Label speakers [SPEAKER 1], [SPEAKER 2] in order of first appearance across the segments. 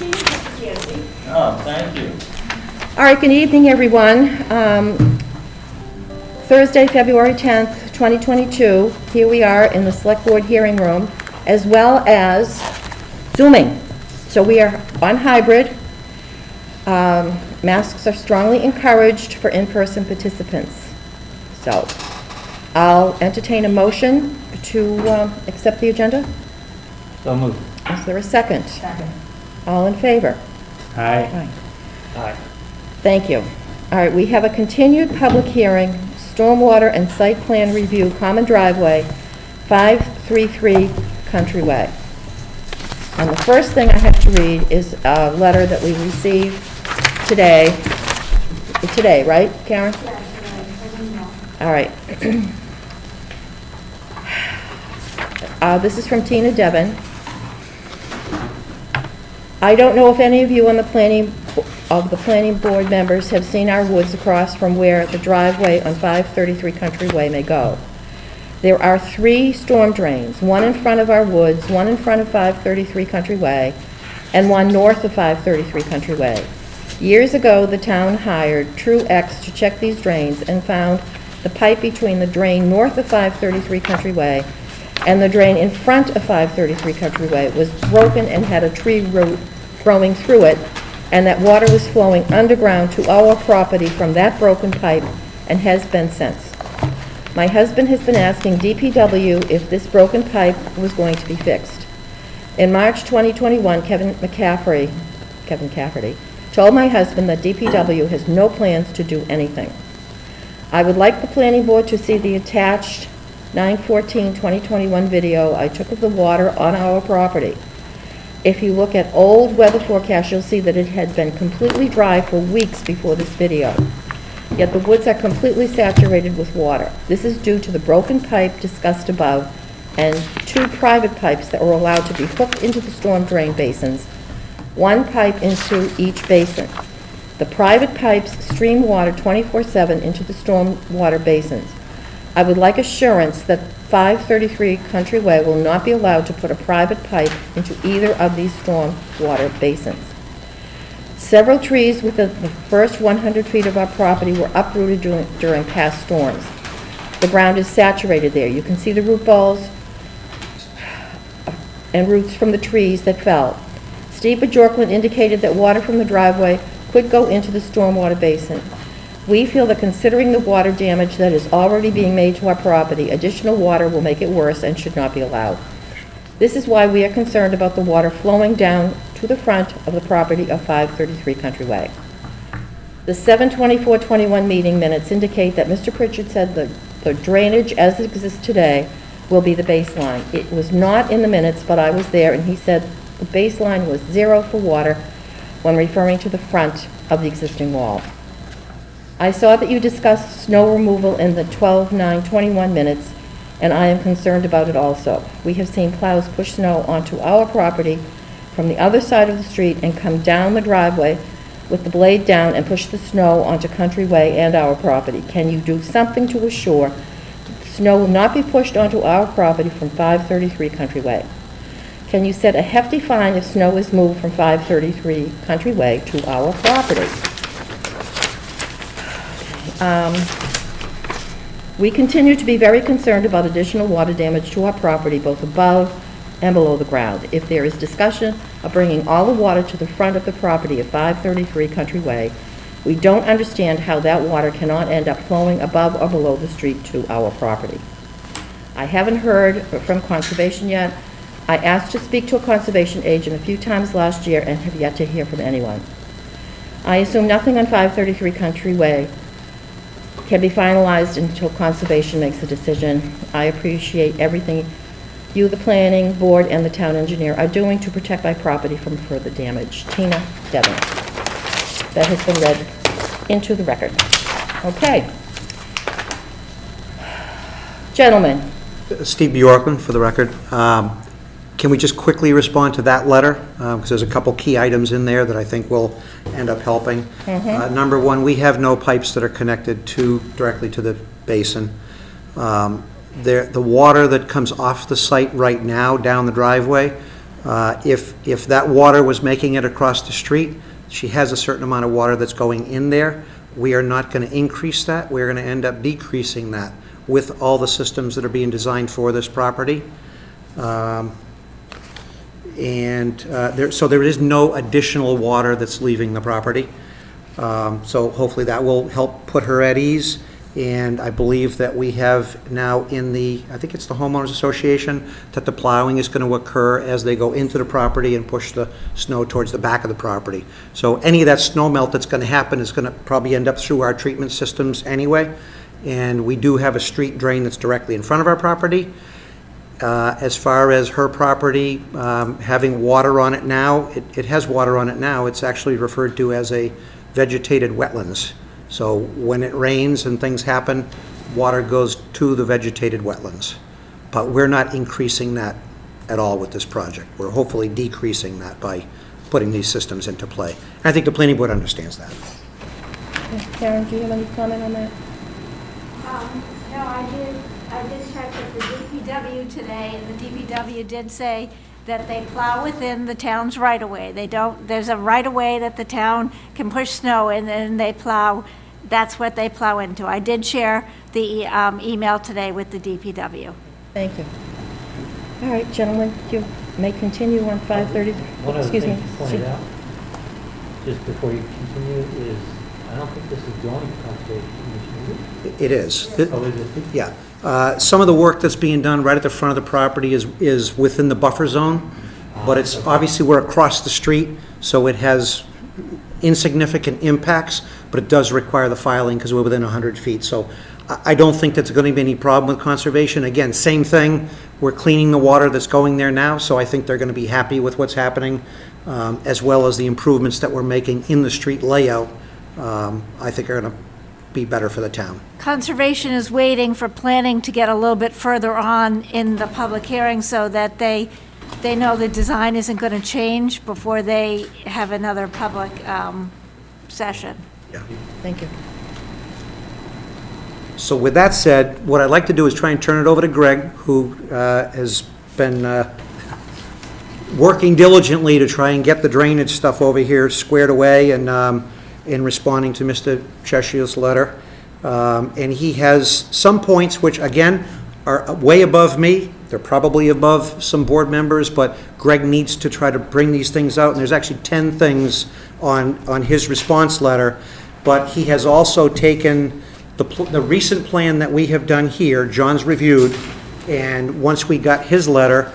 [SPEAKER 1] Oh, thank you.
[SPEAKER 2] All right, good evening, everyone. Thursday, February 10th, 2022. Here we are in the Select Board hearing room, as well as Zooming. So we are on hybrid. Masks are strongly encouraged for in-person participants. So I'll entertain a motion to accept the agenda.
[SPEAKER 1] So moved.
[SPEAKER 2] Is there a second?
[SPEAKER 3] Second.
[SPEAKER 2] All in favor?
[SPEAKER 1] Aye.
[SPEAKER 2] Aye.
[SPEAKER 1] Aye.
[SPEAKER 2] Thank you. All right, we have a continued public hearing, stormwater and site plan review, common driveway, 533 Country Way. And the first thing I have to read is a letter that we received today. Today, right, Karen? All right. This is from Tina Devon. I don't know if any of you on the planning board members have seen our woods across from where the driveway on 533 Country Way may go. There are 3 storm drains, one in front of our woods, one in front of 533 Country Way, and one north of 533 Country Way. Years ago, the town hired TrueX to check these drains and found the pipe between the drain north of 533 Country Way and the drain in front of 533 Country Way was broken and had a tree root growing through it, and that water was flowing underground to our property from that broken pipe and has been since. My husband has been asking DPW if this broken pipe was going to be fixed. In March 2021, Kevin Cafferty told my husband that DPW has no plans to do anything. I would like the planning board to see the attached 9/14/2021 video I took of the water on our property. If you look at old weather forecasts, you'll see that it had been completely dry for weeks before this video. Yet the woods are completely saturated with water. This is due to the broken pipe discussed above and 2 private pipes that were allowed to be hooked into the storm drain basins, 1 pipe into each basin. The private pipes stream water 24/7 into the storm water basins. I would like assurance that 533 Country Way will not be allowed to put a private pipe into either of these storm water basins. Several trees within the first 100 feet of our property were uprooted during past storms. The ground is saturated there. You can see the root balls and roots from the trees that fell. Steve Bajorklin indicated that water from the driveway could go into the stormwater basin. We feel that considering the water damage that is already being made to our property, additional water will make it worse and should not be allowed. This is why we are concerned about the water flowing down to the front of the property of 533 Country Way. The 7/24/21 meeting minutes indicate that Mr. Pritchard said the drainage as it exists today will be the baseline. It was not in the minutes, but I was there, and he said the baseline was 0 for water when referring to the front of the existing wall. I saw that you discussed snow removal in the 12/9/21 minutes, and I am concerned about it also. We have seen plows push snow onto our property from the other side of the street and come down the driveway with the blade down and push the snow onto Country Way and our property. Can you do something to assure that the snow will not be pushed onto our property from 533 Country Way? Can you set a hefty fine if snow is moved from 533 Country Way to our property? We continue to be very concerned about additional water damage to our property, both above and below the ground. If there is discussion of bringing all the water to the front of the property at 533 Country Way, we don't understand how that water cannot end up flowing above or below the street to our property. I haven't heard from Conservation yet. I asked to speak to a conservation agent a few times last year and have yet to hear from anyone. I assume nothing on 533 Country Way can be finalized until Conservation makes a decision. I appreciate everything you, the planning board, and the town engineer are doing to protect my property from further damage. Tina Devon. That has been read into the record. Okay. Gentlemen.
[SPEAKER 4] Steve Bjorkman, for the record. Can we just quickly respond to that letter? Because there's a couple key items in there that I think will end up helping. Number one, we have no pipes that are connected directly to the basin. The water that comes off the site right now down the driveway If that water was making it across the street, she has a certain amount of water that's going in there. We are not going to increase that. We're going to end up decreasing that with all the systems that are being designed for this property. So there is no additional water that's leaving the property. So hopefully that will help put her at ease. And I believe that we have now in I think it's the homeowners association, that the plowing is going to occur as they go into the property and push the snow towards the back of the property. So any of that snow melt that's going to happen is going to probably end up through our treatment systems anyway. And we do have a street drain that's directly in front of our property. As far as her property having water on it now, it has water on it now. It's actually referred to as a vegetated wetlands. So when it rains and things happen, water goes to the vegetated wetlands. But we're not increasing that at all with this project. We're hopefully decreasing that by putting these systems into play. And I think the planning board understands that.
[SPEAKER 2] Karen, do you have any comment on that?
[SPEAKER 3] No, I did check with the DPW today, and the DPW did say that they plow within the town's right-of-way. There's a right-of-way that the town can push snow in, and they plow, that's what they plow into. I did share the email today with the DPW.
[SPEAKER 2] Thank you. All right, gentlemen, you may continue on 530.
[SPEAKER 1] One other
[SPEAKER 2] Excuse
[SPEAKER 1] thing
[SPEAKER 2] me.
[SPEAKER 1] to point out, just before you continue, is I don't think this is going to Conservation Commission, is it?
[SPEAKER 4] It is.
[SPEAKER 1] Oh, is it?
[SPEAKER 4] Yeah. Some of the work that's being done right at the front of the property is within the buffer zone, but it's obviously we're across the street, so it has insignificant impacts, but it does require the filing because we're within 100 feet. So I don't think that's going to be any problem with conservation. Again, same thing. We're cleaning the water that's going there now, so I think they're going to be happy with what's happening, as well as the improvements that we're making in the street layout. I think are going to be better for the town.
[SPEAKER 3] Conservation is waiting for planning to get a little bit further on in the public hearing so that they know the design isn't going to change before they have another public session.
[SPEAKER 4] Yeah.
[SPEAKER 2] Thank you.
[SPEAKER 4] So with that said, what I'd like to do is try and turn it over to Greg, who has been working diligently to try and get the drainage stuff over here squared away and in responding to Mr. Cheshire's letter. And he has some points which, again, are way above me. They're probably above some board members, but Greg needs to try to bring these things out. And there's actually 10 things on his response letter. But he has also taken the recent plan that we have done here, John's reviewed, and once we got his letter,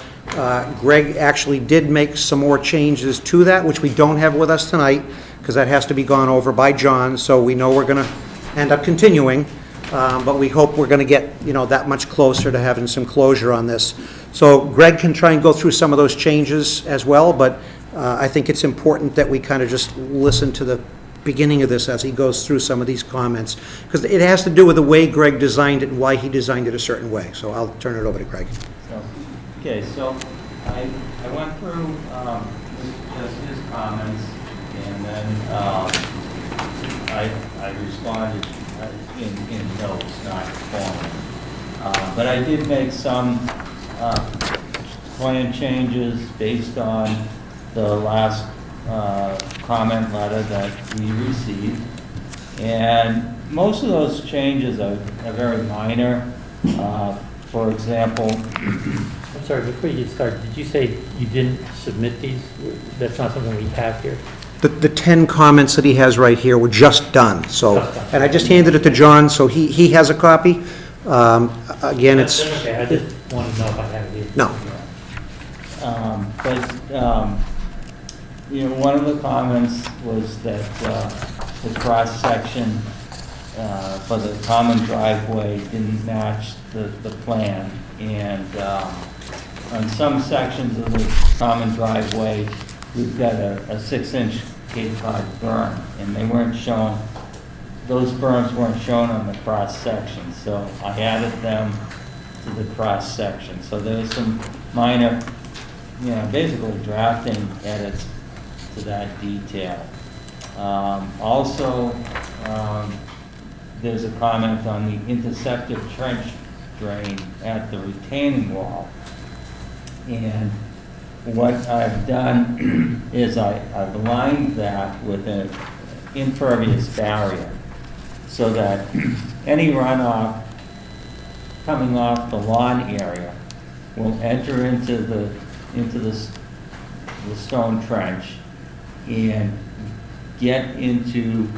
[SPEAKER 4] Greg actually did make some more changes to that, which we don't have with us tonight, because that has to be gone over by John, so we know we're going to end up continuing, but we hope we're going to get, that much closer to having some closure on this. So Greg can try and go through some of those changes as well, but I think it's important that we kind of just listen to the beginning of this as he goes through some of these comments, because it has to do with the way Greg designed it and why he designed it a certain way. So I'll turn it over to Greg.
[SPEAKER 1] So I went through just his comments, and then I responded in notes, not formally. But I did make some plan changes based on the last comment letter that we received. And most of those changes are very minor. For example, I'm sorry, before you get started, did you say you didn't submit these? That's not something we have here?
[SPEAKER 4] The 10 comments that he has right here were just done, so, and I just handed it to John, so he has a copy. Again, it's...
[SPEAKER 1] Okay, I just wanted to know if I have it here.
[SPEAKER 4] No.
[SPEAKER 1] One of the comments was that the cross-section for the common driveway didn't match the plan, and on some sections of the common driveway, we've got a 6-inch Cape Cod berm, and they weren't shown, those berms weren't shown on the cross-section, so I added them to the cross-section. So there's some minor, basically drafting edits to that detail. Also, there's a comment on the interceptive trench drain at the retaining wall. And what I've done is I've lined that with an impervious barrier so that any runoff coming off the lawn area will enter into the stone trench and get into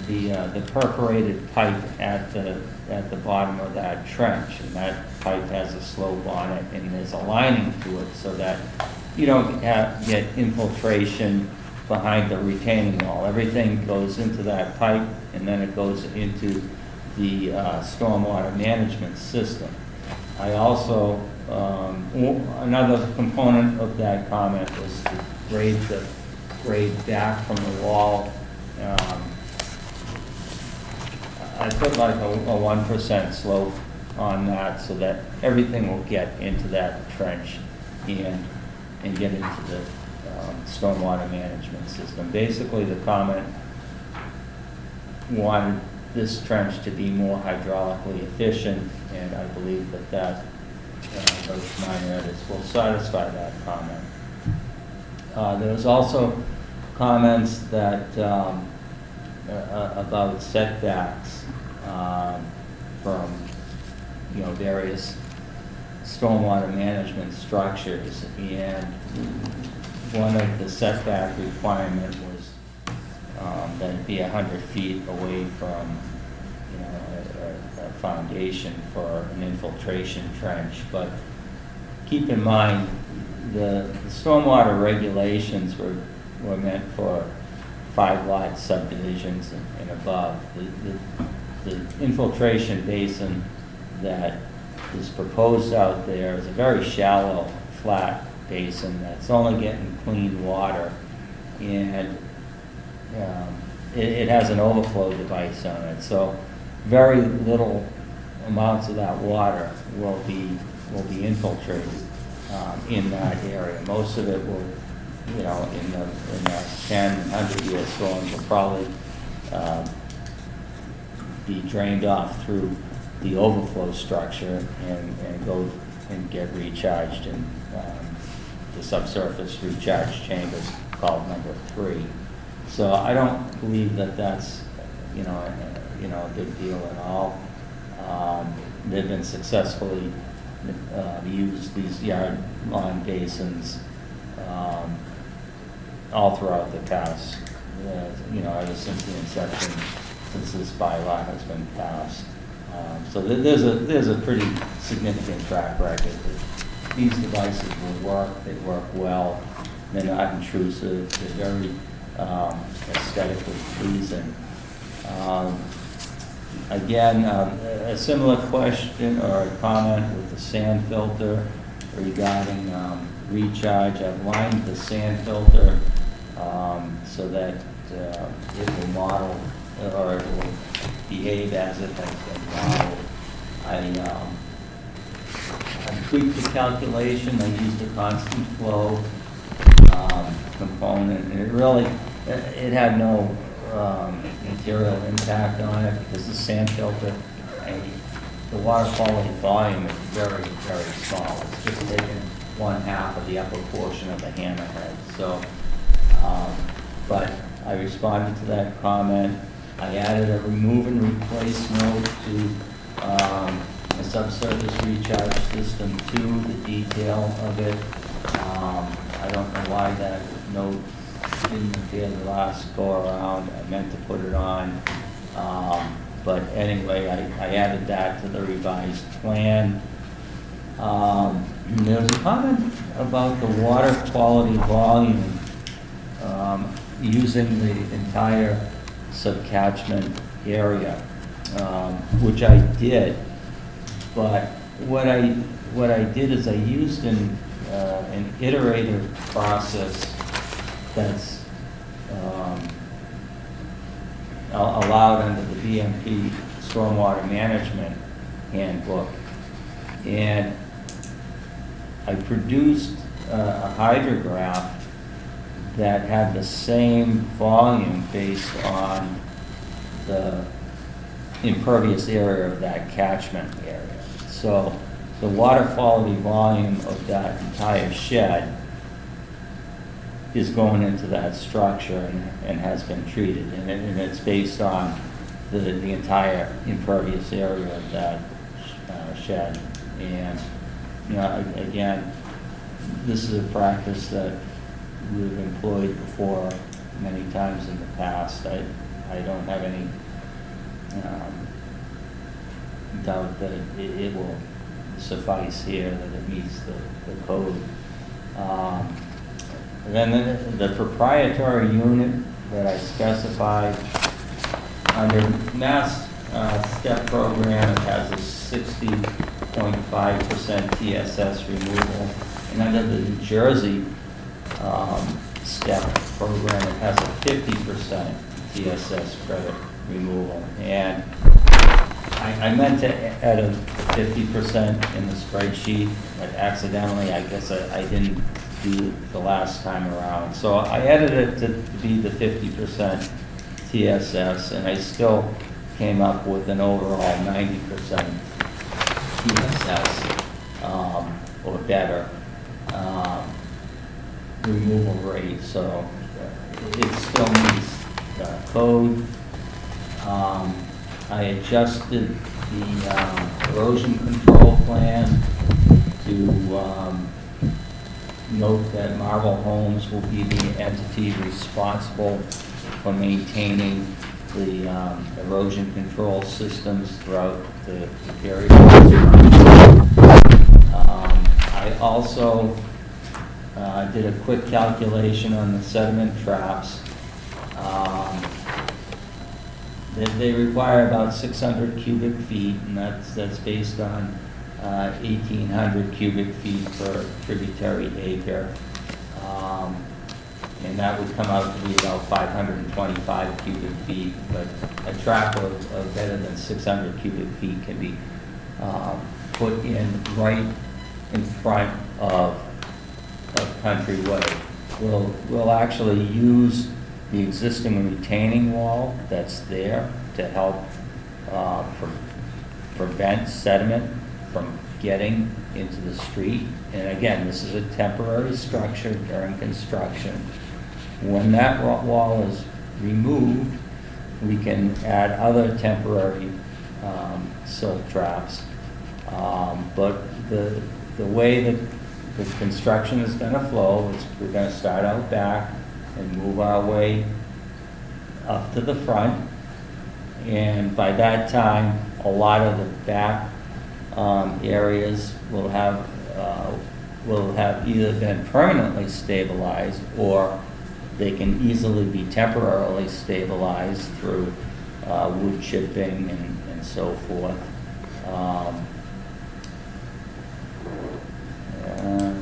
[SPEAKER 1] the perforated pipe at the bottom of that trench. And that pipe has a slope on it, and there's a lining to it so that you don't get infiltration behind the retaining wall. Everything goes into that pipe, and then it goes into the stormwater management system. I also, another component of that comment was to grade back from the wall. I put like a 1% slope on that so that everything will get into that trench and get into the stormwater management system. Basically, the comment wanted this trench to be more hydraulically efficient, and I believe that those minor edits will satisfy that comment. There was also comments that about setbacks from various stormwater management structures, and one of the setback requirement was that it be 100 feet away from a foundation for an infiltration trench. But keep in mind the stormwater regulations were meant for 5-lot subdivisions and above. The infiltration basin that is proposed out there is a very shallow, flat basin that's only getting clean water, and it has an overflow device on it. So very little amounts of that water will be infiltrated in that area. Most of it will, in the 10, 100-year storms will probably be drained off through the overflow structure and go and get recharged in the subsurface recharge chambers called number 3. So I don't believe that that's a big deal at all. They've been successfully used, these yard lawn basins, all throughout the past, ever since the inception, since this bylaw has been passed. So there's a pretty significant track record that these devices will work. They work well. They're not intrusive. They're very aesthetically pleasing. Again, a similar question or a comment with the sand filter regarding recharge. I've lined the sand filter so that it will model, or it will behave as it has been modeled. I tweaked the calculation. I used a constant flow component, and it had no material impact on it because the sand filter, the water quality volume is very, very small. It's just taking 1/2 of the upper portion of the hammerhead. So, but I responded to that comment. I added a remove and replace note to a subsurface recharge system to the detail of it. I don't know why that note didn't appear the last go around. I meant to put it on. But anyway, I added that to the revised plan. There was a comment about the water quality volume using the entire subcatchment area, which I did. But what I did is I used an iterative process that's allowed under the BMP Stormwater Management Handbook. And I produced a hydrograph that had the same volume based on the impervious area of that catchment area. So the water quality volume of that entire shed is going into that structure and has been treated. And it's based on the entire impervious area of that shed. And, you know, again, this is a practice that we've employed before many times in the past. I don't have any doubt that it will suffice here, that it meets the code. And then the proprietary unit that I specified under Mass STEP program, it has a 60.5% TSS removal, and under the New Jersey STEP program, it has a 50% TSS credit removal. And I meant to add a 50% in the spreadsheet, but accidentally, I guess I didn't do it the last time around. So I edited it to be the 50% TSS, and I still came up with an overall 90% TSS, or better, removal rate. So it still meets code. I adjusted the erosion control plan to note that Marble Homes will be the entity responsible for maintaining the erosion control systems throughout the period. I also did a quick calculation on the sediment traps. They require about 600 cubic feet, and that's based on 1,800 cubic feet per tributary acre. And that would come out to be about 525 cubic feet, but a trap of better than 600 cubic feet can be put in right in front of Country Way. We'll actually use the existing retaining wall that's there to help prevent sediment from getting into the street. And again, this is a temporary structure during construction. When that wall is removed, we can add other temporary silt traps. But the way that the construction is going to flow is we're going to start out back and move our way up to the front. And by that time, a lot of the back areas will have either been permanently stabilized, or they can easily be temporarily stabilized through wood chipping and so forth.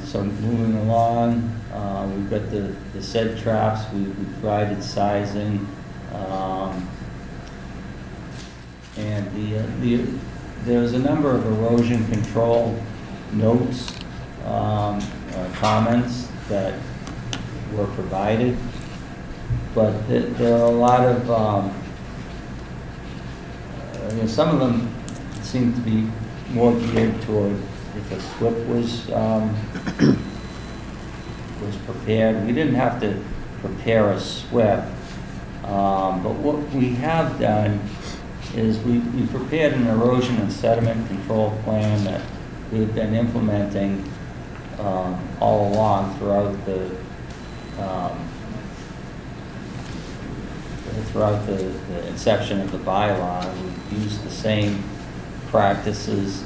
[SPEAKER 1] So moving along, we've got the said traps, we provided sizing, and there's a number of erosion control notes, comments that were provided, but there are a lot of, some of them seem to be more geared toward if a SWIP was prepared. We didn't have to prepare a SWIP, but what we have done is we prepared an erosion and sediment control plan that we've been implementing all along throughout the inception of the bylaw. We've used the same practices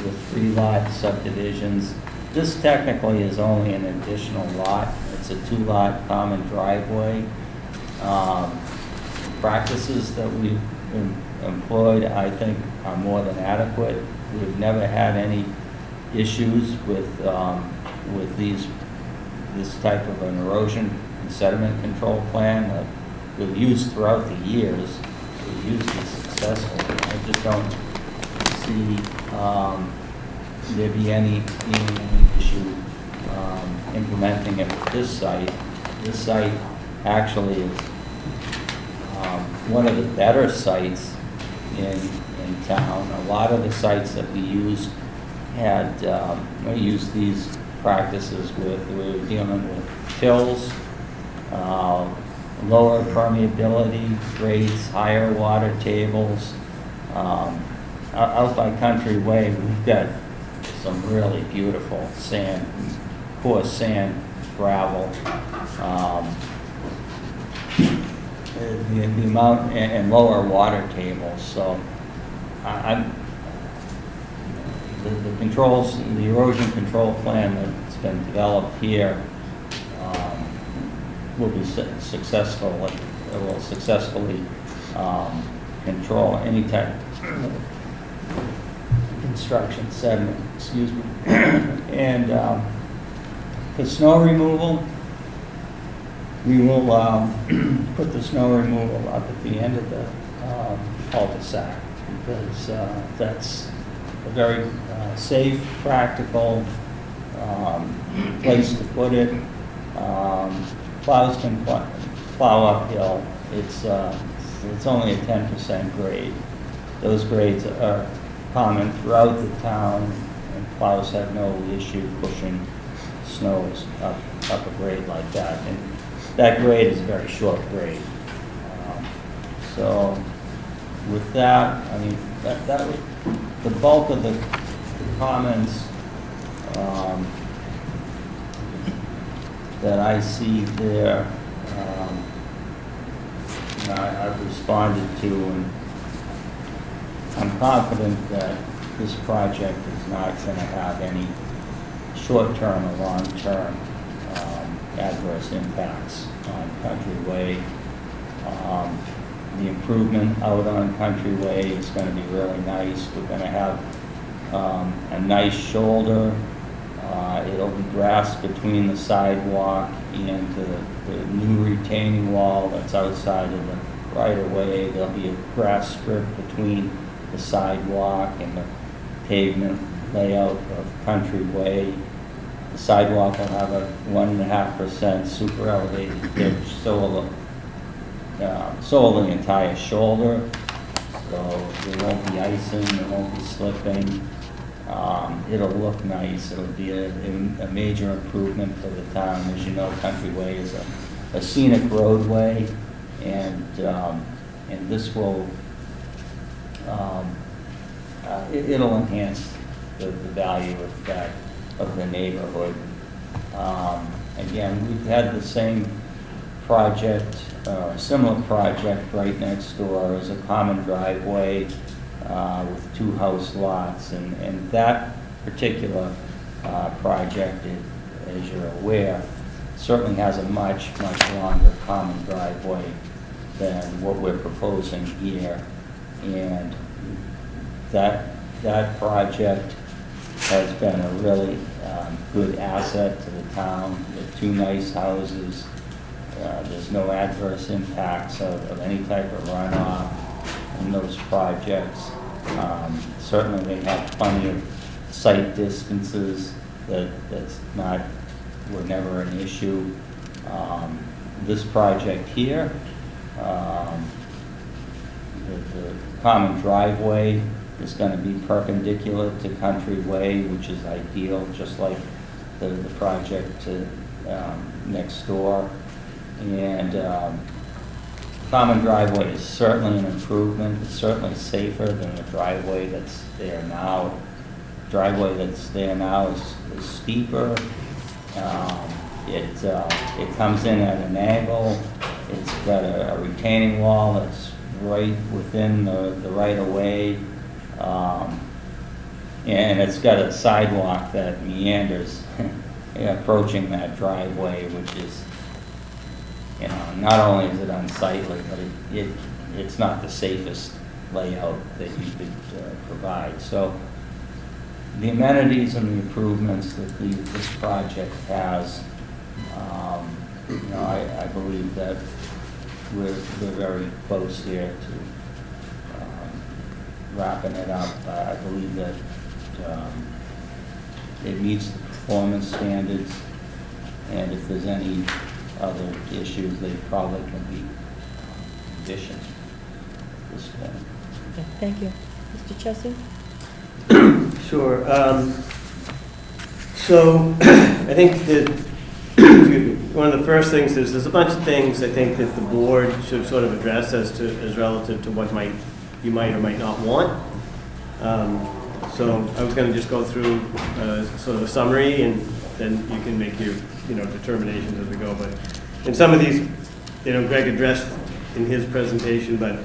[SPEAKER 1] with 3-lot subdivisions. This technically is only an additional lot. It's a 2-lot common driveway. Practices that we've employed, I think, are more than adequate. We've never had any issues with this type of an erosion and sediment control plan that we've used throughout the years. We've used it successfully. I just don't see there be any issue implementing it with this site. This site actually is one of the better sites in town. A lot of the sites that we used had used these practices with. We were dealing with tills lower permeability rates, higher water tables. Out by Country Way, we've got some really beautiful sand, coarse sand, gravel. The amount, and lower water tables, so the controls, the erosion control plan that's been developed here will be successful, it will successfully control any type of construction sediment, excuse me. And for snow removal, we will put the snow removal up at the end of the cul-de-sac, because that's a very safe, practical place to put it. Plows can plow uphill. It's only a 10% grade. Those grades are common throughout the town, and plows have no issue pushing snows up a grade like that. And that grade is a very short grade. So with that, I mean, that was the bulk of the comments that I see there. I've responded to, and I'm confident that this project is not going to have any short-term or long-term adverse impacts on Country Way. The improvement out on Country Way is going to be really nice. We're going to have a nice shoulder. It'll be grass between the sidewalk and the new retaining wall that's outside of the right-of-way. There'll be a grass strip between the sidewalk and the pavement layout of Country Way. The sidewalk will have a 1.5% super elevated pitch, so will the entire shoulder. So there won't be icing, there won't be slipping. It'll look nice. It'll be a major improvement for the town. As you know, Country Way is a scenic roadway, and this will it'll enhance the value of the neighborhood. Again, we've had the same project, similar project right next door as a common driveway with 2 house lots, and that particular project, as you're aware, certainly has a much longer common driveway than what we're proposing here. And that project has been a really good asset to the town. With 2 nice houses, there's no adverse impacts of any type of runoff in those projects. Certainly they have plenty of site distances were never an issue. This project here, the common driveway is going to be perpendicular to Country Way, which is ideal, just like the project next door. And common driveway is certainly an improvement. It's certainly safer than the driveway that's there now. The driveway that's there now is steeper. It comes in at an angle. It's got a retaining wall that's right within the right-of-way. And it's got a sidewalk that meanders approaching that driveway, which is, not only is it unsightly, but it's not the safest layout that you could provide. So the amenities and the improvements that this project has, I believe that we're very close here to wrapping it up. I believe that it meets the performance standards, and if there's any other issues, they probably can be conditioned at this point.
[SPEAKER 2] Okay, thank you. Mr. Chessie?
[SPEAKER 5] Sure. So I think that, excuse me, one of the first things is, there's a bunch of things I think that the board should sort of address as relative to what you might or might not want. So I was gonna just go through, sort of a summary, and then you can make your, determinations as we go, but in some of these, Greg addressed in his presentation, but,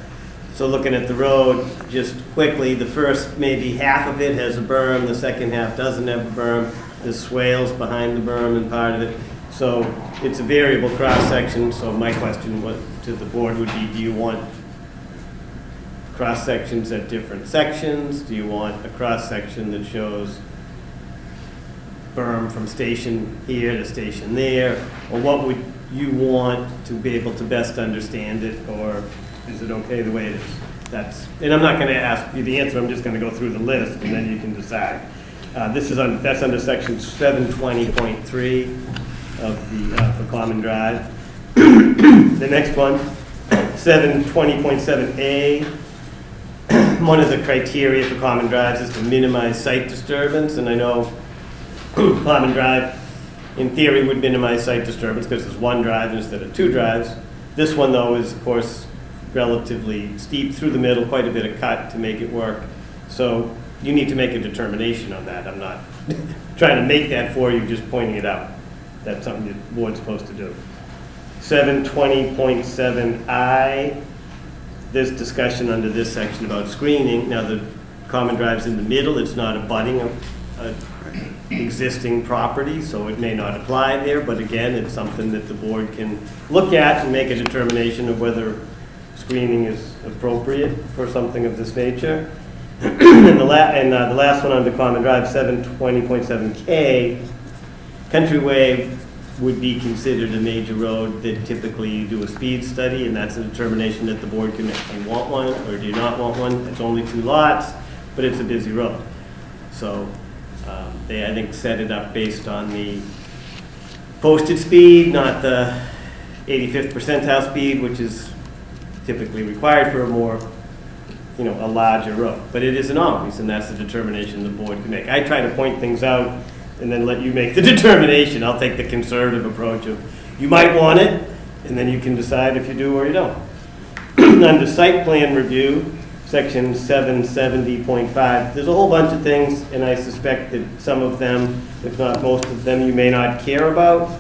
[SPEAKER 5] so looking at the road, just quickly, the first maybe half of it has a berm, the second half doesn't have a berm, there's swales behind the berm and part of it, so it's a variable cross-section, so my question to the board would be, do you want cross-sections at different sections? Do you want a cross-section that shows berm from station here to station there? Or what would you want to be able to best understand it, or is it okay the way it is? And I'm not going to ask you the answer, I'm just going to go through the list, and then you can decide. That's under section 720.3 of the for Common Drive. The next one, 720.7A. One of the criteria for common drives is to minimize site disturbance, and I know Common Drive, in theory, would minimize site disturbance because there's one drive instead of two drives. This one, though, is, of course, relatively steep through the middle, quite a bit of cut to make it work. So you need to make a determination on that. I'm not trying to make that for you, just pointing it out. That's something the board's supposed to do. 720.7I, there's discussion under this section about screening. Now, the common drive's in the middle. It's not abutting a existing property, so it may not apply there, but again, it's something that the board can look at and make a determination of whether screening is appropriate for something of this nature. And the last one under Common Drive, 720.7K, Countryway would be considered a major road that typically you do a speed study, and that's a determination that the board can make. Do you want one or do you not want one? It's only 2 lots, but it's a busy road. So they, I think, set it up based on the posted speed, not the 85th percentile speed, which is typically required for a more, a larger road. But it isn't always, and that's the determination the board can make. I try to point things out and then let you make the determination. I'll take the conservative approach of, you might want it, and then you can decide if you do or you don't. Under site plan review, section 770.5, there's a whole bunch of things, and I suspect that some of them, if not most of them, you may not care about,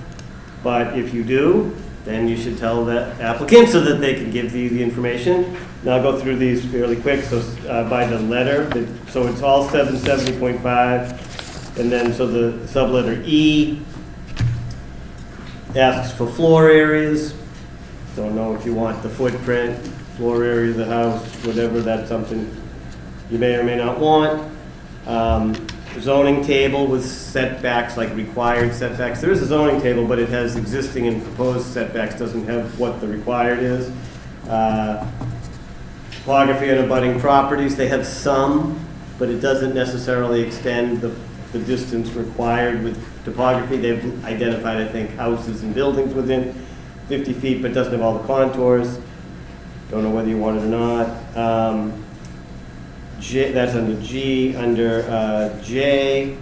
[SPEAKER 5] but if you do, then you should tell the applicant so that they can give you the information. Now I'll go through these fairly quick, so by the letter, so it's all 770.5, and then so the subletter E asks for floor areas. Don't know if you want the footprint, floor area of the house, whatever, that's something you may or may not want. Zoning table with setbacks, like required setbacks. There is a zoning table, but it has existing and proposed setbacks, doesn't have what the required is. Topography on abutting properties, they have some, but it doesn't necessarily extend the distance required with topography. They've identified, I think, houses and buildings within 50 feet, but doesn't have all the contours. Don't know whether you want it or not. That's under G. Under J,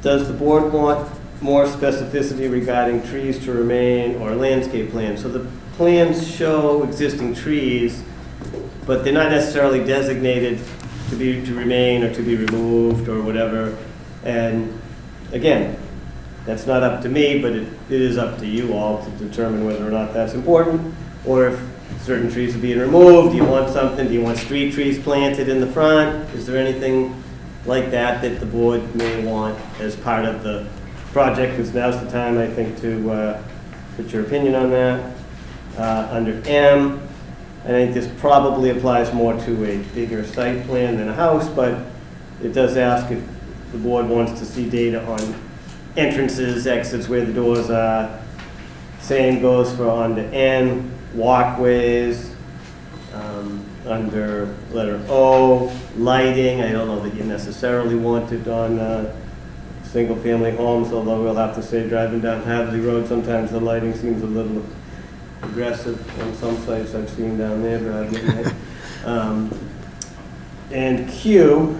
[SPEAKER 5] does the board want more specificity regarding trees to remain or landscape plans? So the plans show existing trees, but they're not necessarily designated to remain or to be removed or whatever. And again, that's not up to me, but it is up to you all to determine whether or not that's important, or if certain trees are being removed. Do you want something? Do you want street trees planted in the front? Is there anything like that that the board may want as part of the project? Because now's the time, I think, to put your opinion on that. Under M, I think this probably applies more to a bigger site plan than a house, but it does ask if the board wants to see data on entrances, exits, where the doors are. Same goes for under N, walkways. Under letter O, lighting. I don't know that you necessarily want it on single-family homes, although we'll have to say driving down Hadley Road, sometimes the lighting seems a little aggressive on some sites I've seen down there driving at night. And Q,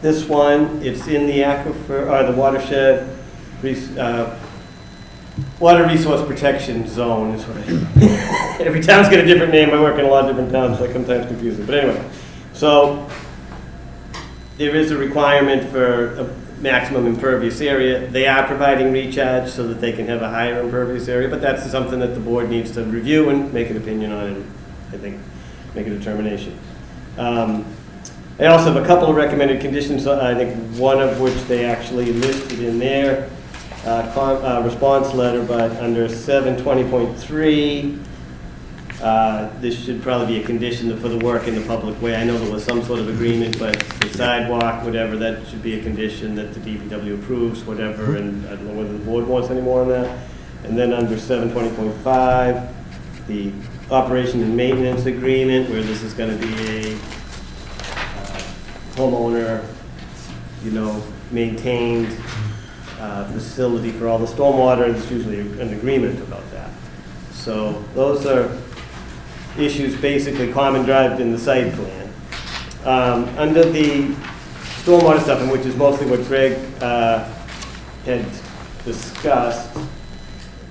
[SPEAKER 5] this one, it's in the aquifer, or the watershed Water Resource Protection Zone is what I, every town's got a different name. I work in a lot of different towns, so I sometimes confuse it. But anyway, so there is a requirement for a maximum impervious area. They are providing recharge so that they can have a higher impervious area, but that's something that the board needs to review and make an opinion on, and I think make a determination. I also have a couple of recommended conditions, I think one of which they actually listed in their response letter, but under 720.3, this should probably be a condition for the work in the public way. I know there was some sort of agreement, but the sidewalk, whatever, that should be a condition that the DPW approves, whatever, and I don't know whether the board wants any more on that. And then under 720.5, the operation and maintenance agreement, where this is going to be a homeowner, maintained facility for all the stormwater. There's usually an agreement about that. So those are issues basically common drive in the site plan. Under the stormwater stuff, and which is mostly what Greg had discussed,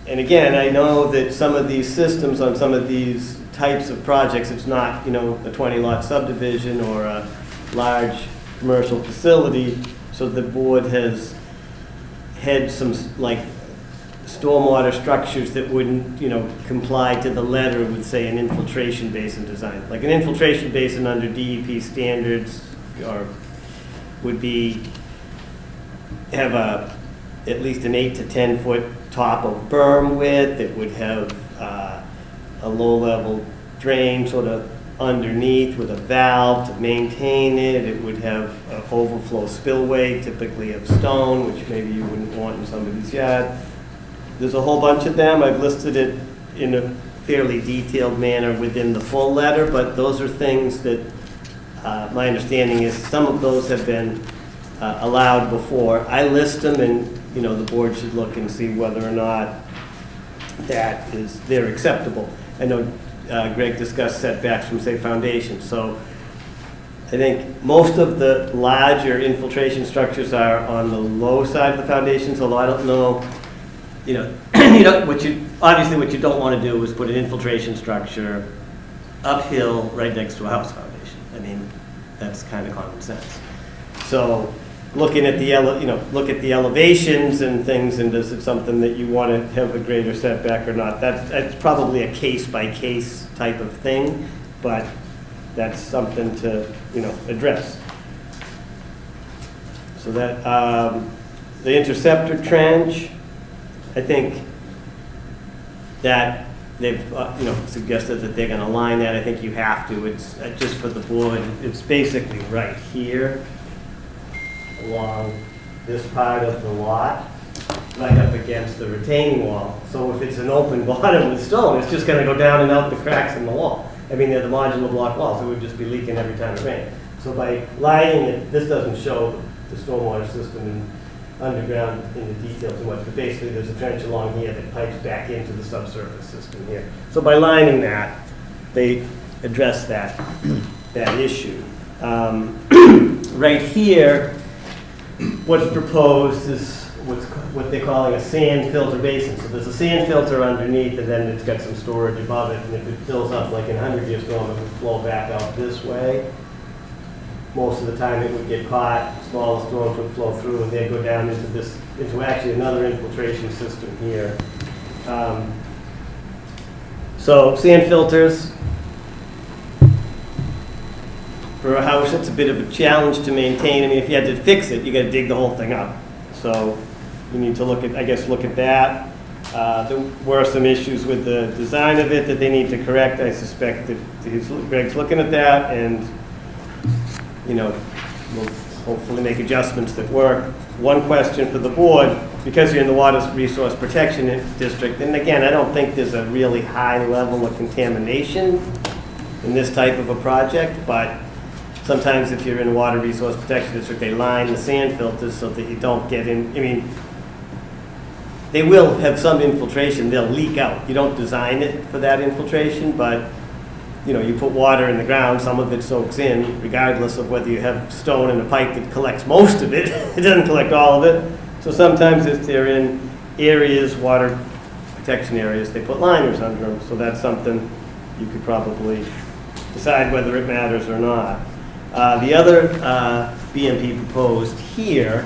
[SPEAKER 5] and again, I know that some of these systems on some of these types of projects, it's not, a 20-lot subdivision or a large commercial facility, so the board has had some, like, stormwater structures that wouldn't, comply to the letter with, say, an infiltration basin design. Like an infiltration basin under DEP standards would have at least an 8 to 10 foot top of berm width. It would have a low-level drain sort of underneath with a valve to maintain it. It would have an overflow spillway, typically of stone, which maybe you wouldn't want in somebody's yard. There's a whole bunch of them. I've listed it in a fairly detailed manner within the full letter, but those are things that my understanding is some of those have been allowed before. I list them, and the board should look and see whether or not they're acceptable. I know Greg discussed setbacks from, say, foundations. So I think most of the larger infiltration structures are on the low side of the foundations, although I don't know, what you don't want to do is put an infiltration structure uphill right next to a house foundation. I mean, that's kind of common sense. So looking at look at the elevations and things, and is it something that you want to have a greater setback or not? That's probably a case-by-case type of thing, but that's something to, address. So that, the interceptor trench, I think that they've, suggested that they're gonna line that. I think you have to. It's just for the board. It's basically right here along this part of the lot, right up against the retaining wall. So if it's an open bottom with stone, it's just gonna go down and out the cracks in the wall. I mean, they're the modular block walls, it would just be leaking every time it rained. So by lining it, this doesn't show the stormwater system underground in the detail too much, but basically there's a trench along here that pipes back into the subsurface system here. So by lining that, they address that issue. Right here, what's proposed is what they're calling a sand filter basin. So there's a sand filter underneath, and then it's got some storage above it, and if it fills up like in 100-year storm, it would flow back out this way. Most of the time it would get caught, smaller storms would flow through, and they'd go down into actually another infiltration system here. So sand filters, for a house, it's a bit of a challenge to maintain. I mean, if you had to fix it, you gotta dig the whole thing up. So you need to look at that. There were some issues with the design of it that they need to correct. I suspect that Greg's looking at that, and we'll hopefully make adjustments that work. One question for the board, because you're in the Water Resource Protection District, and again, I don't think there's a really high level of contamination in this type of a project, but sometimes if you're in a Water Resource Protection District, they line the sand filters so that you don't get in. I mean, they will have some infiltration, they'll leak out. You don't design it for that infiltration, but you put water in the ground, some of it soaks in, regardless of whether you have stone in a pipe that collects most of it. It doesn't collect all of it. So sometimes if they're in areas, water protection areas, they put liners under them, so that's something you could probably decide whether it matters or not. The other BMP proposed here,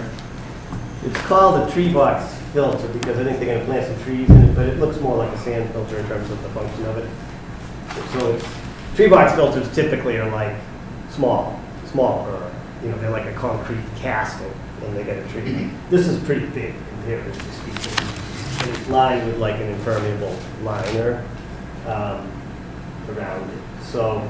[SPEAKER 5] it's called a tree box filter because I think they're going to plant some trees in it, but it looks more like a sand filter in terms of the function of it. So tree box filters typically are like small, or, you know, they're like a concrete casting and they get a tree. This is pretty big comparatively speaking. And it's lined with like an impermeable liner around it. So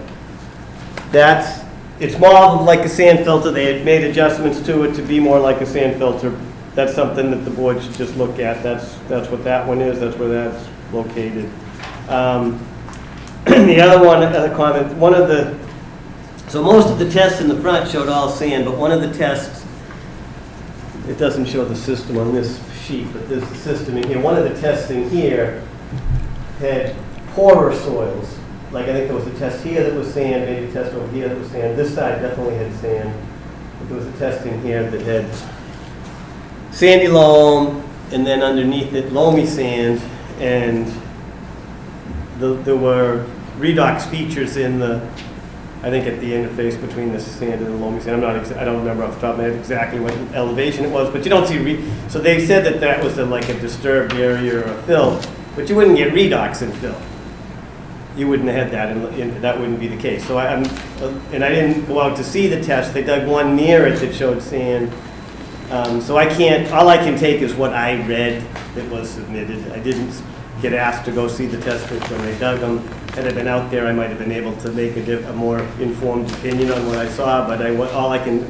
[SPEAKER 5] it's more like a sand filter. They had made adjustments to it to be more like a sand filter. That's something that the board should just look at. That's what that one is. That's where that's located. The other comment, so most of the tests in the front showed all sand, but one of the tests, it doesn't show the system on this sheet, but there's a system in here. One of the tests in here had poorer soils. Like I think there was a test here that was sand, maybe a test over here that was sand. This side definitely had sand. But there was a test in here that had sandy loam, and then underneath it, loamy sand, and there were redox features in I think at the interface between the sand and the loamy sand. I don't remember off the top of my head exactly what elevation it was, but you don't see, so they said that was like a disturbed area or a fill, but you wouldn't get redox in fill. You wouldn't have had that, and that wouldn't be the case. So I didn't go out to see the test. They dug one near it that showed sand. So all I can take is what I read that was submitted. I didn't get asked to go see the test pits when they dug them. Had I been out there, I might have been able to make a more informed opinion on what I saw, but all I can,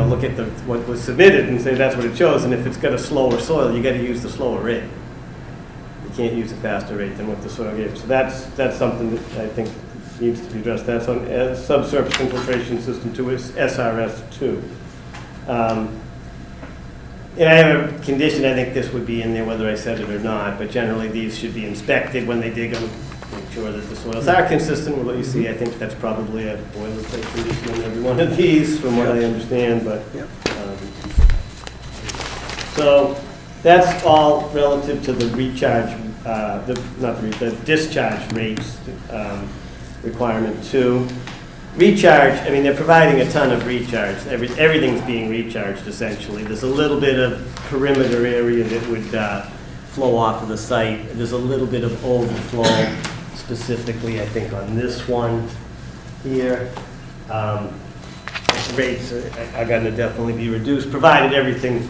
[SPEAKER 5] look at what was submitted and say that's what it shows, and if it's got a slower soil, you got to use the slower rate. You can't use a faster rate than what the soil gave. So that's something that I think needs to be addressed. That's on subsurface infiltration system 2, is SRS 2. And I have a condition, I think this would be in there whether I said it or not, but generally these should be inspected when they dig them, make sure that the soils are consistent with what you see. I think that's probably a boilerplate condition in every one of these, from what I understand, but. So that's all relative to the recharge, the discharge rates requirement 2. Recharge, I mean, they're providing a ton of recharge. Everything's being recharged, essentially. There's a little bit of perimeter area that would flow off of the site. There's a little bit of overflow, specifically, I think, on this one here. Rates are going to definitely be reduced, provided everything,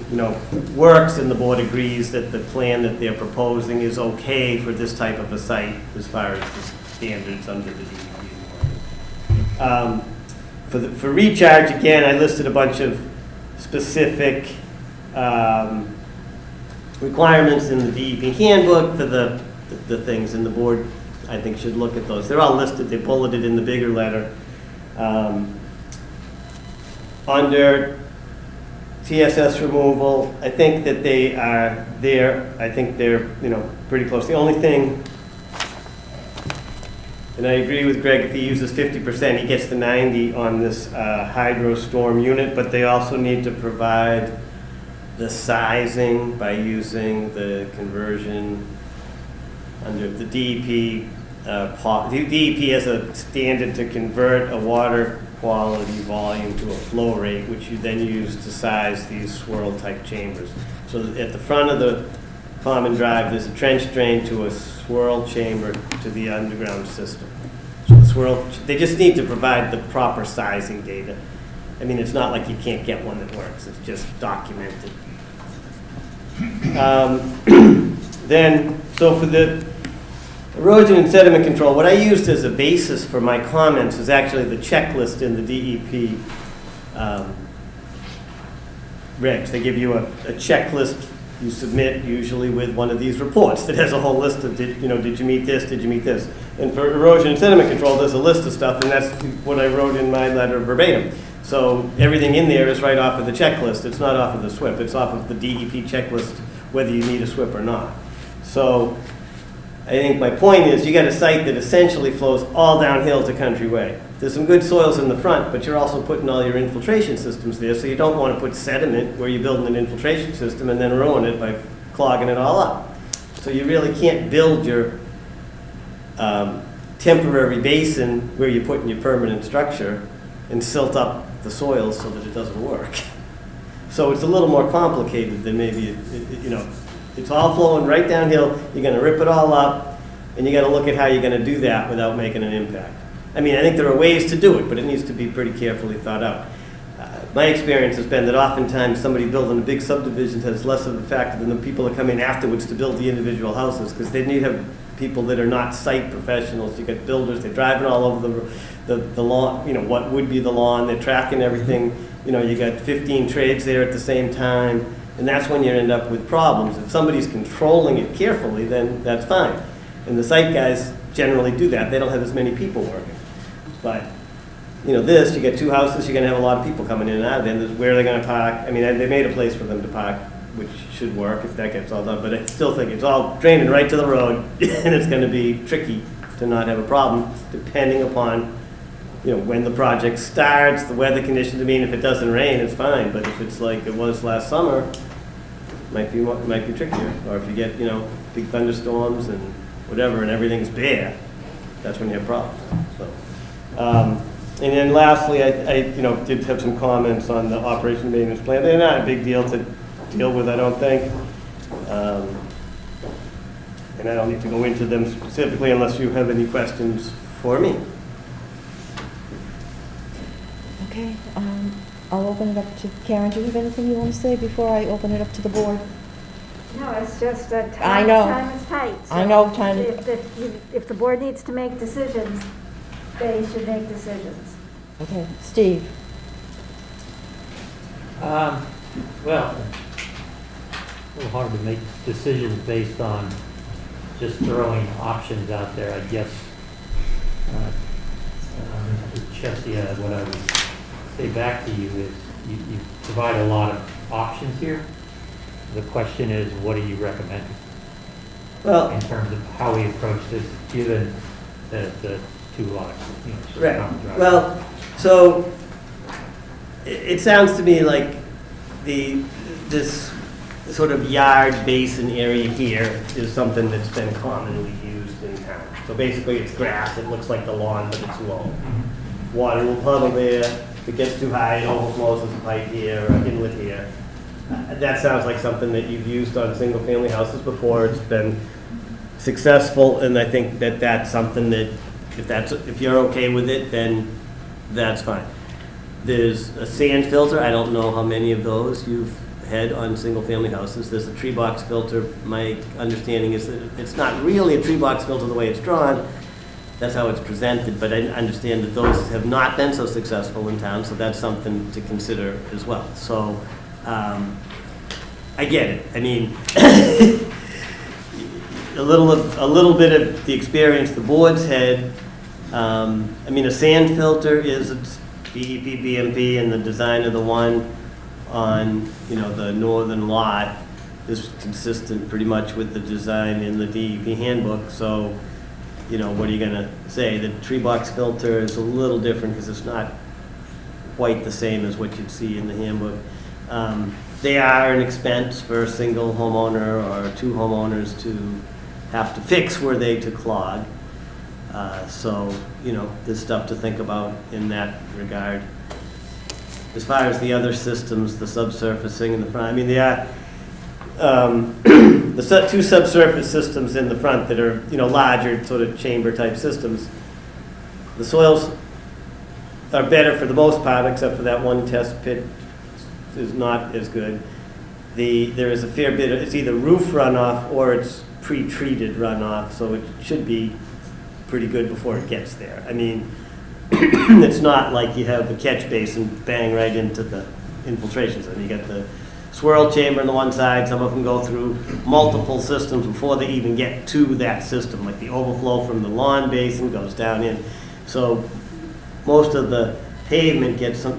[SPEAKER 5] works and the board agrees that the plan that they're proposing is okay for this type of a site as far as the standards under the DEP. For recharge, again, I listed a bunch of specific requirements in the DEP handbook for the things, and the board, I think, should look at those. They're all listed, they're bulleted in the bigger letter. Under TSS removal, I think that they are there. I think they're, pretty close. The only thing, and I agree with Greg, if he uses 50%, he gets the 90 on this hydro storm unit, but they also need to provide the sizing by using the conversion under the DEP. The DEP has a standard to convert a water quality volume to a flow rate, which you then use to size these swirl type chambers. So at the front of the common drive, there's a trench drain to a swirl chamber to the underground system. So they just need to provide the proper sizing data. I mean, it's not like you can't get one that works, it's just documented. So for the erosion and sediment control, what I used as a basis for my comments is actually the checklist in the DEP regs. They give you a checklist you submit usually with one of these reports that has a whole list of, did you meet this, did you meet this? And for erosion and sediment control, there's a list of stuff, and that's what I wrote in my letter verbatim. So everything in there is right off of the checklist. It's not off of the SWIP. It's off of the DEP checklist, whether you need a SWIP or not. So I think my point is you got a site that essentially flows all downhill to Country Way. There's some good soils in the front, but you're also putting all your infiltration systems there, so you don't want to put sediment where you're building an infiltration system and then ruin it by clogging it all up. So you really can't build your temporary basin where you're putting your permanent structure and silt up the soil so that it doesn't work. So it's a little more complicated than maybe, it's all flowing right downhill, you're gonna rip it all up, and you gotta look at how you're gonna do that without making an impact. I mean, I think there are ways to do it, but it needs to be pretty carefully thought out. My experience has been that oftentimes somebody building a big subdivision has less of a factor than the people that come in afterwards to build the individual houses, because they need to have people that are not site professionals. You got builders, they're driving all over the lawn, what would be the lawn, they're tracking everything. You got 15 trades there at the same time, and that's when you end up with problems. If somebody's controlling it carefully, then that's fine. And the site guys generally do that. They don't have as many people working. But this, you get two houses, you're gonna have a lot of people coming in and out, and where are they gonna park? I mean, they made a place for them to park, which should work if that gets all done, but I still think it's all draining right to the road, and it's gonna be tricky to not have a problem, depending upon, when the project starts, the weather conditions. I mean, if it doesn't rain, it's fine, but if it's like it was last summer, it might be trickier. Or if you get, big thunderstorms and whatever, and everything's bare, that's when you have problems, so. And then lastly, I did have some comments on the operation and maintenance plan. They're not a big deal to deal with, I don't think. And I don't need to go into them specifically unless you have any questions for me.
[SPEAKER 2] Okay, I'll open it up to Karen. Do you have anything you want to say before I open it up to the board?
[SPEAKER 3] No, it's just that
[SPEAKER 2] I know.
[SPEAKER 3] time is tight.
[SPEAKER 2] I know time-
[SPEAKER 3] If the board needs to make decisions, they should make decisions.
[SPEAKER 2] Okay, Steve?
[SPEAKER 6] Well, a little hard to make decisions based on just throwing options out there, I guess. Chesia, what I would say back to you is you provide a lot of options here. The question is, what do you recommend
[SPEAKER 5] Well,
[SPEAKER 6] in terms of how we approach this, given the two lots? Sort of
[SPEAKER 5] right.
[SPEAKER 6] common driveway?
[SPEAKER 5] Well, so it sounds to me like this sort of yard basin area here is something that's been commonly used in town. So basically, it's grass. It looks like the lawn, but it's low. Water will puddle there. If it gets too high, it overflows as a pipe here or inlet here. That sounds like something that you've used on single-family houses before. It's been successful, and I think that that's something that if you're okay with it, then that's fine. There's a sand filter. I don't know how many of those you've had on single-family houses. There's a tree box filter. My understanding is that it's not really a tree box filter the way it's drawn. That's how it's presented, but I understand that those have not been so successful in town, so that's something to consider as well. So I get it. I mean, a little bit of the experience the board's had. I mean, a sand filter is DEP, BMP, and the design of the one on the northern lot is consistent pretty much with the design in the DEP handbook. So, what are you going to say? The tree box filter is a little different because it's not quite the same as what you'd see in the handbook. They are an expense for a single homeowner or two homeowners to have to fix were they to clog. So, there's stuff to think about in that regard. As far as the other systems, the subsurfacing in the front, I mean, the two subsurface systems in the front that are, larger sort of chamber type systems, the soils are better for the most part, except for that one test pit is not as good. There is a fair bit, it's either roof runoff or it's pre-treated runoff, so it should be pretty good before it gets there. I mean, it's not like you have a catch basin bang right into the infiltrations. I mean, you got the swirl chamber on the one side. Some of them go through multiple systems before they even get to that system. Like the overflow from the lawn basin goes down in. So most of the pavement gets a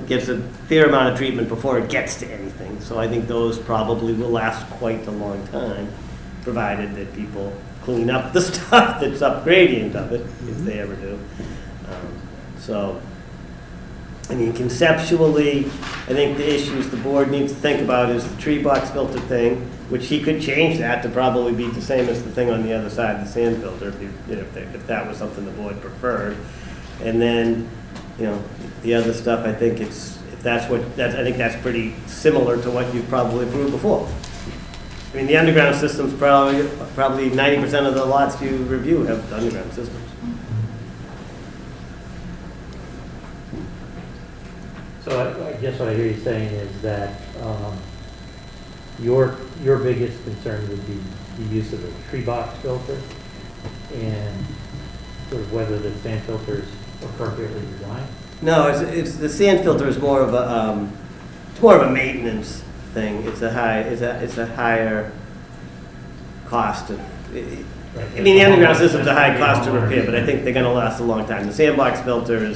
[SPEAKER 5] fair amount of treatment before it gets to anything. So I think those probably will last quite a long time, provided that people clean up the stuff that's up gradient of it, if they ever do. I mean, conceptually, I think the issues the board needs to think about is the tree box filter thing, which he could change that to probably be the same as the thing on the other side of the sand filter, if that was something the board preferred. And then, the other stuff, I think I think that's pretty similar to what you've probably approved before. I mean, the underground system's probably 90% of the lots you review have underground systems.
[SPEAKER 6] So I guess what I hear you saying is that your biggest concern would be the use of a tree box filter and sort of whether the sand filter is appropriately designed?
[SPEAKER 5] No, it's the sand filter is more of a maintenance thing. It's a higher cost of. I mean, the underground system's a high cost to repair, but I think they're going to last a long time. The sandbox filter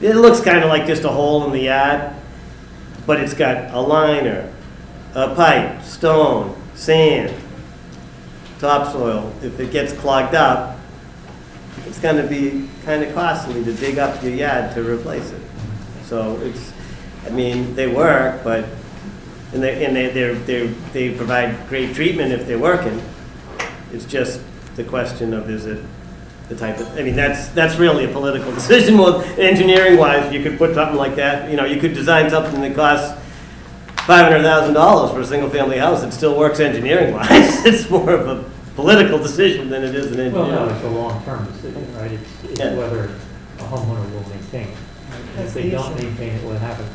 [SPEAKER 5] it looks kind of like just a hole in the yard, but it's got a liner, a pipe, stone, sand, topsoil. If it gets clogged up, it's going to be kind of costly to dig up your yard to replace it. So they work, but they provide great treatment if they're working. It's just the question of is it the type of, that's really a political decision. More engineering-wise, you could put something like that. You could design something that costs $500,000 for a single-family house. It still works engineering-wise. It's more of a political decision than it is an engineering.
[SPEAKER 6] Well, no, it's a long-term decision, right? It's whether a homeowner will maintain it. If they don't maintain it, what happens?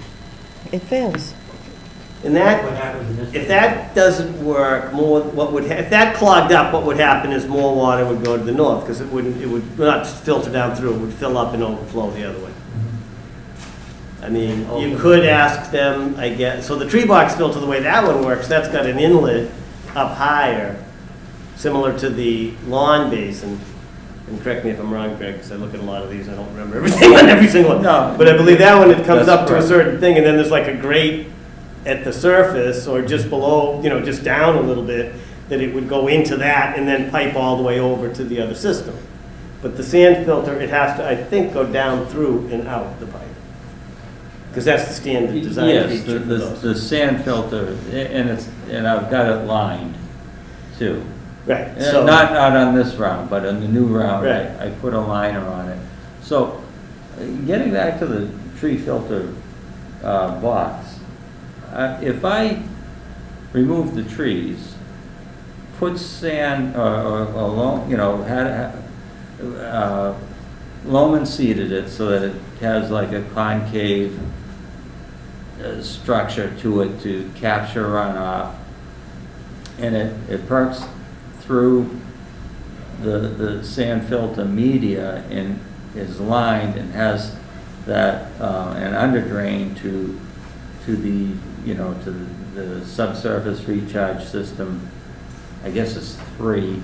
[SPEAKER 2] It fails.
[SPEAKER 5] And
[SPEAKER 6] What happens in this
[SPEAKER 5] if
[SPEAKER 6] case?
[SPEAKER 5] that doesn't work, if that clogged up, what would happen is more water would go to the north, because it would not filter down through, it would fill up and overflow the other way. I mean, you could ask them, I guess, so the tree box filter, the way that one works, that's got an inlet up higher, similar to the lawn basin. And correct me if I'm wrong, Greg, because I look at a lot of these, I don't remember everything on every single one.
[SPEAKER 1] No.
[SPEAKER 5] But I believe that one, it comes
[SPEAKER 1] That's
[SPEAKER 5] up to a
[SPEAKER 1] correct.
[SPEAKER 5] certain thing, and then there's like a grate at the surface, or just below, just down a little bit, that it would go into that and then pipe all the way over to the other system. But the sand filter, it has to, I think, go down through and out the pipe. Because that's the standard design
[SPEAKER 1] Yes,
[SPEAKER 5] feature for those.
[SPEAKER 1] the sand filter, and I've got it lined too.
[SPEAKER 5] Right, so.
[SPEAKER 1] Not on this round, but on the new round,
[SPEAKER 5] Right.
[SPEAKER 1] I put a liner on it. So, getting back to the tree filter box, if I remove the trees, put sand, loam and seeded it so that it has like a concave structure to it to capture runoff, and it perks through the sand filter media and is lined and has that an underdrain to the subsurface recharge system. I guess it's 3.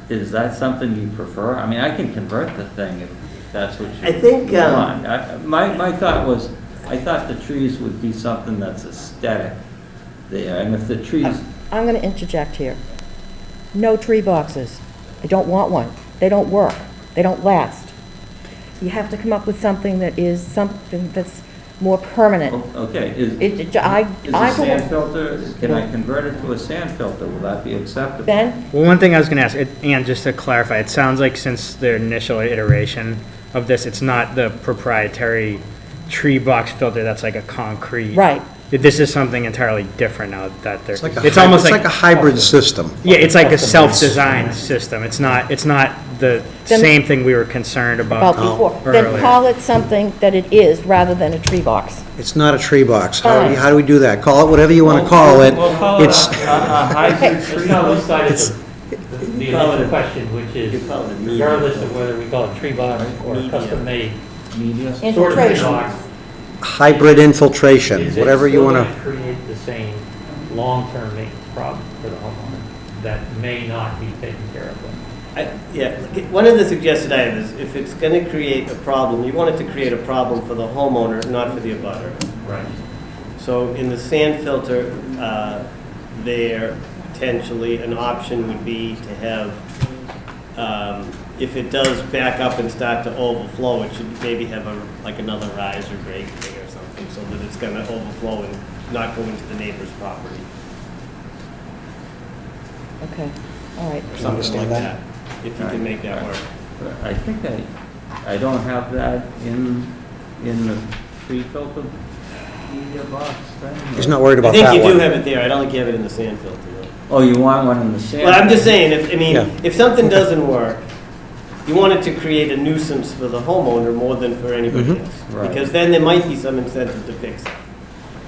[SPEAKER 1] Is that something you prefer? I mean, I can convert the thing if that's what you
[SPEAKER 5] I think,
[SPEAKER 1] want. My thought was, I thought the trees would be something that's aesthetic there, and if the trees,
[SPEAKER 2] I'm going to interject here. No tree boxes. I don't want one. They don't work. They don't last. You have to come up with something that's more permanent.
[SPEAKER 1] okay, is
[SPEAKER 2] I
[SPEAKER 1] a sand filter, can I convert it to a sand filter? Will that be acceptable?
[SPEAKER 2] Ben?
[SPEAKER 7] Well, one thing I was going to ask, and just to clarify, it sounds like since the initial iteration of this, it's not the proprietary tree box filter that's like a concrete.
[SPEAKER 2] Right.
[SPEAKER 7] This is something entirely different now that they're.
[SPEAKER 4] It's almost like a hybrid system.
[SPEAKER 7] Yeah, it's like a self-designed system. It's not the
[SPEAKER 2] Then-
[SPEAKER 7] same thing we were concerned
[SPEAKER 2] About
[SPEAKER 7] about
[SPEAKER 2] before. Then
[SPEAKER 7] earlier.
[SPEAKER 2] call it something that it is rather than a tree box.
[SPEAKER 4] It's not a tree box.
[SPEAKER 2] Fine.
[SPEAKER 4] How do we do that? Call it whatever you want to call it.
[SPEAKER 1] We'll call it
[SPEAKER 4] It's,
[SPEAKER 1] a hybrid
[SPEAKER 6] Let's
[SPEAKER 1] tree.
[SPEAKER 6] not lose sight of the
[SPEAKER 5] call it
[SPEAKER 6] initial
[SPEAKER 5] a-
[SPEAKER 6] question, which is,
[SPEAKER 5] you call it a medium.
[SPEAKER 6] regardless of whether we call it tree box or
[SPEAKER 5] Medium.
[SPEAKER 6] custom-made
[SPEAKER 1] Media.
[SPEAKER 6] sort of tree
[SPEAKER 2] Infiltration.
[SPEAKER 6] box,
[SPEAKER 4] hybrid infiltration,
[SPEAKER 6] is it
[SPEAKER 4] whatever you
[SPEAKER 6] still
[SPEAKER 4] want
[SPEAKER 6] going
[SPEAKER 4] to.
[SPEAKER 6] to create the same long-term maintenance problem for the homeowner that may not be taken care of?
[SPEAKER 5] One of the suggested items is if it's going to create a problem, you want it to create a problem for the homeowner, not for the abutter.
[SPEAKER 6] Right.
[SPEAKER 5] So in the sand filter, there potentially an option would be to have if it does back up and start to overflow, it should maybe have like another rise or grade thing or something, so that it's gonna overflow and not go into the neighbor's property.
[SPEAKER 2] Okay, all right.
[SPEAKER 5] Or something like that, if you can make that work.
[SPEAKER 1] I think I don't have that in the tree filter media box thing.
[SPEAKER 4] He's not worried
[SPEAKER 5] I
[SPEAKER 4] about
[SPEAKER 5] think
[SPEAKER 4] that
[SPEAKER 5] you do
[SPEAKER 4] one.
[SPEAKER 5] have it there, I don't think you have it in the sand filter though.
[SPEAKER 1] Oh, you want one in the sand?
[SPEAKER 5] Well, I'm just saying, if
[SPEAKER 4] Yeah.
[SPEAKER 5] something doesn't work, you want it to create a nuisance for the homeowner more than for anybody
[SPEAKER 4] Mhm.
[SPEAKER 5] else.
[SPEAKER 1] Right.
[SPEAKER 5] Because then there might be some incentive to fix it.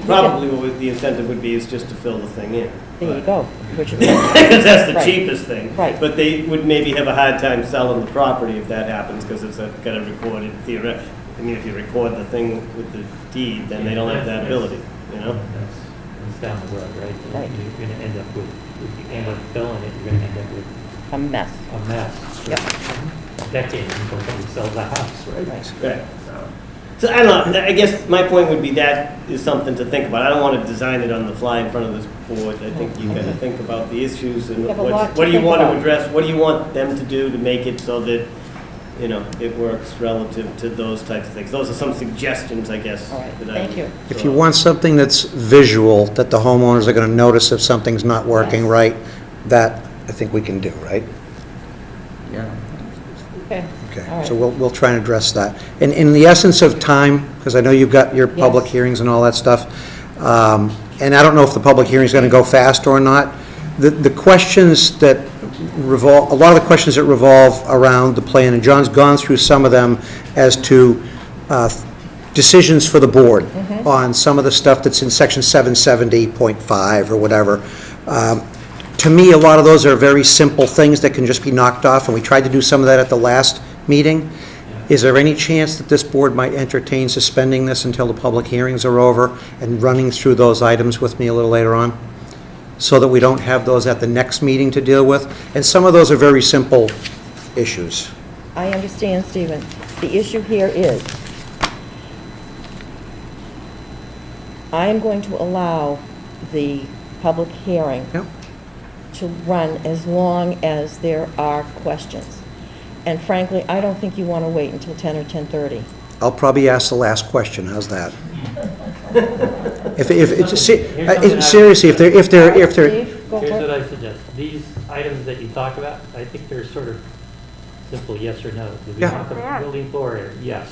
[SPEAKER 5] Probably what the incentive would be is just to fill the thing in.
[SPEAKER 2] There you go. Which is-
[SPEAKER 5] Because that's the
[SPEAKER 2] Right.
[SPEAKER 5] cheapest thing.
[SPEAKER 2] Right.
[SPEAKER 5] But they would maybe have a hard time selling the property if that happens, because it's got a recorded theoret. I mean, if you record the thing with the deed, then they don't have that ability, you know?
[SPEAKER 6] That's down the road, right?
[SPEAKER 2] Right.
[SPEAKER 6] You're gonna end up with, if you end up filling it, you're gonna end up with
[SPEAKER 2] A mess.
[SPEAKER 6] a mess.
[SPEAKER 2] Yep.
[SPEAKER 6] Decades until somebody sells the house, right?
[SPEAKER 5] Right. So I don't know, I guess my point would be that is something to think about. I don't want to design it on the fly in front of this board. I think you got to think about the issues and
[SPEAKER 2] You have a lot to
[SPEAKER 5] what do you
[SPEAKER 2] think
[SPEAKER 5] want to
[SPEAKER 2] about.
[SPEAKER 5] address? What do you want them to do to make it so that, you know, it works relative to those types of things? Those are some suggestions, I guess.
[SPEAKER 2] All right,
[SPEAKER 5] that I
[SPEAKER 2] thank you.
[SPEAKER 4] If you want something that's visual, that the homeowners are going to notice if something's not working
[SPEAKER 2] Yes.
[SPEAKER 4] right, that I think we can do, right?
[SPEAKER 1] Yeah.
[SPEAKER 2] Okay.
[SPEAKER 4] Okay,
[SPEAKER 2] All right.
[SPEAKER 4] so we'll try and address that. In the essence of time, because I know you've got your public
[SPEAKER 2] Yes.
[SPEAKER 4] hearings and all that stuff, and I don't know if the public hearing's going to go fast or not, the questions that revolve, a lot of the questions that revolve around the plan, and John's gone through some of them as to decisions for the board on some of the stuff that's in section 770.5 or whatever. To me, a lot of those are very simple things that can just be knocked off, and we tried to do some of that at the last meeting. Is there any chance that this board might entertain suspending this until the public hearings are over and running through those items with me a little later on? So that we don't have those at the next meeting to deal with? And some of those are very simple issues.
[SPEAKER 2] I understand, Stephen. The issue here is, I am going to allow the public hearing
[SPEAKER 4] Yep.
[SPEAKER 2] to run as long as there are questions. And frankly, I don't think you want to wait until 10 or 10:30.
[SPEAKER 4] I'll probably ask the last question, how's that? Seriously, if they're,
[SPEAKER 2] Steve, go
[SPEAKER 6] Here's
[SPEAKER 2] for
[SPEAKER 6] what
[SPEAKER 2] it.
[SPEAKER 6] I suggest. These items that you talk about, I think they're sort of simple yes or no. Do we
[SPEAKER 4] Yeah.
[SPEAKER 6] want the
[SPEAKER 3] They are.
[SPEAKER 6] building floor area? Yes.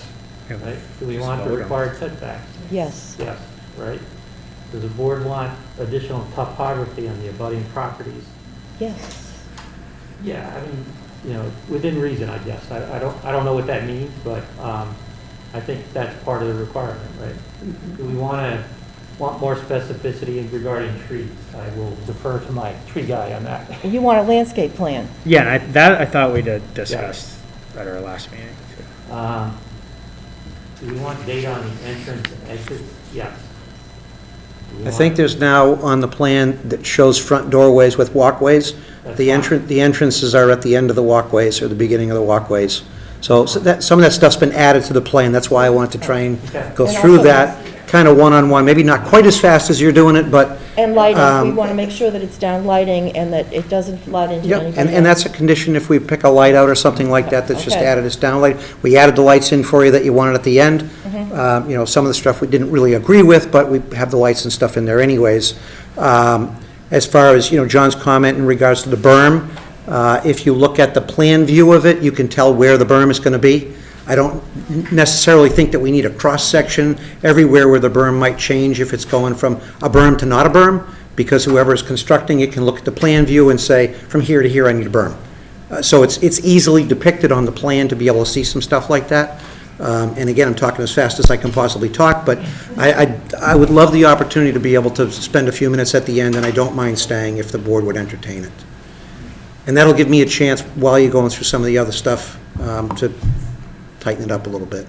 [SPEAKER 6] Right? Do we
[SPEAKER 7] Just
[SPEAKER 6] want the
[SPEAKER 7] vote on it.
[SPEAKER 6] required setbacks?
[SPEAKER 2] Yes.
[SPEAKER 6] Yes, right? Does the board want additional topography on the abutting properties?
[SPEAKER 2] Yes.
[SPEAKER 6] Yeah, I mean, you know, within reason, I guess. I don't know what that means, but I think that's part of the requirement, right? Do we want more specificity regarding trees? I will defer to my tree guy on that.
[SPEAKER 2] You want a landscape plan?
[SPEAKER 7] Yeah, and that I thought we did discuss at our last meeting. too.
[SPEAKER 6] Do we want data on the entrance and exits? Yes. Do we
[SPEAKER 4] I
[SPEAKER 6] want-
[SPEAKER 4] think there's now on the plan that shows front doorways with walkways.
[SPEAKER 6] That's
[SPEAKER 4] The
[SPEAKER 6] fine.
[SPEAKER 4] the entrances are at the end of the walkways or the beginning of the walkways. So that, some of that stuff's been added to the plan, that's why I wanted to try and
[SPEAKER 6] Okay.
[SPEAKER 4] go
[SPEAKER 2] And
[SPEAKER 4] through
[SPEAKER 2] also
[SPEAKER 4] that, kind of one-on-one, maybe not quite as fast as you're doing it, but,
[SPEAKER 2] And lighting, we
[SPEAKER 4] Um,
[SPEAKER 2] want to make sure that it's down lighting and that it doesn't flood into
[SPEAKER 4] yep,
[SPEAKER 2] anybody
[SPEAKER 4] and
[SPEAKER 2] else.
[SPEAKER 4] that's a condition if we pick a light out or something like that, that's just
[SPEAKER 2] Okay.
[SPEAKER 4] added as downlight. We added the lights in for you that you wanted at the end.
[SPEAKER 2] Mm-hmm.
[SPEAKER 4] You know, some of the stuff we didn't really agree with, but we have the lights and stuff in there anyways. As far as, you know, John's comment in regards to the berm, if you look at the plan view of it, you can tell where the berm is going to be. I don't necessarily think that we need a cross-section everywhere where the berm might change if it's going from a berm to not a berm, because whoever is constructing it can look at the plan view and say, from here to here, I need a berm. So it's easily depicted on the plan to be able to see some stuff like that. And again, I'm talking as fast as I can possibly talk, but I would love the opportunity to be able to spend a few minutes at the end, and I don't mind staying if the board would entertain it. And that'll give me a chance, while you're going through some of the other stuff, to tighten it up a little bit.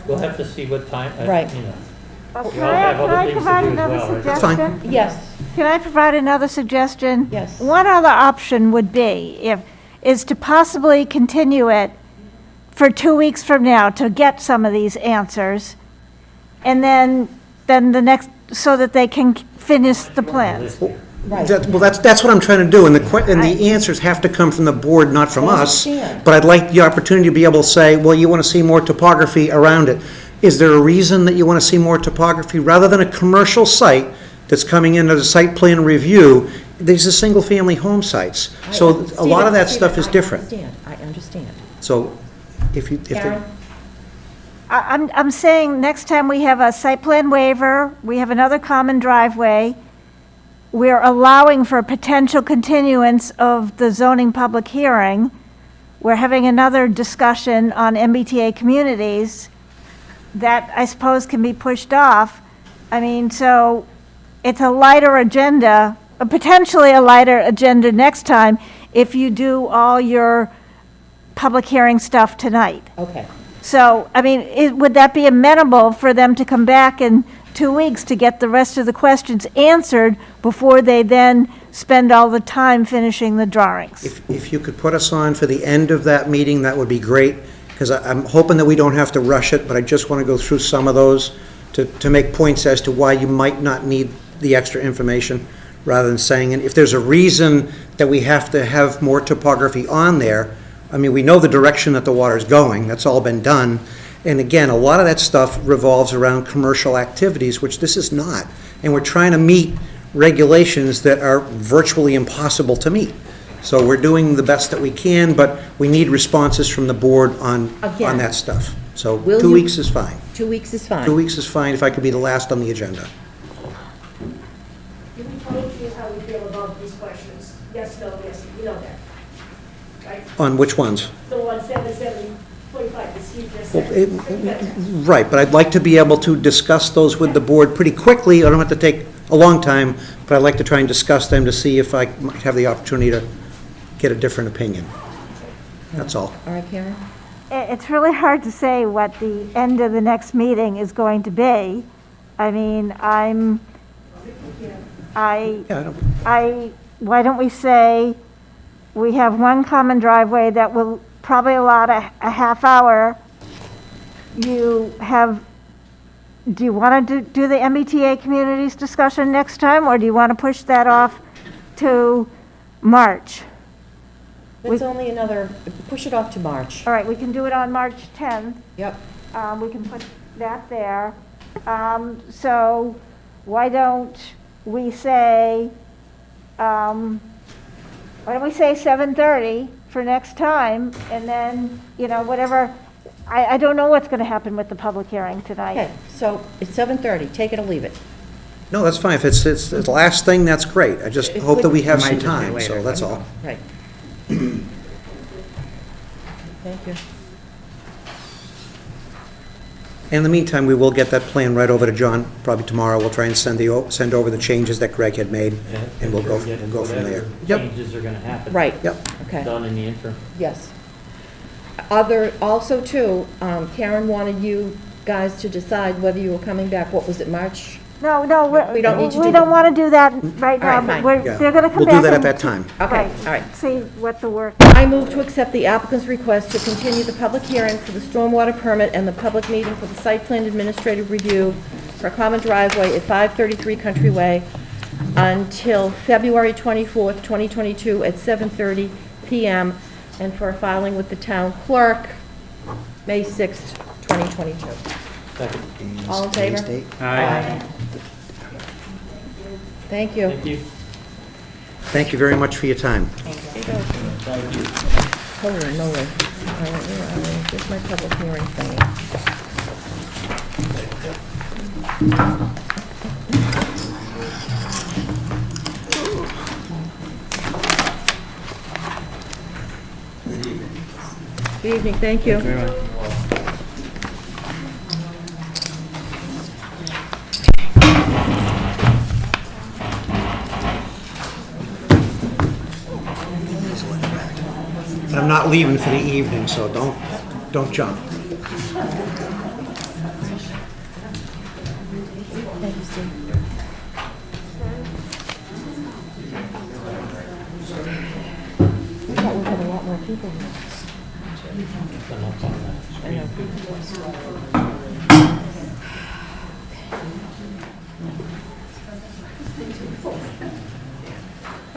[SPEAKER 6] We'll have to see what time,
[SPEAKER 2] Right.
[SPEAKER 6] you know.
[SPEAKER 3] Can
[SPEAKER 6] We all have other
[SPEAKER 3] I
[SPEAKER 6] things to
[SPEAKER 3] provide
[SPEAKER 6] do as
[SPEAKER 3] another
[SPEAKER 6] well, right?
[SPEAKER 4] That's fine.
[SPEAKER 3] suggestion?
[SPEAKER 2] Yes,
[SPEAKER 3] Can I provide another suggestion?
[SPEAKER 2] Yes.
[SPEAKER 3] One other option would be, is to possibly continue it for 2 weeks from now to get some of these answers, and then the next, so that they can finish the plans.
[SPEAKER 2] Right.
[SPEAKER 4] Well, that's what I'm trying to do, and the answers have to come from the board, not from
[SPEAKER 2] I
[SPEAKER 4] us.
[SPEAKER 2] understand.
[SPEAKER 4] But I'd like the opportunity to be able to say, well, you want to see more topography around it. Is there a reason that you want to see more topography? Rather than a commercial site that's coming in as a site plan review, these are single-family home sites. So a lot of that stuff is different.
[SPEAKER 2] I understand.
[SPEAKER 4] So if they...
[SPEAKER 2] Karen?
[SPEAKER 3] I'm saying next time we have a site plan waiver, we have another common driveway, we're allowing for a potential continuance of the zoning public hearing, we're having another discussion on MBTA communities, that I suppose can be pushed off. I mean, so it's a lighter agenda, potentially a lighter agenda next time if you do all your public hearing stuff tonight.
[SPEAKER 2] Okay.
[SPEAKER 3] So, I mean, would that be amenable for them to come back in 2 weeks to get the rest of the questions answered before they then spend all the time finishing the drawings?
[SPEAKER 4] If you could put us on for the end of that meeting, that would be great, because I'm hoping that we don't have to rush it, but I just want to go through some of those to make points as to why you might not need the extra information, rather than saying, and if there's a reason that we have to have more topography on there, I mean, we know the direction that the water's going, that's all been done, and again, a lot of that stuff revolves around commercial activities, which this is not, and we're trying to meet regulations that are virtually impossible to meet. So we're doing the best that we can, but we need responses from the board on
[SPEAKER 2] Again.
[SPEAKER 4] that stuff. So
[SPEAKER 2] Will
[SPEAKER 4] 2
[SPEAKER 2] you-
[SPEAKER 4] weeks is fine.
[SPEAKER 2] 2 weeks is fine.
[SPEAKER 4] 2 weeks is fine if I could be the last on the agenda.
[SPEAKER 8] We told you how we feel about these questions. Yes, no, yes, you know that. Right?
[SPEAKER 4] On which ones?
[SPEAKER 8] The 177.45, the Steve just
[SPEAKER 4] Well,
[SPEAKER 8] said.
[SPEAKER 4] Right, but I'd like to be able to discuss those with the board pretty quickly. I don't have to take a long time, but I'd like to try and discuss them to see if I might have the opportunity to get a different opinion. That's all.
[SPEAKER 2] All right, Karen?
[SPEAKER 3] It's really hard to say what the end of the next meeting is going to be. I mean, why don't we say we have one common driveway that will probably allot a half hour. Do you want to do the MBTA communities discussion next time, or do you want to push that off to March?
[SPEAKER 2] It's only another, push it off to March.
[SPEAKER 3] All right, we can do it on March 10th.
[SPEAKER 2] Yep.
[SPEAKER 3] We can put that there. So why don't we say 7:30 for next time, and then, whatever, I don't know what's going to happen with the public hearing tonight.
[SPEAKER 2] Okay, so it's 7:30, take it or leave it.
[SPEAKER 4] No, that's fine. If it's the last thing, that's great. I just
[SPEAKER 2] It
[SPEAKER 4] hope that we have
[SPEAKER 7] Might
[SPEAKER 4] some
[SPEAKER 7] just be
[SPEAKER 4] time,
[SPEAKER 7] later,
[SPEAKER 4] so that's all.
[SPEAKER 2] Right. Thank you.
[SPEAKER 4] In the meantime, we will get that plan right over to John, probably tomorrow. We'll try and send over the changes that Greg had made, and we'll go from there. Yep,
[SPEAKER 6] Changes are gonna happen.
[SPEAKER 2] Right.
[SPEAKER 4] yep.
[SPEAKER 2] Okay,
[SPEAKER 6] Done in the interim.
[SPEAKER 2] yes. Also too, Karen wanted you guys to decide whether you were coming back, what was it, March?
[SPEAKER 3] No,
[SPEAKER 2] We don't need to do
[SPEAKER 3] we
[SPEAKER 2] that.
[SPEAKER 3] don't want to do that right now.
[SPEAKER 2] All right,
[SPEAKER 3] but
[SPEAKER 2] fine.
[SPEAKER 4] Yeah.
[SPEAKER 3] They're going to come back.
[SPEAKER 4] We'll do that at
[SPEAKER 3] and-
[SPEAKER 4] that time.
[SPEAKER 2] Okay,
[SPEAKER 3] Right.
[SPEAKER 2] all right.
[SPEAKER 3] See what the work.
[SPEAKER 2] I move to accept the applicant's request to continue the public hearing for the stormwater permit and the public meeting for the site plan administrative review for a common driveway at 533 Country Way until February 24th, 2022 at 7:30 PM, and for a filing with the town clerk, May 6th, 2022.
[SPEAKER 6] Second.
[SPEAKER 2] All in favor?
[SPEAKER 4] Today's date.
[SPEAKER 7] Aye.
[SPEAKER 2] Thank you.
[SPEAKER 6] Thank you.
[SPEAKER 4] Thank you very much for your time.
[SPEAKER 1] Thank you.
[SPEAKER 2] Holy moly. All right, where are we? Here's my public hearing thing. Good evening, thank you.
[SPEAKER 7] Very much.
[SPEAKER 4] And I'm not leaving for the evening, so don't jump.
[SPEAKER 2] Thank you, Steve. I thought we had a lot more people here. I know.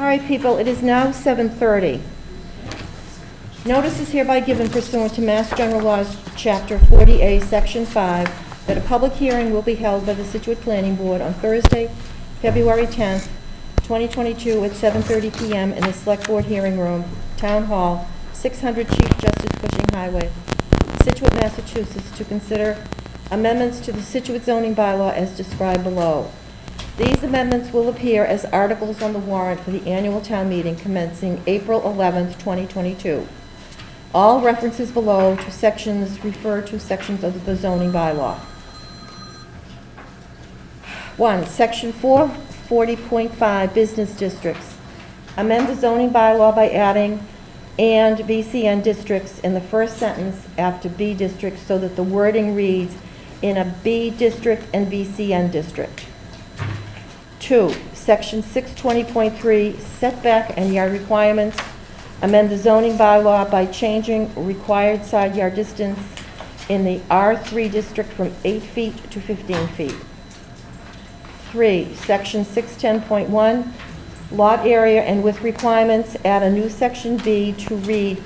[SPEAKER 2] All right, people, it is now 7:30. Notice is hereby given pursuant to Mass General Laws, Chapter 40A, Section 5, that a public hearing will be held by the Scituate Planning Board on Thursday, February 10th, 2022, at 7:30 PM in the Select Board Hearing Room, Town Hall, 600 Chief Justice Cushing Highway, Scituate, Massachusetts, to consider amendments to the Scituate zoning bylaw as described below. These amendments will appear as articles on the warrant for the annual town meeting commencing April 11th, 2022. All references below to sections refer to sections of the zoning bylaw. 1. Section 440.5, Business Districts. Amend the zoning bylaw by adding "and BCN districts" in the first sentence after B district so that the wording reads "in a B district and BCN district." 2. Section 620.3, Setback and Yard Requirements. Amend the zoning bylaw by changing required side yard distance in the R3 district from 8 feet to 15 feet. 3. Section 610.1, Lot Area and Width Requirements. Add a new Section B to read,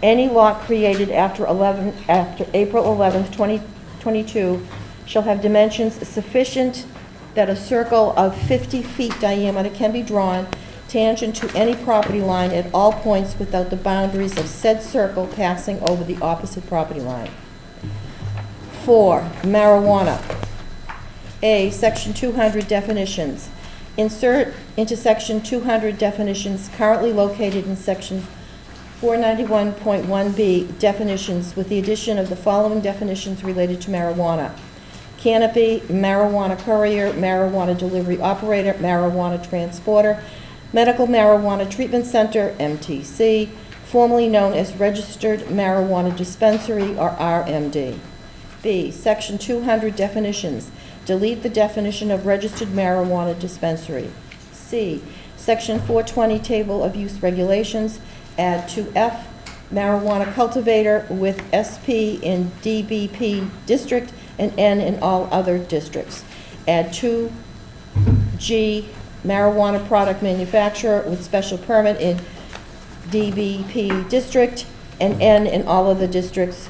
[SPEAKER 2] "Any lot created after April 11th, 2022 shall have dimensions sufficient that a circle of 50 feet diameter can be drawn tangent to any property line at all points without the boundaries of said circle passing over the opposite property line." 4. Marijuana. A, Section 200 definitions. Insert into Section 200 definitions currently located in Section 491.1B definitions with the addition of the following definitions related to marijuana: canopy, marijuana courier, marijuana delivery operator, marijuana transporter, medical marijuana treatment center, MTC, formerly known as registered marijuana dispensary, or RMD. B, Section 200 definitions. Delete the definition of registered marijuana dispensary. C, Section 420 table of use regulations. Add to F, marijuana cultivator with SP in DBP district and N in all other districts. Add 2G, marijuana product manufacturer with special permit in DBP district and N in all other districts.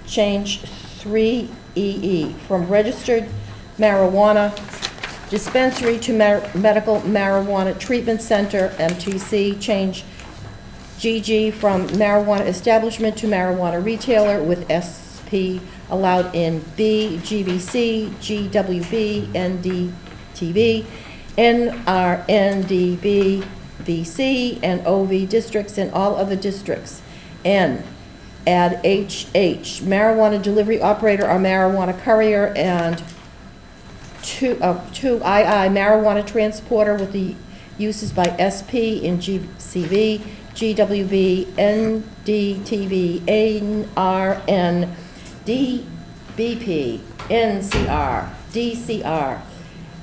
[SPEAKER 2] Change 3EE from registered marijuana dispensary to medical marijuana treatment center, MTC. Change GG from marijuana establishment to marijuana retailer with SP allowed in B, GBC, GWB, NDTV, NRNDB, BC, and OV districts and all other districts. N, add HH, marijuana delivery operator or marijuana courier, and 2II, marijuana transporter with the uses by SP in GCV, GWB, NDTV, NRN, DBP, NCR, DCR,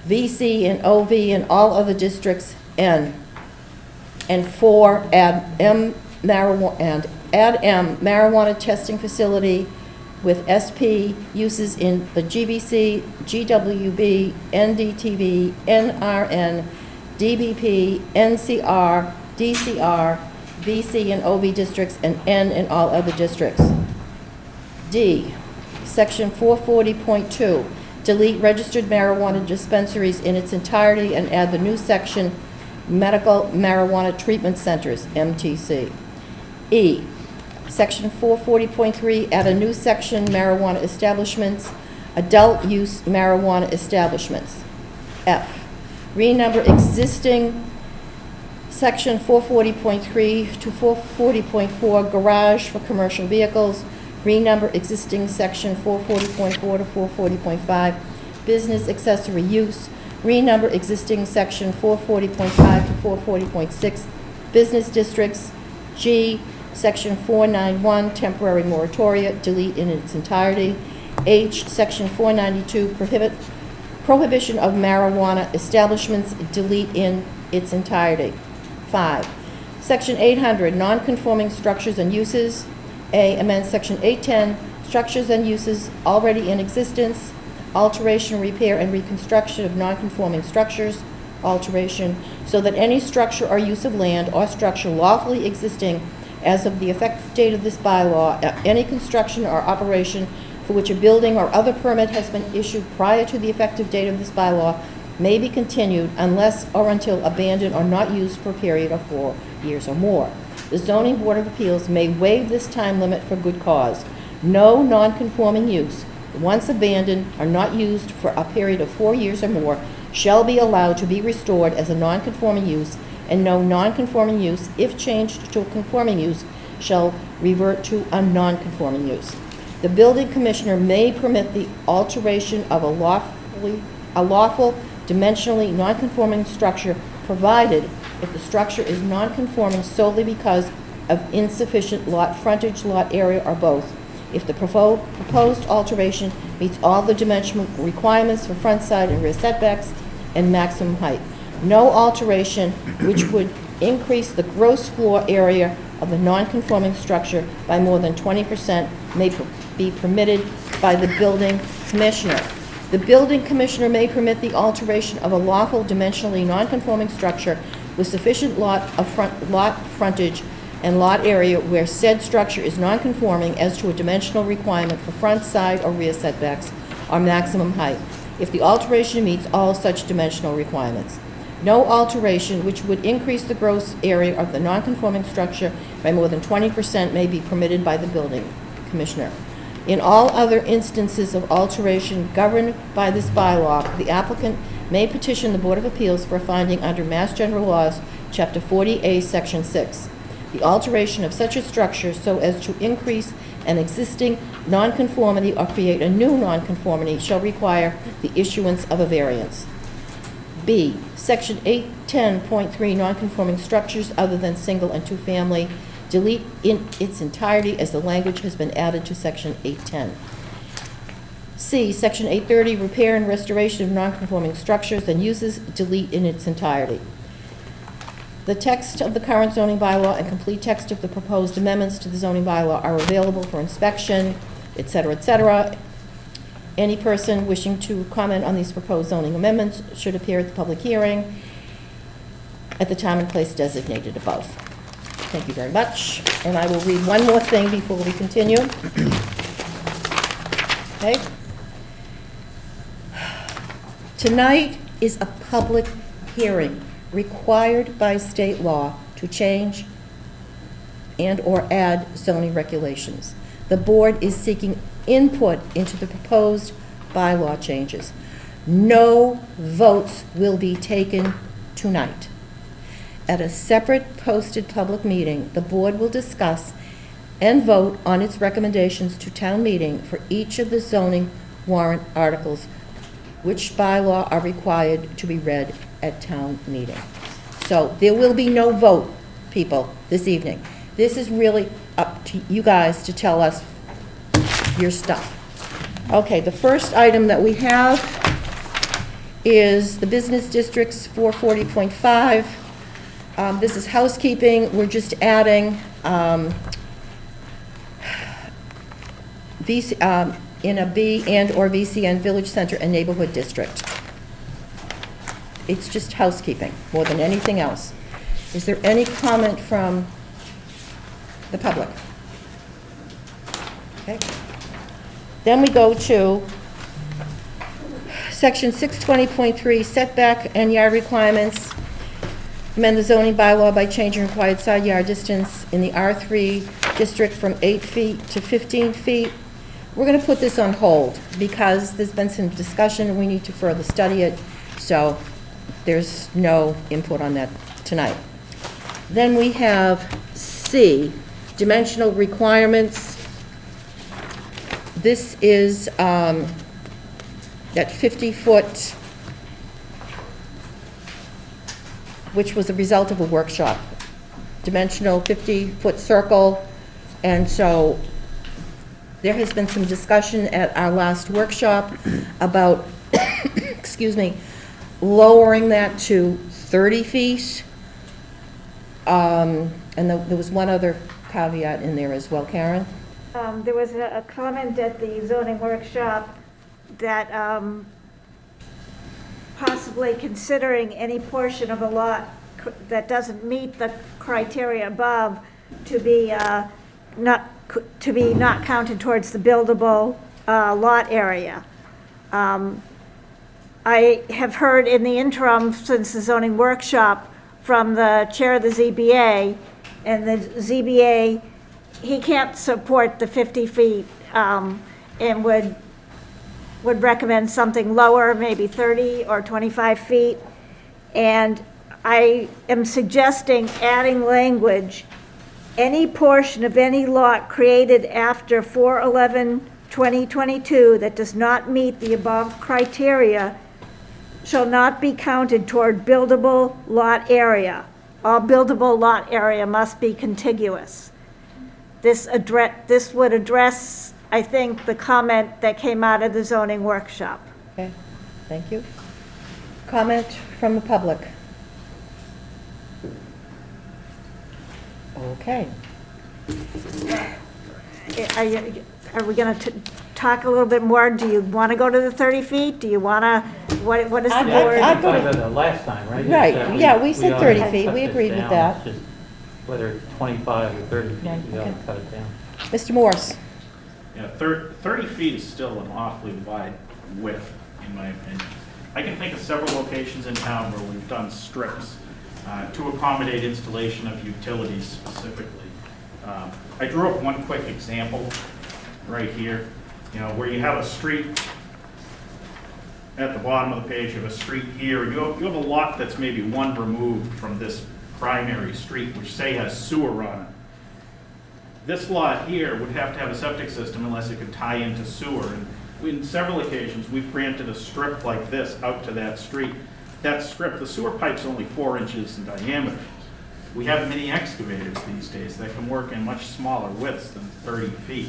[SPEAKER 2] VC and OV and all other districts, N. And 4, add M marijuana testing facility with SP uses in the GBC, GWB, NDTV, NRN, DBP, NCR, DCR, VC and OV districts, and N in all other districts. D, Section 440.2, delete registered marijuana dispensaries in its entirety and add the new section, medical marijuana treatment centers, MTC. E, Section 440.3, add a new section, marijuana establishments, adult use marijuana establishments. F, renumber existing Section 440.3 to 440.4, garage for commercial vehicles. Renumber existing Section 440.4 to 440.5, business accessory use. Renumber existing Section 440.5 to 440.6, business districts. G, Section 491, temporary moratoria, delete in its entirety. H, Section 492, prohibition of marijuana establishments, delete in its entirety. 5, Section 800, non-conforming structures and uses. A, amend Section 810, structures and uses already in existence, alteration, repair, and reconstruction of non-conforming structures, alteration, so that any structure or use of land or structure lawfully existing as of the effective date of this bylaw, any construction or operation for which a building or other permit has been issued prior to the effective date of this bylaw may be continued unless or until abandoned or not used for a period of 4 years or more. The Zoning Board of Appeals may waive this time limit for good cause. No non-conforming use, once abandoned or not used for a period of 4 years or more, shall be allowed to be restored as a non-conforming use, and no non-conforming use, if changed to a conforming use, shall revert to a non-conforming use. The building commissioner may permit the alteration of a lawful, dimensionally non-conforming structure, provided if the structure is non-conforming solely because of insufficient lot frontage, lot area, or both. If the proposed alteration meets all the dimensional requirements for front, side, and rear setbacks and maximum height. No alteration which would increase the gross floor area of the non-conforming structure by more than 20% may be permitted by the building commissioner. The building commissioner may permit the alteration of a lawful dimensionally non-conforming structure with sufficient lot frontage and lot area where said structure is non-conforming as to a dimensional requirement for front, side, or rear setbacks or maximum height, if the alteration meets all such dimensional requirements. No alteration which would increase the gross area of the non-conforming structure by more than 20% may be permitted by the building commissioner. In all other instances of alteration governed by this bylaw, the applicant may petition the Board of Appeals for a finding under Mass General Laws, Chapter 40A, Section 6. The alteration of such a structure so as to increase an existing nonconformity or create a new nonconformity shall require the issuance of a variance. B, Section 810.3, nonconforming structures other than single and two-family, delete in its entirety as the language has been added to Section 810. C, Section 830, repair and restoration of nonconforming structures and uses, delete in its entirety. The text of the current zoning bylaw and complete text of the proposed amendments to the zoning bylaw are available for inspection, et cetera, et cetera. Any person wishing to comment on these proposed zoning amendments should appear at the public hearing at the time and place designated above. Thank you very much. And I will read one more thing before we continue. Okay? Tonight is a public hearing required by state law to change and/or add zoning regulations. The board is seeking input into the proposed bylaw changes. No votes will be taken tonight. At a separate posted public meeting, the board will discuss and vote on its recommendations to town meeting for each of the zoning warrant articles, which bylaw are required to be read at town meeting. So there will be no vote, people, this evening. This is really up to you guys to tell us your stuff. Okay, the first item that we have is the business districts 440.5. This is housekeeping. We're just adding in a B and/or VCN Village Center and Neighborhood District. It's just housekeeping more than anything else. Is there any comment from the public? Okay. Then we go to Section 620.3, setback and yard requirements. Amend the zoning bylaw by changing required side yard distance in the R3 district from 8 feet to 15 feet. We're going to put this on hold because there's been some discussion and we need to further study it. So there's no input on that tonight. Then we have C, dimensional requirements. This is that 50-foot, which was a result of a workshop. Dimensional 50-foot circle. And so there has been some discussion at our last workshop about, excuse me, lowering that to 30 feet. And there was one other caveat in there as well, Karen?
[SPEAKER 3] There was a comment at the zoning workshop that possibly considering any portion of a lot that doesn't meet the criteria above to be not counted towards the buildable lot area. I have heard in the interim since the zoning workshop from the chair of the ZBA, and the ZBA, he can't support the 50 feet and would recommend something lower, maybe 30 or 25 feet. And I am suggesting adding language, any portion of any lot created after 4/11/2022 that does not meet the above criteria shall not be counted toward buildable lot area. All buildable lot area must be contiguous. This would address, I think, the comment that came out of the zoning workshop.
[SPEAKER 2] Okay, thank you. Comment from the public? Okay.
[SPEAKER 3] Are we going to talk a little bit more? Do you want to go to the 30 feet? Do you want to, what is the board?
[SPEAKER 2] I'd
[SPEAKER 6] Yeah,
[SPEAKER 2] go
[SPEAKER 6] we
[SPEAKER 2] to-
[SPEAKER 6] talked about that last time, right?
[SPEAKER 2] Right,
[SPEAKER 6] Is that
[SPEAKER 2] yeah, we said
[SPEAKER 6] ought
[SPEAKER 2] 30
[SPEAKER 6] to
[SPEAKER 2] feet.
[SPEAKER 6] cut
[SPEAKER 2] We
[SPEAKER 6] this
[SPEAKER 2] agreed with
[SPEAKER 6] down.
[SPEAKER 2] that.
[SPEAKER 6] It's just whether it's 25 or 30 feet,
[SPEAKER 2] Right,
[SPEAKER 6] we ought to
[SPEAKER 2] okay.
[SPEAKER 6] cut it down.
[SPEAKER 2] Mr. Morse?
[SPEAKER 9] Yeah, 30 feet is still an awfully wide width, in my opinion. I can think of several locations in town where we've done strips to accommodate installation of utilities specifically. I drew up one quick example right here, where you have a street at the bottom of the page, you have a street here, you have a lot that's maybe one removed from this primary street, which say has sewer on it. This lot here would have to have a septic system unless it could tie into sewer. And in several occasions, we've granted a strip like this out to that street. That strip, the sewer pipe's only 4 inches in diameter. We have mini excavators these days that can work in much smaller widths than 30 feet.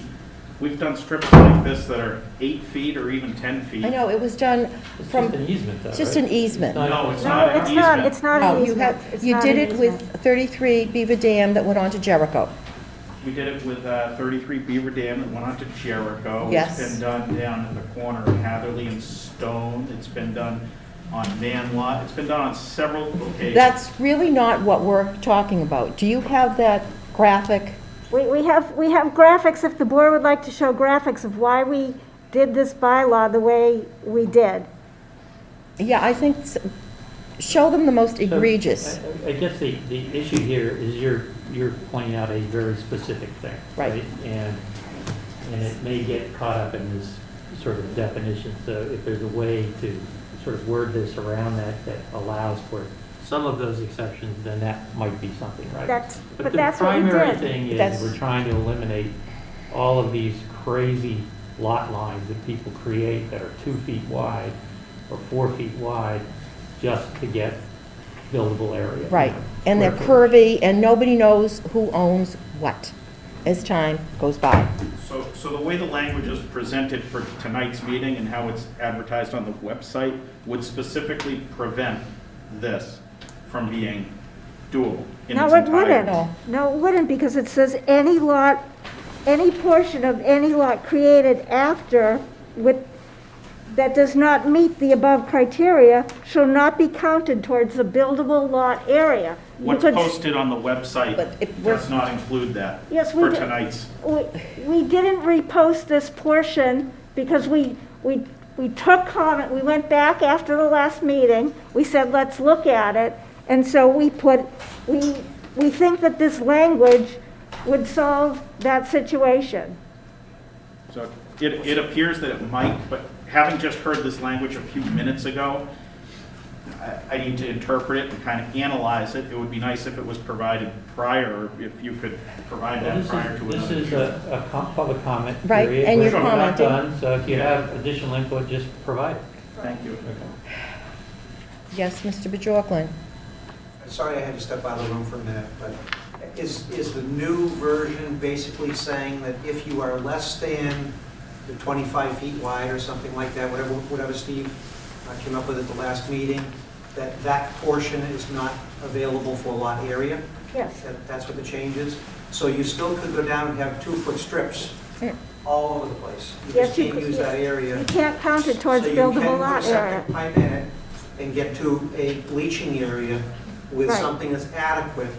[SPEAKER 9] We've done strips like this that are 8 feet or even 10 feet.
[SPEAKER 2] I know, it was done
[SPEAKER 6] It's
[SPEAKER 2] from,
[SPEAKER 6] just an easement, though,
[SPEAKER 2] it's just
[SPEAKER 6] right?
[SPEAKER 2] an easement.
[SPEAKER 9] No, it's
[SPEAKER 3] No,
[SPEAKER 9] not an
[SPEAKER 3] it's
[SPEAKER 9] easement.
[SPEAKER 3] not, it's not
[SPEAKER 2] Oh,
[SPEAKER 3] an
[SPEAKER 2] you
[SPEAKER 3] easement.
[SPEAKER 2] had,
[SPEAKER 3] It's
[SPEAKER 2] you
[SPEAKER 3] not
[SPEAKER 2] did
[SPEAKER 3] an
[SPEAKER 2] it with
[SPEAKER 3] easement.
[SPEAKER 2] 33 Beaver Dam that went on to Jericho.
[SPEAKER 9] We did it with 33 Beaver Dam that went on to Jericho.
[SPEAKER 2] Yes.
[SPEAKER 9] It's been done down in the corner of Hatherley and Stone. It's been done on Man Lot. It's been done on several locations.
[SPEAKER 2] That's really not what we're talking about. Do you have that graphic?
[SPEAKER 3] We have graphics, if the board would like to show graphics of why we did this bylaw the way we did.
[SPEAKER 2] Yeah, I think, show them the most
[SPEAKER 6] So,
[SPEAKER 2] egregious.
[SPEAKER 6] I guess the issue here is you're pointing out a very specific thing.
[SPEAKER 2] Right.
[SPEAKER 6] And it may get caught up in this sort of definition. So if there's a way to sort of word this around that allows for some of those exceptions, then that might be something, right?
[SPEAKER 3] But that's what we
[SPEAKER 6] the primary
[SPEAKER 3] did.
[SPEAKER 6] thing
[SPEAKER 2] That's-
[SPEAKER 6] is we're trying to eliminate all of these crazy lot lines that people create that are 2 feet wide or 4 feet wide just to get buildable area.
[SPEAKER 2] Right, and they're
[SPEAKER 6] Square
[SPEAKER 2] curvy, and nobody knows who owns what as time goes by.
[SPEAKER 9] So the way the language is presented for tonight's meeting and how it's advertised on the website would specifically prevent this from being doable in
[SPEAKER 3] No,
[SPEAKER 9] its
[SPEAKER 3] it
[SPEAKER 9] entirety.
[SPEAKER 3] wouldn't. No, it wouldn't, because it says any lot, any portion of any lot created after that does not meet the above criteria shall not be counted towards the buildable lot area. You
[SPEAKER 9] What's
[SPEAKER 3] could-
[SPEAKER 9] posted on the website
[SPEAKER 2] But it
[SPEAKER 9] does
[SPEAKER 2] was-
[SPEAKER 9] not include that
[SPEAKER 3] Yes, we
[SPEAKER 9] for
[SPEAKER 3] did.
[SPEAKER 9] tonight's.
[SPEAKER 3] We didn't repost this portion because we took comment, we went back after the last meeting, we said, let's look at it, and so we think that this language would solve that situation.
[SPEAKER 9] So it appears that it might, but having just heard this language a few minutes ago, I need to interpret it and kind of analyze it. It would be nice if it was provided prior, or if you could provide
[SPEAKER 6] Well,
[SPEAKER 9] that prior to
[SPEAKER 6] This
[SPEAKER 9] another
[SPEAKER 6] is
[SPEAKER 9] meeting.
[SPEAKER 6] a public comment
[SPEAKER 2] Right,
[SPEAKER 6] period.
[SPEAKER 2] and you're
[SPEAKER 6] We're not
[SPEAKER 2] commenting.
[SPEAKER 6] done, so if you have additional input, just provide it.
[SPEAKER 9] Thank you.
[SPEAKER 2] Yes, Mr. Bajorklin?
[SPEAKER 4] Sorry I had to step out of the room for a minute, but is the new version basically saying that if you are less than the 25 feet wide or something like that, whatever Steve came up with at the last meeting, that portion is not available for lot area?
[SPEAKER 3] Yes.
[SPEAKER 4] That's what the change is? So you still could go down and have 2-foot strips all over the place? You
[SPEAKER 3] Yes,
[SPEAKER 4] just
[SPEAKER 3] you
[SPEAKER 4] can't
[SPEAKER 3] could,
[SPEAKER 4] use that area.
[SPEAKER 3] You can't count it towards
[SPEAKER 4] So you can
[SPEAKER 3] buildable
[SPEAKER 4] put a
[SPEAKER 3] lot area.
[SPEAKER 4] septic pipe in it, and get to a bleaching area with
[SPEAKER 3] Right.
[SPEAKER 4] something that's adequate.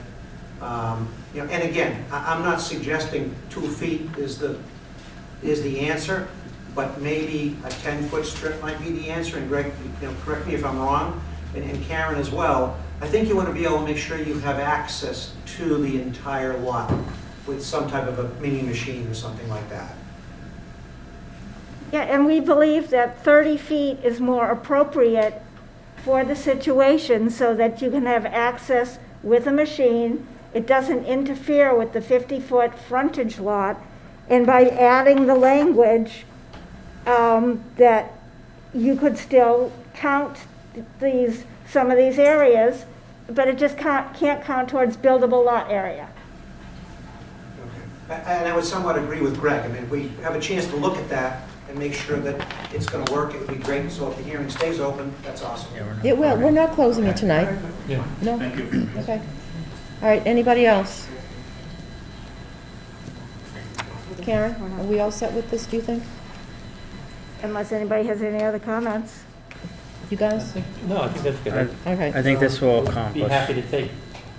[SPEAKER 4] And again, I'm not suggesting 2 feet is the answer, but maybe a 10-foot strip might be the answer. And Greg, correct me if I'm wrong, and Karen as well. I think you want to be able to make sure you have access to the entire lot with some type of a mini machine or something like that.
[SPEAKER 3] Yeah, and we believe that 30 feet is more appropriate for the situation so that you can have access with a machine. It doesn't interfere with the 50-foot frontage lot. And by adding the language, that you could still count some of these areas, but it just can't count towards buildable lot area.
[SPEAKER 4] Okay. And I would somewhat agree with Greg. I mean, if we have a chance to look at that and make sure that it's going to work, it would be great. So if the hearing stays open, that's awesome.
[SPEAKER 2] It will, we're not closing it tonight.
[SPEAKER 6] Yeah.
[SPEAKER 2] No?
[SPEAKER 9] Thank you.
[SPEAKER 2] Okay. All right, anybody else? Karen, are we all set with this, do you think?
[SPEAKER 3] Unless anybody has any other comments.
[SPEAKER 2] You guys?
[SPEAKER 6] No, I think that's good.
[SPEAKER 2] Okay.
[SPEAKER 7] I think this will
[SPEAKER 6] Be
[SPEAKER 7] accomplish.
[SPEAKER 6] happy to take,